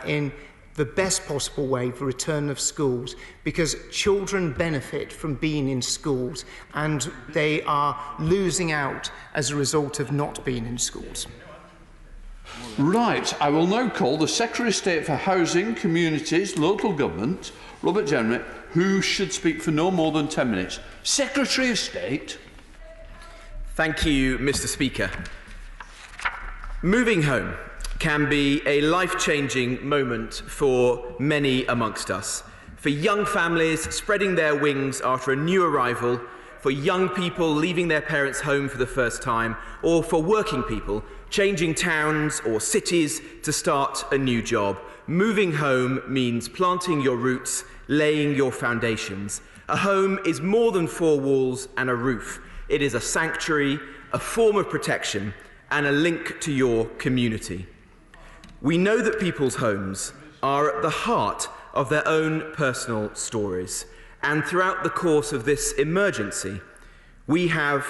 in the best possible way the return of schools, because children benefit from being in schools and they are losing out as a result of not being in schools. Right, I will now call the Secretary of State for Housing, Communities, Local Government, Robert Jenrick, who should speak for no more than 10 minutes. Secretary of State. Thank you, Mr. Speaker. Moving home can be a life-changing moment for many amongst us. For young families spreading their wings after a new arrival, for young people leaving their parents' home for the first time, or for working people changing towns or cities to start a new job. Moving home means planting your roots, laying your foundations. A home is more than 4 walls and a roof. It is a sanctuary, a form of protection, and a link to your community. We know that people's homes are at the heart of their own personal stories. And throughout the course of this emergency, we have,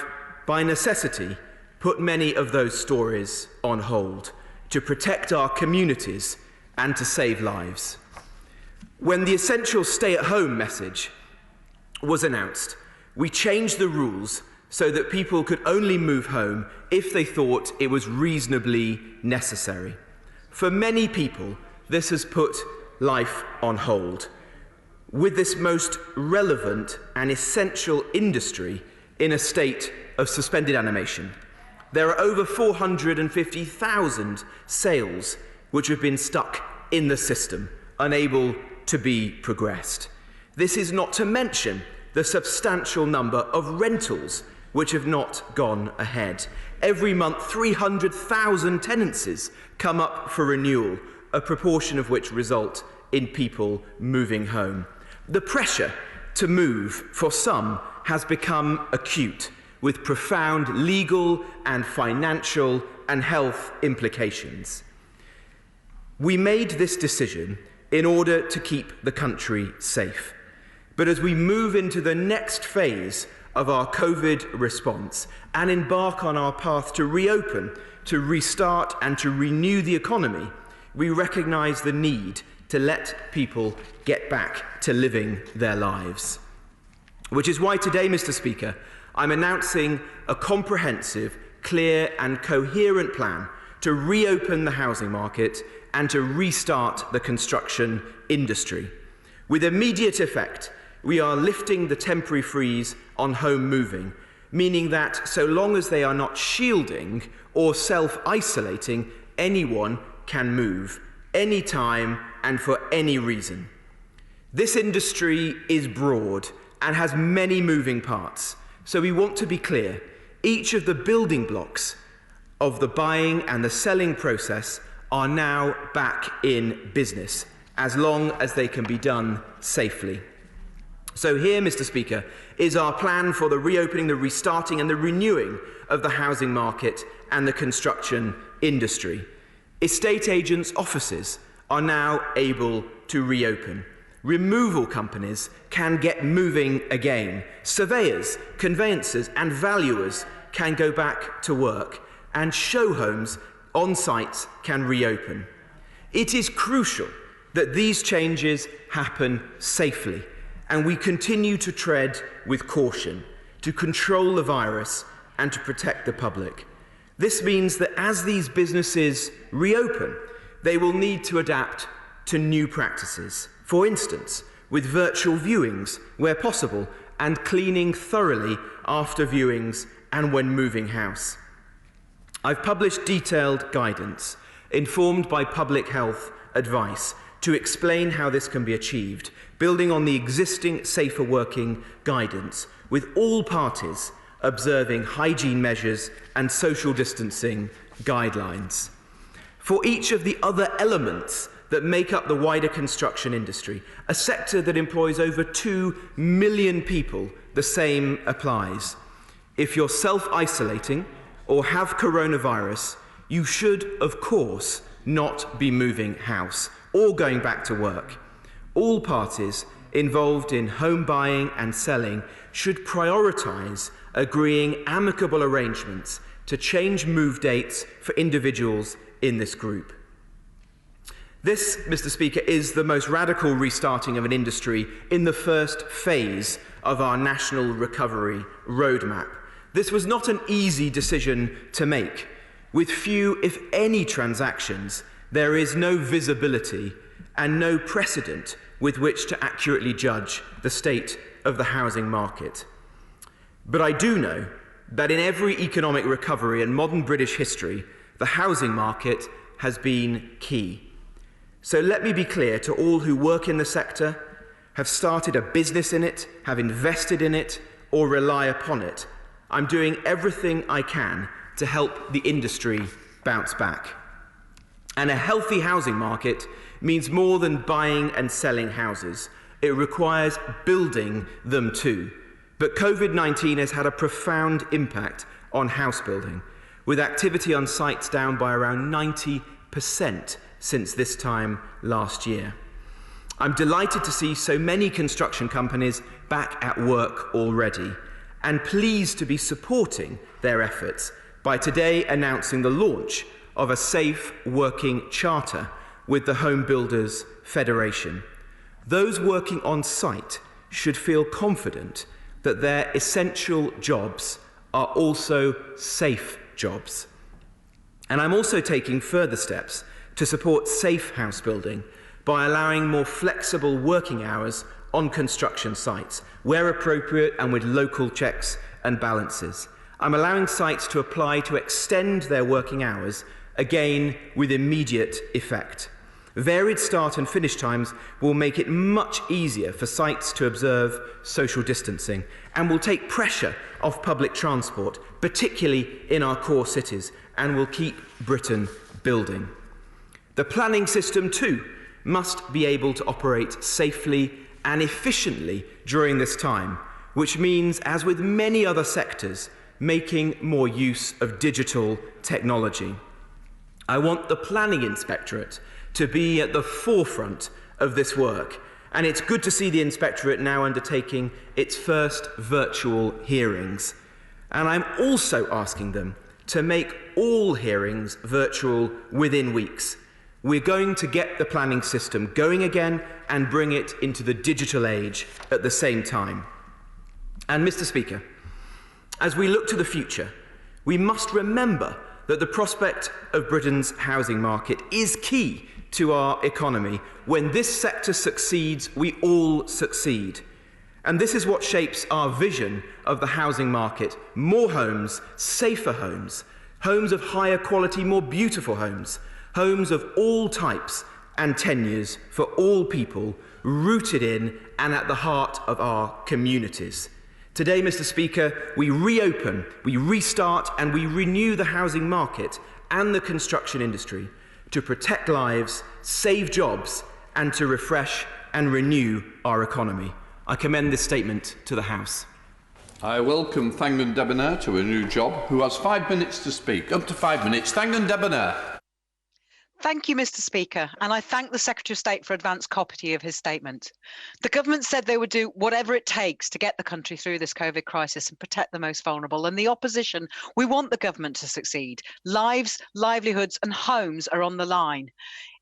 by necessity, put many of those stories on hold to protect our communities and to save lives. When the essential stay-at-home message was announced, we changed the rules so that people could only move home if they thought it was reasonably necessary. For many people, this has put life on hold, with this most relevant and essential industry in a state of suspended animation. There are over 450,000 sales which have been stuck in the system, unable to be progressed. This is not to mention the substantial number of rentals which have not gone ahead. Every month, 300,000 tenancies come up for renewal, a proportion of which result in people moving home. The pressure to move for some has become acute, with profound legal and financial and health implications. We made this decision in order to keep the country safe. But as we move into the next phase of our COVID response and embark on our path to reopen, to restart and to renew the economy, we recognise the need to let people get back to living their lives. Which is why today, Mr. Speaker, I'm announcing a comprehensive, clear and coherent plan to reopen the housing market and to restart the construction industry. With immediate effect, we are lifting the temporary freeze on home moving, meaning that so long as they are not shielding or self-isolating, anyone can move, anytime and for any reason. This industry is broad and has many moving parts, so we want to be clear. Each of the building blocks of the buying and the selling process are now back in business, as long as they can be done safely. So here, Mr. Speaker, is our plan for the reopening, the restarting and the renewing of the housing market and the construction industry. Estate agents' offices are now able to reopen. Removal companies can get moving again. Surveyors, conveyancers and valuers can go back to work, and show homes on sites can reopen. It is crucial that these changes happen safely, and we continue to tread with caution to control the virus and to protect the public. This means that as these businesses reopen, they will need to adapt to new practices. For instance, with virtual viewings where possible, and cleaning thoroughly after viewings and when moving house. I've published detailed guidance, informed by public health advice, to explain how this can be achieved, building on the existing safer working guidance, with all parties observing hygiene measures and social distancing guidelines. For each of the other elements that make up the wider construction industry, a sector that employs over 2 million people, the same applies. If you're self-isolating or have coronavirus, you should, of course, not be moving house or going back to work. All parties involved in home buying and selling should prioritise agreeing amicable arrangements to change move dates for individuals in this group. This, Mr. Speaker, is the most radical restarting of an industry in the first phase of our national recovery roadmap. This was not an easy decision to make. With few, if any, transactions, there is no visibility and no precedent with which to accurately judge the state of the housing market. But I do know that in every economic recovery in modern British history, the housing market has been key. So let me be clear to all who work in the sector, have started a business in it, have invested in it, or rely upon it. I'm doing everything I can to help the industry bounce back. And a healthy housing market means more than buying and selling houses. It requires building them too. But COVID-19 has had a profound impact on house building, with activity on sites down by around 90% since this time last year. I'm delighted to see so many construction companies back at work already, and pleased to be supporting their efforts by today announcing the launch of a safe working charter with the Home Builders Federation. Those working on site should feel confident that their essential jobs are also safe jobs. And I'm also taking further steps to support safe house building by allowing more flexible working hours on construction sites, where appropriate and with local checks and balances. I'm allowing sites to apply to extend their working hours, again with immediate effect. Varied start and finish times will make it much easier for sites to observe social distancing and will take pressure off public transport, particularly in our core cities, and will keep Britain building. The planning system too must be able to operate safely and efficiently during this time, which means, as with many other sectors, making more use of digital technology. I want the Planning Inspectorate to be at the forefront of this work, and it's good to see the Inspectorate now undertaking its first virtual hearings. And I'm also asking them to make all hearings virtual within weeks. We're going to get the planning system going again and bring it into the digital age at the same time. And Mr. Speaker, as we look to the future, we must remember that the prospect of Britain's housing market is key to our economy. When this sector succeeds, we all succeed. And this is what shapes our vision of the housing market: more homes, safer homes, homes of higher quality, more beautiful homes, homes of all types and tenures for all people, rooted in and at the heart of our communities. Today, Mr. Speaker, we reopen, we restart and we renew the housing market and the construction industry to protect lives, save jobs and to refresh and renew our economy. I commend this statement to the House. I welcome Thangun Debonair to a new job, who has 5 minutes to speak. Up to 5 minutes. Thangun Debonair. Thank you, Mr. Speaker, and I thank the Secretary of State for advance copy of his statement. The government said they would do whatever it takes to get the country through this COVID crisis and protect the most vulnerable. And the opposition, we want the government to succeed. Lives, livelihoods and homes are on the line.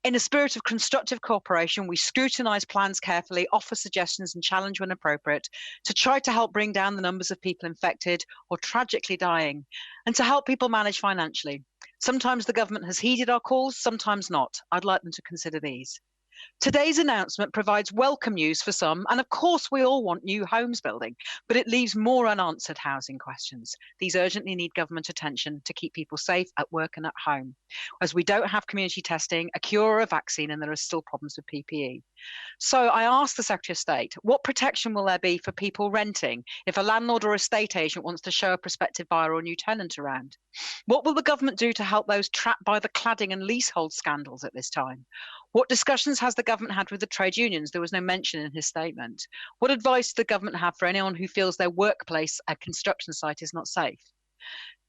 In a spirit of constructive cooperation, we scrutinise plans carefully, offer suggestions and challenge when appropriate to try to help bring down the numbers of people infected or tragically dying and to help people manage financially. Sometimes the government has heeded our calls, sometimes not. I'd like them to consider these. Today's announcement provides welcome news for some, and of course we all want new homes building, but it leaves more unanswered housing questions. These urgently need government attention to keep people safe at work and at home, as we don't have community testing, a cure or a vaccine, and there are still problems with PPE. So I asked the Secretary of State, what protection will there be for people renting if a landlord or estate agent wants to show a prospective buyer or new tenant around? What will the government do to help those trapped by the cladding and leasehold scandals at this time? What discussions has the government had with the trade unions? There was no mention in his statement. What advice does the government have for anyone who feels their workplace at a construction site is not safe?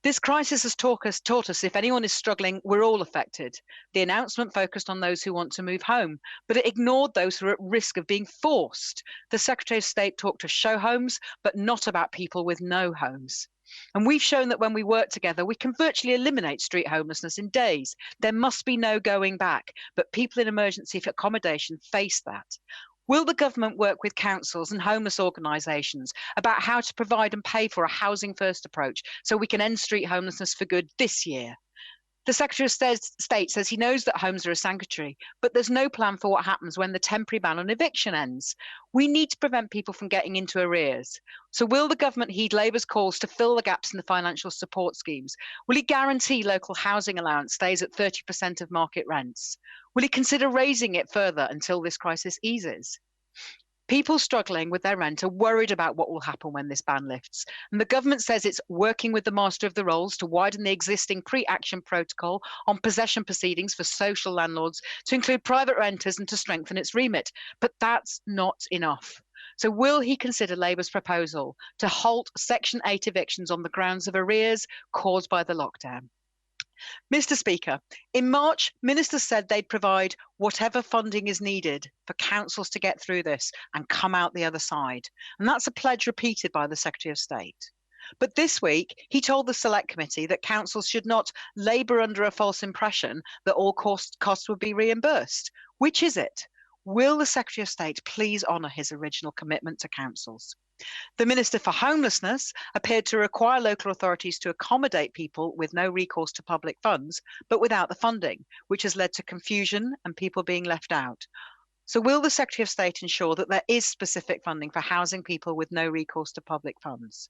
This crisis has taught us if anyone is struggling, we're all affected. The announcement focused on those who want to move home, but it ignored those who are at risk of being forced. The Secretary of State talked of show homes, but not about people with no homes. And we've shown that when we work together, we can virtually eliminate street homelessness in days. There must be no going back, but people in emergency accommodation face that. Will the government work with councils and homeless organisations about how to provide and pay for a housing first approach so we can end street homelessness for good this year? The Secretary of State says he knows that homes are a sanctuary, but there's no plan for what happens when the temporary ban on eviction ends. We need to prevent people from getting into arrears. So will the government heed Labour's calls to fill the gaps in the financial support schemes? Will he guarantee local housing allowance stays at 30% of market rents? Will he consider raising it further until this crisis eases? People struggling with their rent are worried about what will happen when this ban lifts. And the government says it's working with the Master of the Rolls to widen the existing pre-action protocol on possession proceedings for social landlords to include private renters and to strengthen its remit. But that's not enough. So will he consider Labour's proposal to halt Section 8 evictions on the grounds of arrears caused by the lockdown? Mr. Speaker, in March, ministers said they'd provide whatever funding is needed for councils to get through this and come out the other side. And that's a pledge repeated by the Secretary of State. But this week, he told the Select Committee that councils should not labour under a false impression that all costs would be reimbursed. Which is it? Will the Secretary of State please honour his original commitment to councils? The Minister for Homelessness appeared to require local authorities to accommodate people with no recourse to public funds, but without the funding, which has led to confusion and people being left out. So will the Secretary of State ensure that there is specific funding for housing people with no recourse to public funds?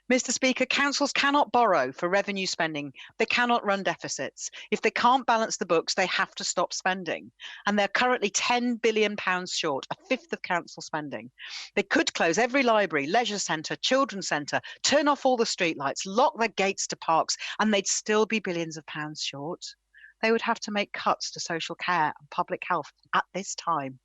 Mr. Speaker, councils cannot borrow for revenue spending. They cannot run deficits. If they can't balance the books, they have to stop spending. And they're currently £10 billion short, a fifth of council spending. They could close every library, leisure centre, children's centre, turn off all the streetlights, lock their gates to parks, and they'd still be billions of pounds short. They would have to make cuts to social care and public health at this time.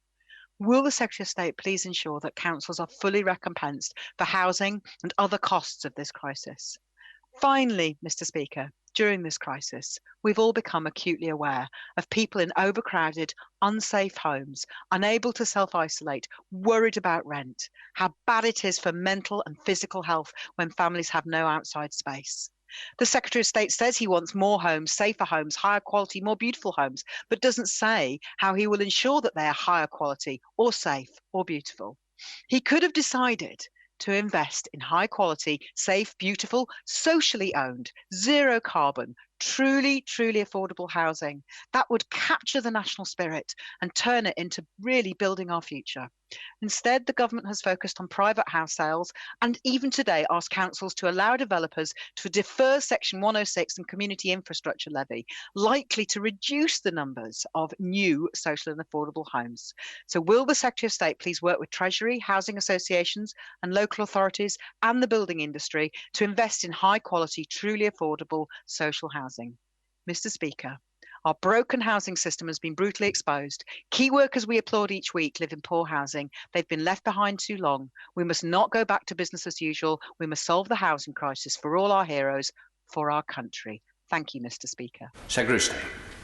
Will the Secretary of State please ensure that councils are fully recompensed for housing and other costs of this crisis? Finally, Mr. Speaker, during this crisis, we've all become acutely aware of people in overcrowded, unsafe homes, unable to self-isolate, worried about rent, how bad it is for mental and physical health when families have no outside space. The Secretary of State says he wants more homes, safer homes, higher quality, more beautiful homes, but doesn't say how he will ensure that they are higher quality or safe or beautiful. He could have decided to invest in high quality, safe, beautiful, socially owned, zero carbon, truly, truly affordable housing that would capture the national spirit and turn it into really building our future. Instead, the government has focused on private house sales and even today asked councils to allow developers to defer Section 106 and Community Infrastructure Levy, likely to reduce the numbers of new social and affordable homes. So will the Secretary of State please work with Treasury, housing associations and local authorities and the building industry to invest in high quality, truly affordable social housing? Mr. Speaker, our broken housing system has been brutally exposed. Key workers we applaud each week live in poor housing. They've been left behind too long. We must not go back to business as usual. We must solve the housing crisis for all our heroes, for our country. Thank you, Mr. Speaker. Secretary of State.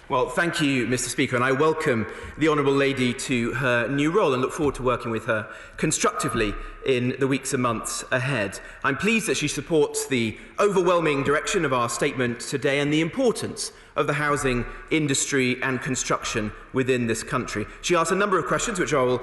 Well, thank you, Mr. Speaker, and I welcome the Honourable Lady to her new role and look forward to working with her constructively in the weeks and months ahead. I'm pleased that she supports the overwhelming direction of our statement today and the importance of the housing industry and construction within this country. She asked a number of questions, which I will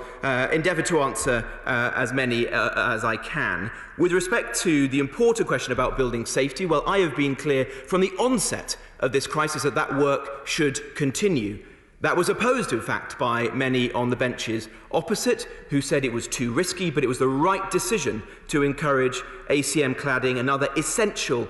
endeavour to answer as many as I can. With respect to the important question about building safety, well, I have been clear from the onset of this crisis that that work should continue. That was opposed, in fact, by many on the benches opposite, who said it was too risky, but it was the right decision to encourage ACM cladding and other essential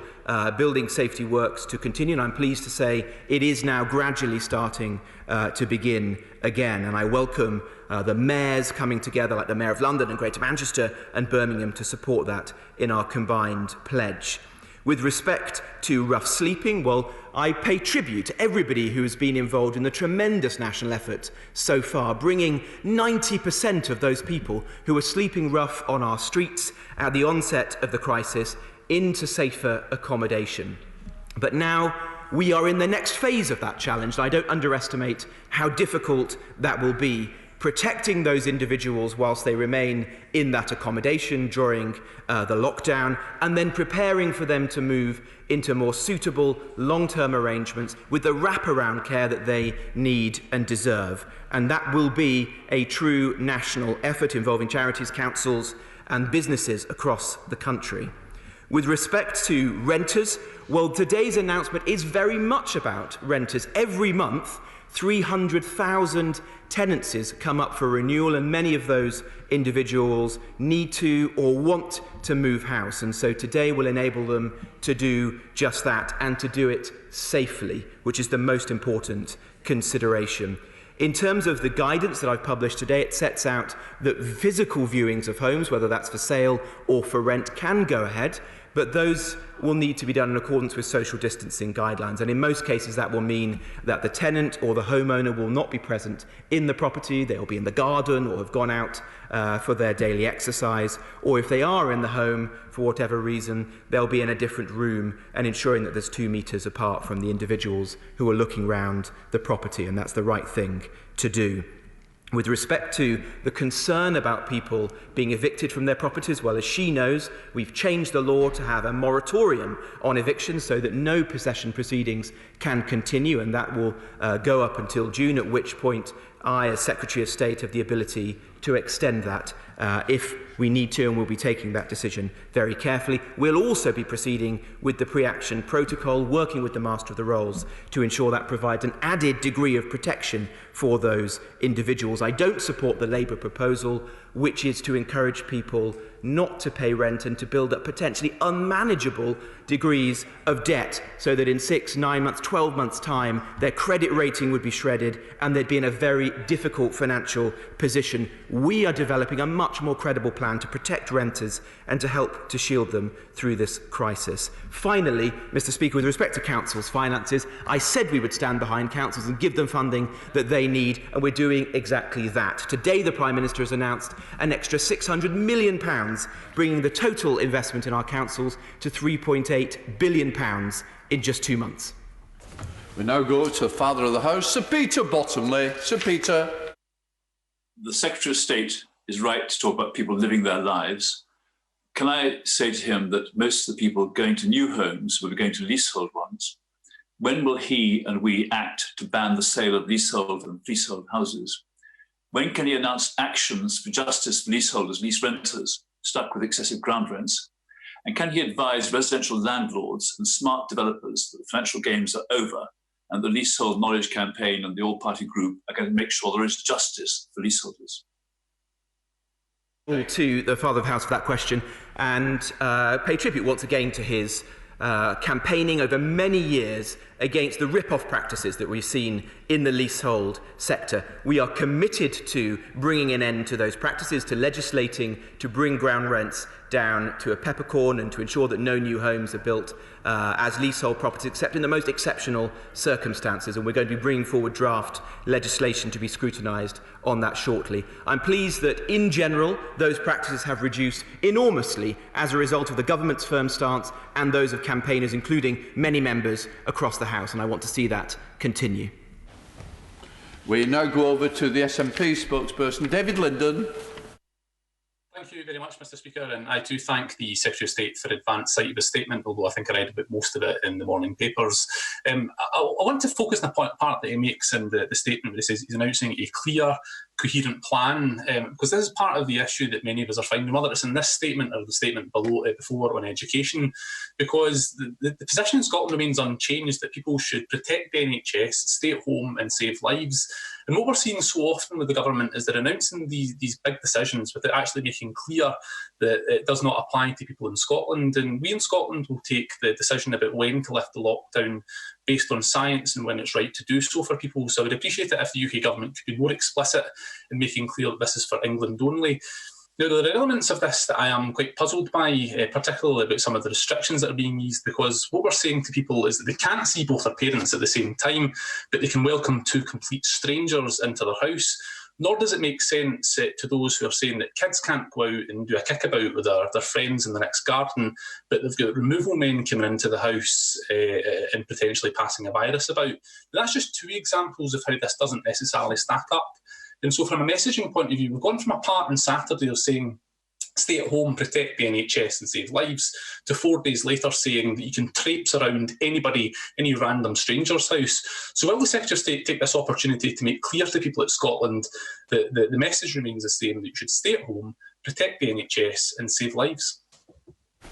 building safety works to continue. And I'm pleased to say it is now gradually starting to begin again. And I welcome the mayors coming together, like the Mayor of London and Greater Manchester and Birmingham, to support that in our combined pledge. With respect to rough sleeping, well, I pay tribute to everybody who has been involved in the tremendous national effort so far, bringing 90% of those people who were sleeping rough on our streets at the onset of the crisis into safer accommodation. But now we are in the next phase of that challenge, and I don't underestimate how difficult that will be, protecting those individuals whilst they remain in that accommodation during the lockdown, and then preparing for them to move into more suitable long-term arrangements with the wraparound care that they need and deserve. And that will be a true national effort involving charities, councils and businesses across the country. With respect to renters, well, today's announcement is very much about renters. Every month, 300,000 tenancies come up for renewal, and many of those individuals need to or want to move house. And so today will enable them to do just that and to do it safely, which is the most important consideration. In terms of the guidance that I've published today, it sets out that physical viewings of homes, whether that's for sale or for rent, can go ahead, but those will need to be done in accordance with social distancing guidelines. And in most cases, that will mean that the tenant or the homeowner will not be present in the property. They'll be in the garden or have gone out for their daily exercise. Or if they are in the home, for whatever reason, they'll be in a different room, and ensuring that there's 2 meters apart from the individuals who are looking round the property. And that's the right thing to do. With respect to the concern about people being evicted from their properties, well, as she knows, we've changed the law to have a moratorium on evictions so that no possession proceedings can continue, and that will go up until June, at which point I, as Secretary of State, have the ability to extend that if we need to, and we'll be taking that decision very carefully. We'll also be proceeding with the pre-action protocol, working with the Master of the Rolls to ensure that provides an added degree of protection for those individuals. I don't support the Labour proposal, which is to encourage people not to pay rent and to build up potentially unmanageable degrees of debt, so that in 6, 9 months, 12 months' time, their credit rating would be shredded and they'd be in a very difficult financial position. We are developing a much more credible plan to protect renters and to help to shield them through this crisis. Finally, Mr. Speaker, with respect to councils' finances, I said we would stand behind councils and give them funding that they need, and we're doing exactly that. Today, the Prime Minister has announced an extra £600 million, bringing the total investment in our councils to £3.8 billion in just 2 months. We now go to Father of the House, Sir Peter Bottomley. Sir Peter. The Secretary of State is right to talk about people living their lives. Can I say to him that most of the people going to new homes will be going to leasehold ones? When will he and we act to ban the sale of leasehold and freehold houses? When can he announce actions for justice for leaseholders, lease renters stuck with excessive ground rents? And can he advise residential landlords and smart developers that the financial games are over and the Leasehold Knowledge Campaign and the All-Party Group are going to make sure there is justice for leaseholders? To the Father of the House for that question, and pay tribute once again to his campaigning over many years against the rip-off practices that we've seen in the leasehold sector. We are committed to bringing an end to those practices, to legislating to bring ground rents down to a peppercorn and to ensure that no new homes are built as leasehold properties except in the most exceptional circumstances, and we're going to be bringing forward draft legislation to be scrutinised on that shortly. I'm pleased that in general those practices have reduced enormously as a result of the government's firm stance and those of campaigners, including many members across the House, and I want to see that continue. We now go over to the SNP spokesperson, David Linden. Thank you very much, Mr. Speaker, and I too thank the Secretary of State for advance sight of his statement, although I think I read about most of it in the morning papers. I want to focus on the part that he makes in the statement where he says he's announcing a clear, coherent plan, because this is part of the issue that many of us are finding, whether it's in this statement or the statement before on education, because the position in Scotland remains unchanged that people should protect the NHS, stay at home and save lives. And what we're seeing so often with the government is they're announcing these big decisions without actually making clear that it does not apply to people in Scotland. And we in Scotland will take the decision about when to lift the lockdown based on science and when it's right to do so for people. So I would appreciate it if the UK government could be more explicit in making clear that this is for England only. Now, there are elements of this that I am quite puzzled by, particularly about some of the restrictions that are being used, because what we're saying to people is that they can't see both their parents at the same time, but they can welcome two complete strangers into their house. Nor does it make sense to those who are saying that kids can't go out and do a kickabout with their friends in the next garden, but they've got removal men coming into the house and potentially passing a virus about. And that's just two examples of how this doesn't necessarily stack up. And so from a messaging point of view, we've gone from a part on Saturday of saying stay at home, protect the NHS and save lives, to 4 days later saying that you can traipse around anybody, any random stranger's house. So will the Secretary of State take this opportunity to make clear to people at Scotland that the message remains the same, that you should stay at home, protect the NHS and save lives?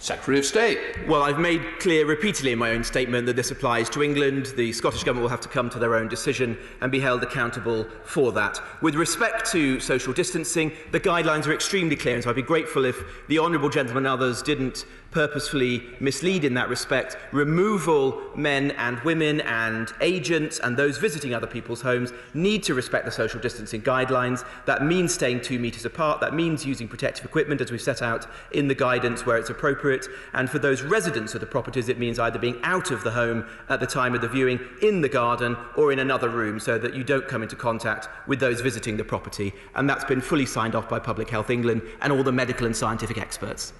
Secretary of State. Well, I've made clear repeatedly in my own statement that this applies to England. The Scottish Government will have to come to their own decision and be held accountable for that. With respect to social distancing, the guidelines are extremely clear, and so I'd be grateful if the honourable gentleman and others didn't purposefully mislead in that respect. Removal men and women and agents and those visiting other people's homes need to respect the social distancing guidelines. That means staying 2 metres apart. That means using protective equipment as we've set out in the guidance where it's appropriate. And for those residents of the properties, it means either being out of the home at the time of the viewing, in the garden or in another room, so that you don't come into contact with those visiting the property. And that's been fully signed off by Public Health England and all the medical and scientific experts.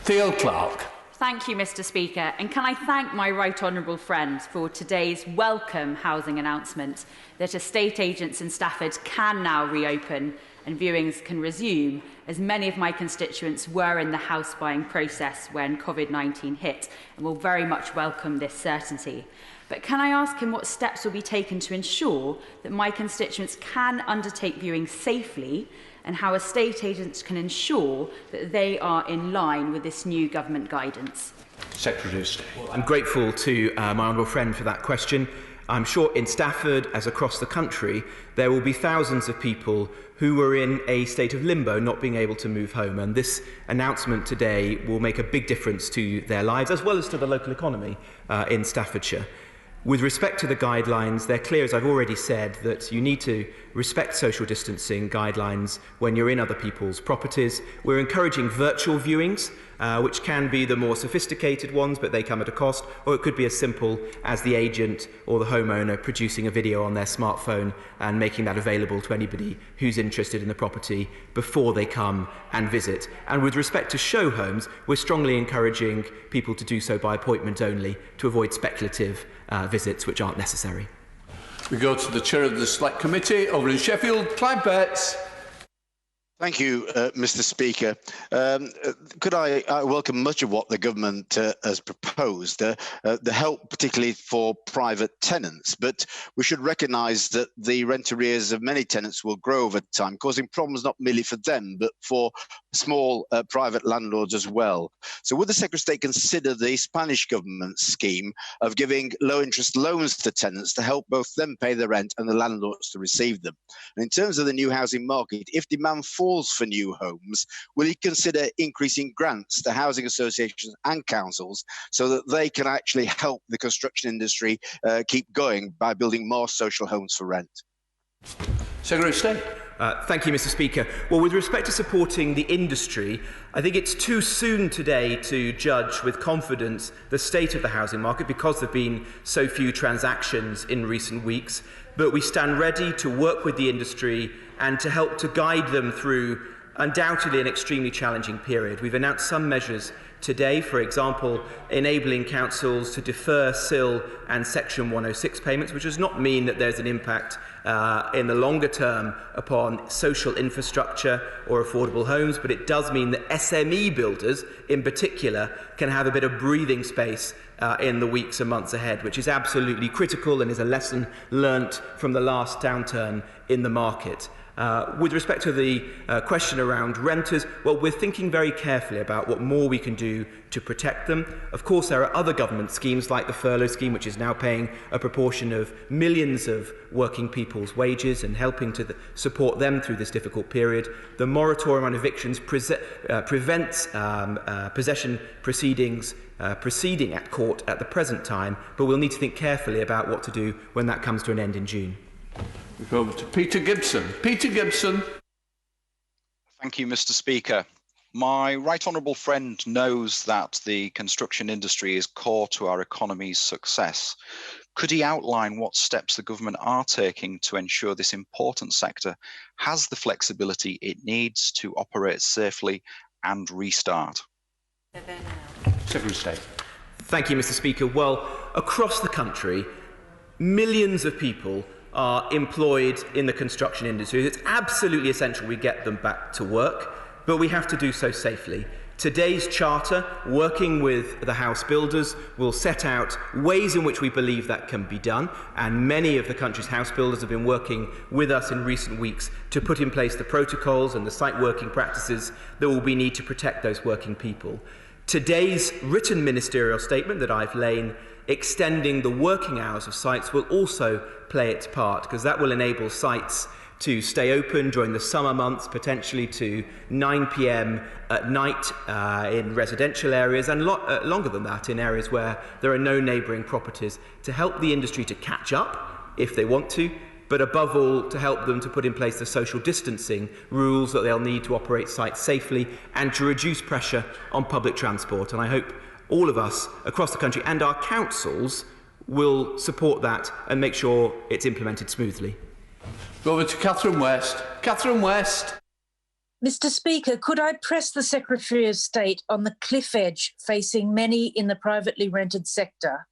Theo Clark. Thank you, Mr. Speaker. And can I thank my right honourable friend for today's welcome housing announcement that estate agents in Stafford can now reopen and viewings can resume, as many of my constituents were in the house buying process when COVID-19 hit, and will very much welcome this certainty. But can I ask him what steps will be taken to ensure that my constituents can undertake viewing safely, and how estate agents can ensure that they are in line with this new government guidance? Secretary of State. I'm grateful to my honourable friend for that question. I'm sure in Stafford, as across the country, there will be thousands of people who were in a state of limbo, not being able to move home. And this announcement today will make a big difference to their lives, as well as to the local economy in Staffordshire. With respect to the guidelines, they're clear, as I've already said, that you need to respect social distancing guidelines when you're in other people's properties. We're encouraging virtual viewings, which can be the more sophisticated ones, but they come at a cost, or it could be as simple as the agent or the homeowner producing a video on their smartphone and making that available to anybody who's interested in the property before they come and visit. And with respect to show homes, we're strongly encouraging people to do so by appointment only, to avoid speculative visits which aren't necessary. We go to the Chair of the Select Committee over in Sheffield, Clive Betts. Thank you, Mr. Speaker. Could I welcome much of what the government has proposed, the help particularly for private tenants, but we should recognise that the rent arrears of many tenants will grow over time, causing problems not merely for them, but for small private landlords as well. So would the Secretary of State consider the Spanish government's scheme of giving low-interest loans to tenants to help both them pay the rent and the landlords to receive them? And in terms of the new housing market, if demand falls for new homes, will he consider increasing grants to housing associations and councils so that they can actually help the construction industry keep going by building more social homes for rent? Secretary of State. Thank you, Mr. Speaker. Well, with respect to supporting the industry, I think it's too soon today to judge with confidence the state of the housing market because there have been so few transactions in recent weeks. But we stand ready to work with the industry and to help to guide them through undoubtedly an extremely challenging period. We've announced some measures today, for example, enabling councils to defer SIL and Section 106 payments, which does not mean that there's an impact in the longer term upon social infrastructure or affordable homes, but it does mean that SME builders in particular can have a bit of breathing space in the weeks and months ahead, which is absolutely critical and is a lesson learnt from the last downturn in the market. With respect to the question around renters, well, we're thinking very carefully about what more we can do to protect them. Of course, there are other government schemes like the furlough scheme, which is now paying a proportion of millions of working people's wages and helping to support them through this difficult period. The moratorium on evictions prevents possession proceedings proceeding at court at the present time, but we'll need to think carefully about what to do when that comes to an end in June. We go over to Peter Gibson. Peter Gibson. Thank you, Mr. Speaker. My right honourable friend knows that the construction industry is core to our economy's success. Could he outline what steps the government are taking to ensure this important sector has the flexibility it needs to operate safely and restart? Secretary of State. Thank you, Mr. Speaker. Well, across the country, millions of people are employed in the construction industry. It's absolutely essential we get them back to work, but we have to do so safely. Today's charter, working with the house builders, will set out ways in which we believe that can be done, and many of the country's house builders have been working with us in recent weeks to put in place the protocols and the site working practices that will be needed to protect those working people. Today's written ministerial statement that I've lain extending the working hours of sites will also play its part, because that will enable sites to stay open during the summer months, potentially to 9 p.m. at night in residential areas, and longer than that in areas where there are no neighbouring properties, to help the industry to catch up if they want to, but above all to help them to put in place the social distancing rules that they'll need to operate sites safely and to reduce pressure on public transport. And I hope all of us across the country and our councils will support that and make sure it's implemented smoothly. Go over to Catherine West. Catherine West. Mr. Speaker, could I press the Secretary of State on the cliff edge facing many in the privately rented sector?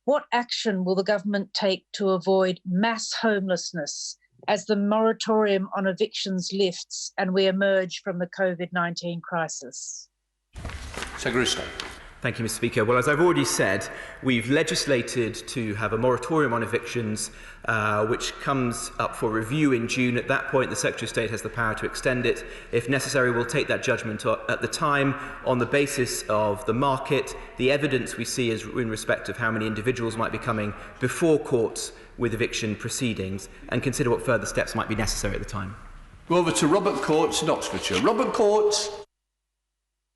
What action will the government take to avoid mass homelessness as the moratorium on evictions lifts and we emerge from the COVID-19 crisis? Secretary of State. Thank you, Mr. Speaker. Well, as I've already said, we've legislated to have a moratorium on evictions, which comes up for review in June. At that point, the Secretary of State has the power to extend it. If necessary, we'll take that judgment at the time on the basis of the market, the evidence we see is in respect of how many individuals might be coming before courts with eviction proceedings, and consider what further steps might be necessary at the time. Go over to Robert Courts in Oxfordshire. Robert Courts.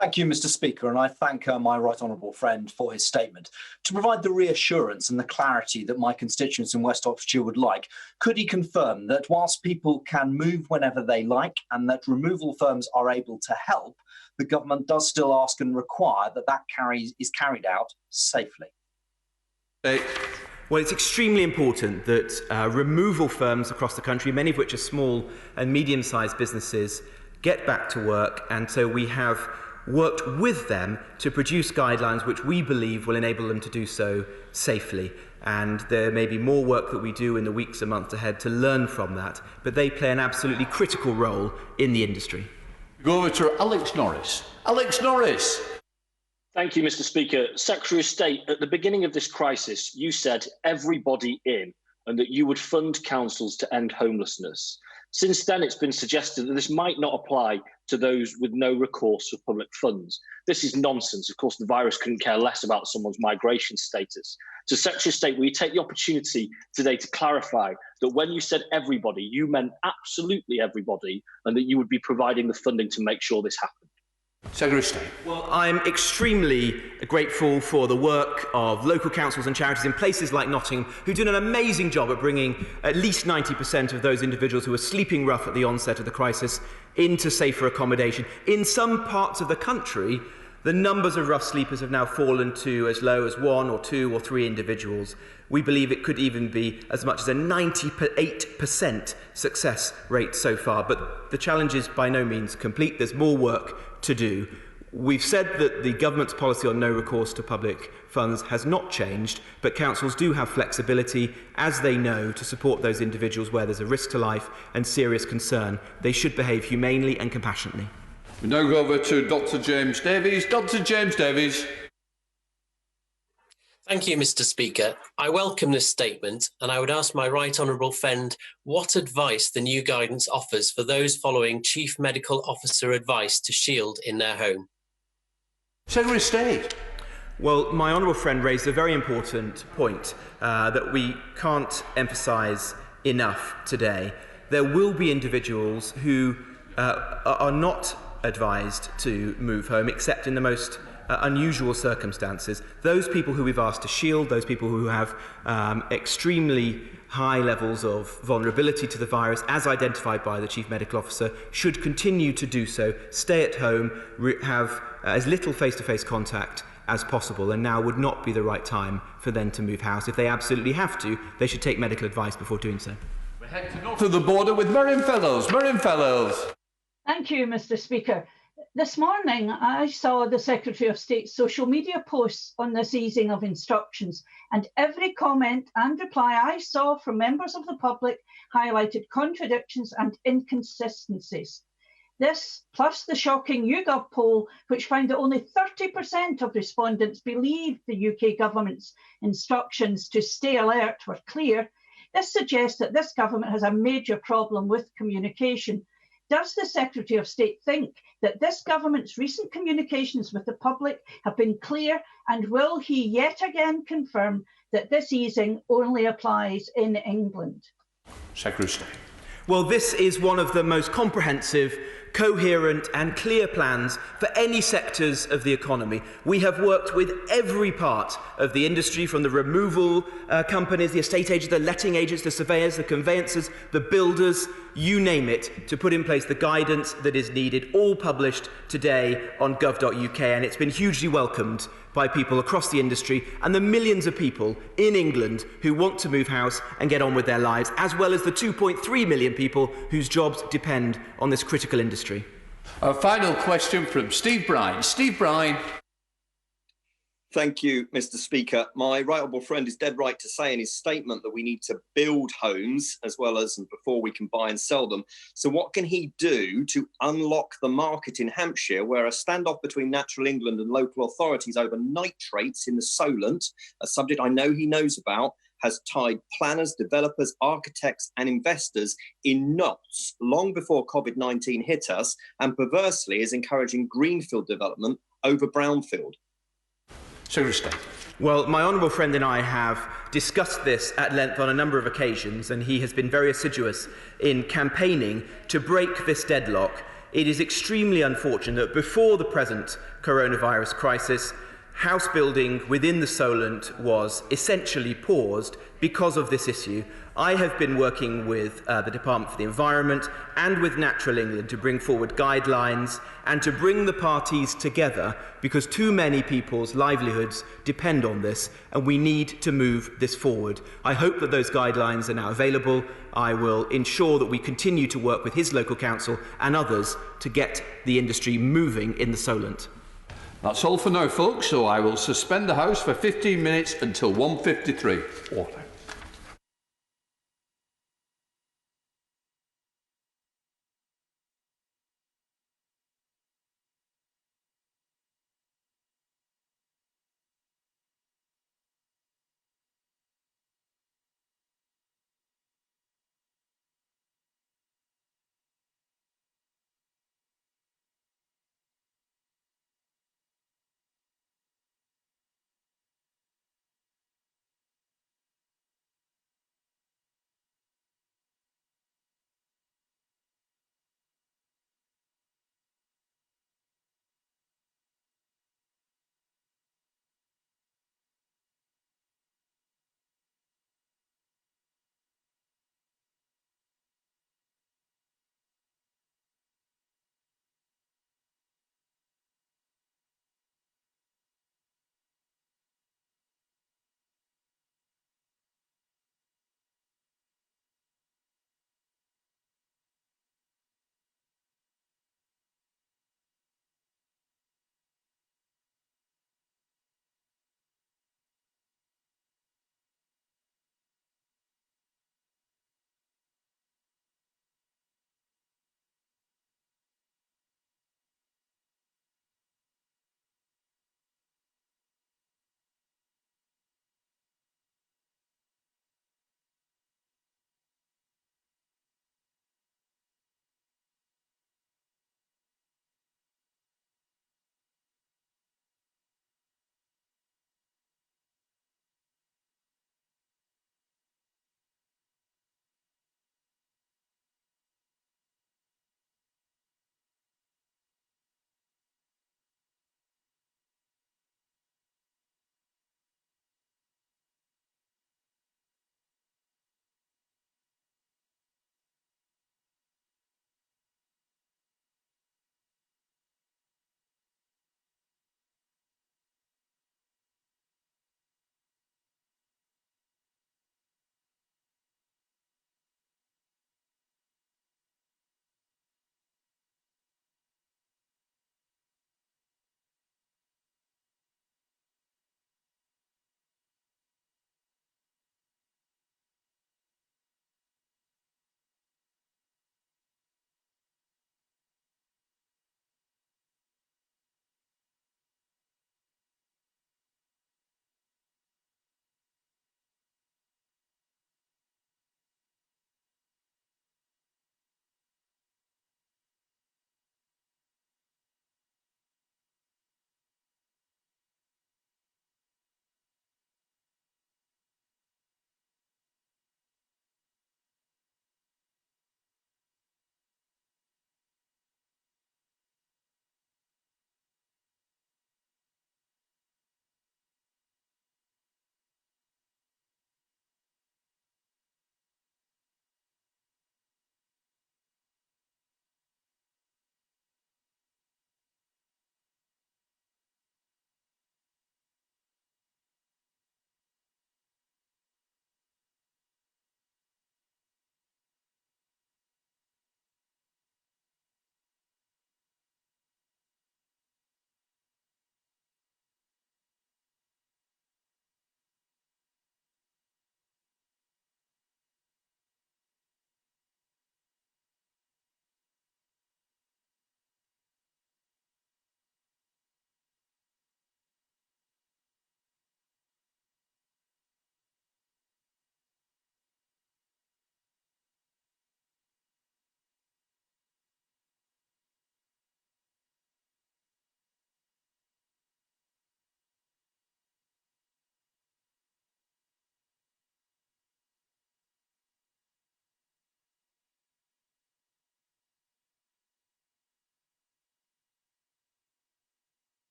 Thank you, Mr. Speaker, and I thank my right honourable friend for his statement. To provide the reassurance and the clarity that my constituents in West Oxfordshire would like, could he confirm that whilst people can move whenever they like and that removal firms are able to help, the government does still ask and require that that is carried out safely? Well, it's extremely important that removal firms across the country, many of which are small and medium-sized businesses, get back to work, and so we have worked with them to produce guidelines which we believe will enable them to do so safely. And there may be more work that we do in the weeks and months ahead to learn from that, but they play an absolutely critical role in the industry. Go over to Alex Norris. Alex Norris. Thank you, Mr. Speaker. Secretary of State, at the beginning of this crisis, you said everybody in, and that you would fund councils to end homelessness. Since then, it's been suggested that this might not apply to those with no recourse for public funds. This is nonsense. Of course, the virus couldn't care less about someone's migration status. So, Secretary of State, will you take the opportunity today to clarify that when you said everybody, you meant absolutely everybody, and that you would be providing the funding to make sure this happened? Secretary of State. Well, I'm extremely grateful for the work of local councils and charities in places like Nottingham, who did an amazing job at bringing at least 90% of those individuals who were sleeping rough at the onset of the crisis into safer accommodation. In some parts of the country, the numbers of rough sleepers have now fallen to as low as 1 or 2 or 3 individuals. We believe it could even be as much as a 98% success rate so far, but the challenge is by no means complete. There's more work to do. We've said that the government's policy on no recourse to public funds has not changed, but councils do have flexibility, as they know, to support those individuals where there's a risk to life and serious concern. They should behave humanely and compassionately. We now go over to Dr. James Davies. Dr. James Davies. Thank you, Mr. Speaker. I welcome this statement, and I would ask my right honourable friend what advice the new guidance offers for those following Chief Medical Officer advice to shield in their home. Secretary of State. Well, my honourable friend raised a very important point that we can't emphasise enough today. There will be individuals who are not advised to move home, except in the most unusual circumstances. Those people who we've asked to shield, those people who have extremely high levels of vulnerability to the virus, as identified by the Chief Medical Officer, should continue to do so, stay at home, have as little face-to-face contact as possible, and now would not be the right time for them to move house. If they absolutely have to, they should take medical advice before doing so. We head to north of the border with Miriam Fellows. Miriam Fellows. Thank you, Mr. Speaker. This morning, I saw the Secretary of State's social media posts on this easing of instructions, and every comment and reply I saw from members of the public highlighted contradictions and inconsistencies. This, plus the shocking YouGov poll, which found that only 30% of respondents believed the UK government's instructions to stay alert were clear, this suggests that this government has a major problem with communication. Does the Secretary of State think that this government's recent communications with the public have been clear, and will he yet again confirm that this easing only applies in England? Secretary of State. Well, this is one of the most comprehensive, coherent and clear plans for any sectors of the economy. We have worked with every part of the industry, from the removal companies, the estate agents, the letting agents, the surveyors, the conveyancers, the builders, you name it, to put in place the guidance that is needed, all published today on gov.uk, and it's been hugely welcomed by people across the industry and the millions of people in England who want to move house and get on with their lives, as well as the 2.3 million people whose jobs depend on this critical industry. A final question from Steve Brine. Steve Brine. Thank you, Mr. Speaker. My right honourable friend is dead right to say in his statement that we need to build homes as well as before we can buy and sell them. So what can he do to unlock the market in Hampshire, where a standoff between Natural England and local authorities over nitrates in the Solent, a subject I know he knows about, has tied planners, developers, architects and investors in knots long before COVID-19 hit us, and perversely is encouraging greenfield development over brownfield? Secretary of State. Well, my honourable friend and I have discussed this at length on a number of occasions, and he has been very assiduous in campaigning to break this deadlock. It is extremely unfortunate that before the present coronavirus crisis, house building within the Solent was essentially paused because of this issue. I have been working with the Department for the Environment and with Natural England to bring forward guidelines and to bring the parties together, because too many people's livelihoods depend on this, and we need to move this forward. I hope that those guidelines are now available. I will ensure that we continue to work with his local council and others to get the industry moving in the Solent. That's all for now, folks, so I will suspend the House for 15 minutes until 1:53.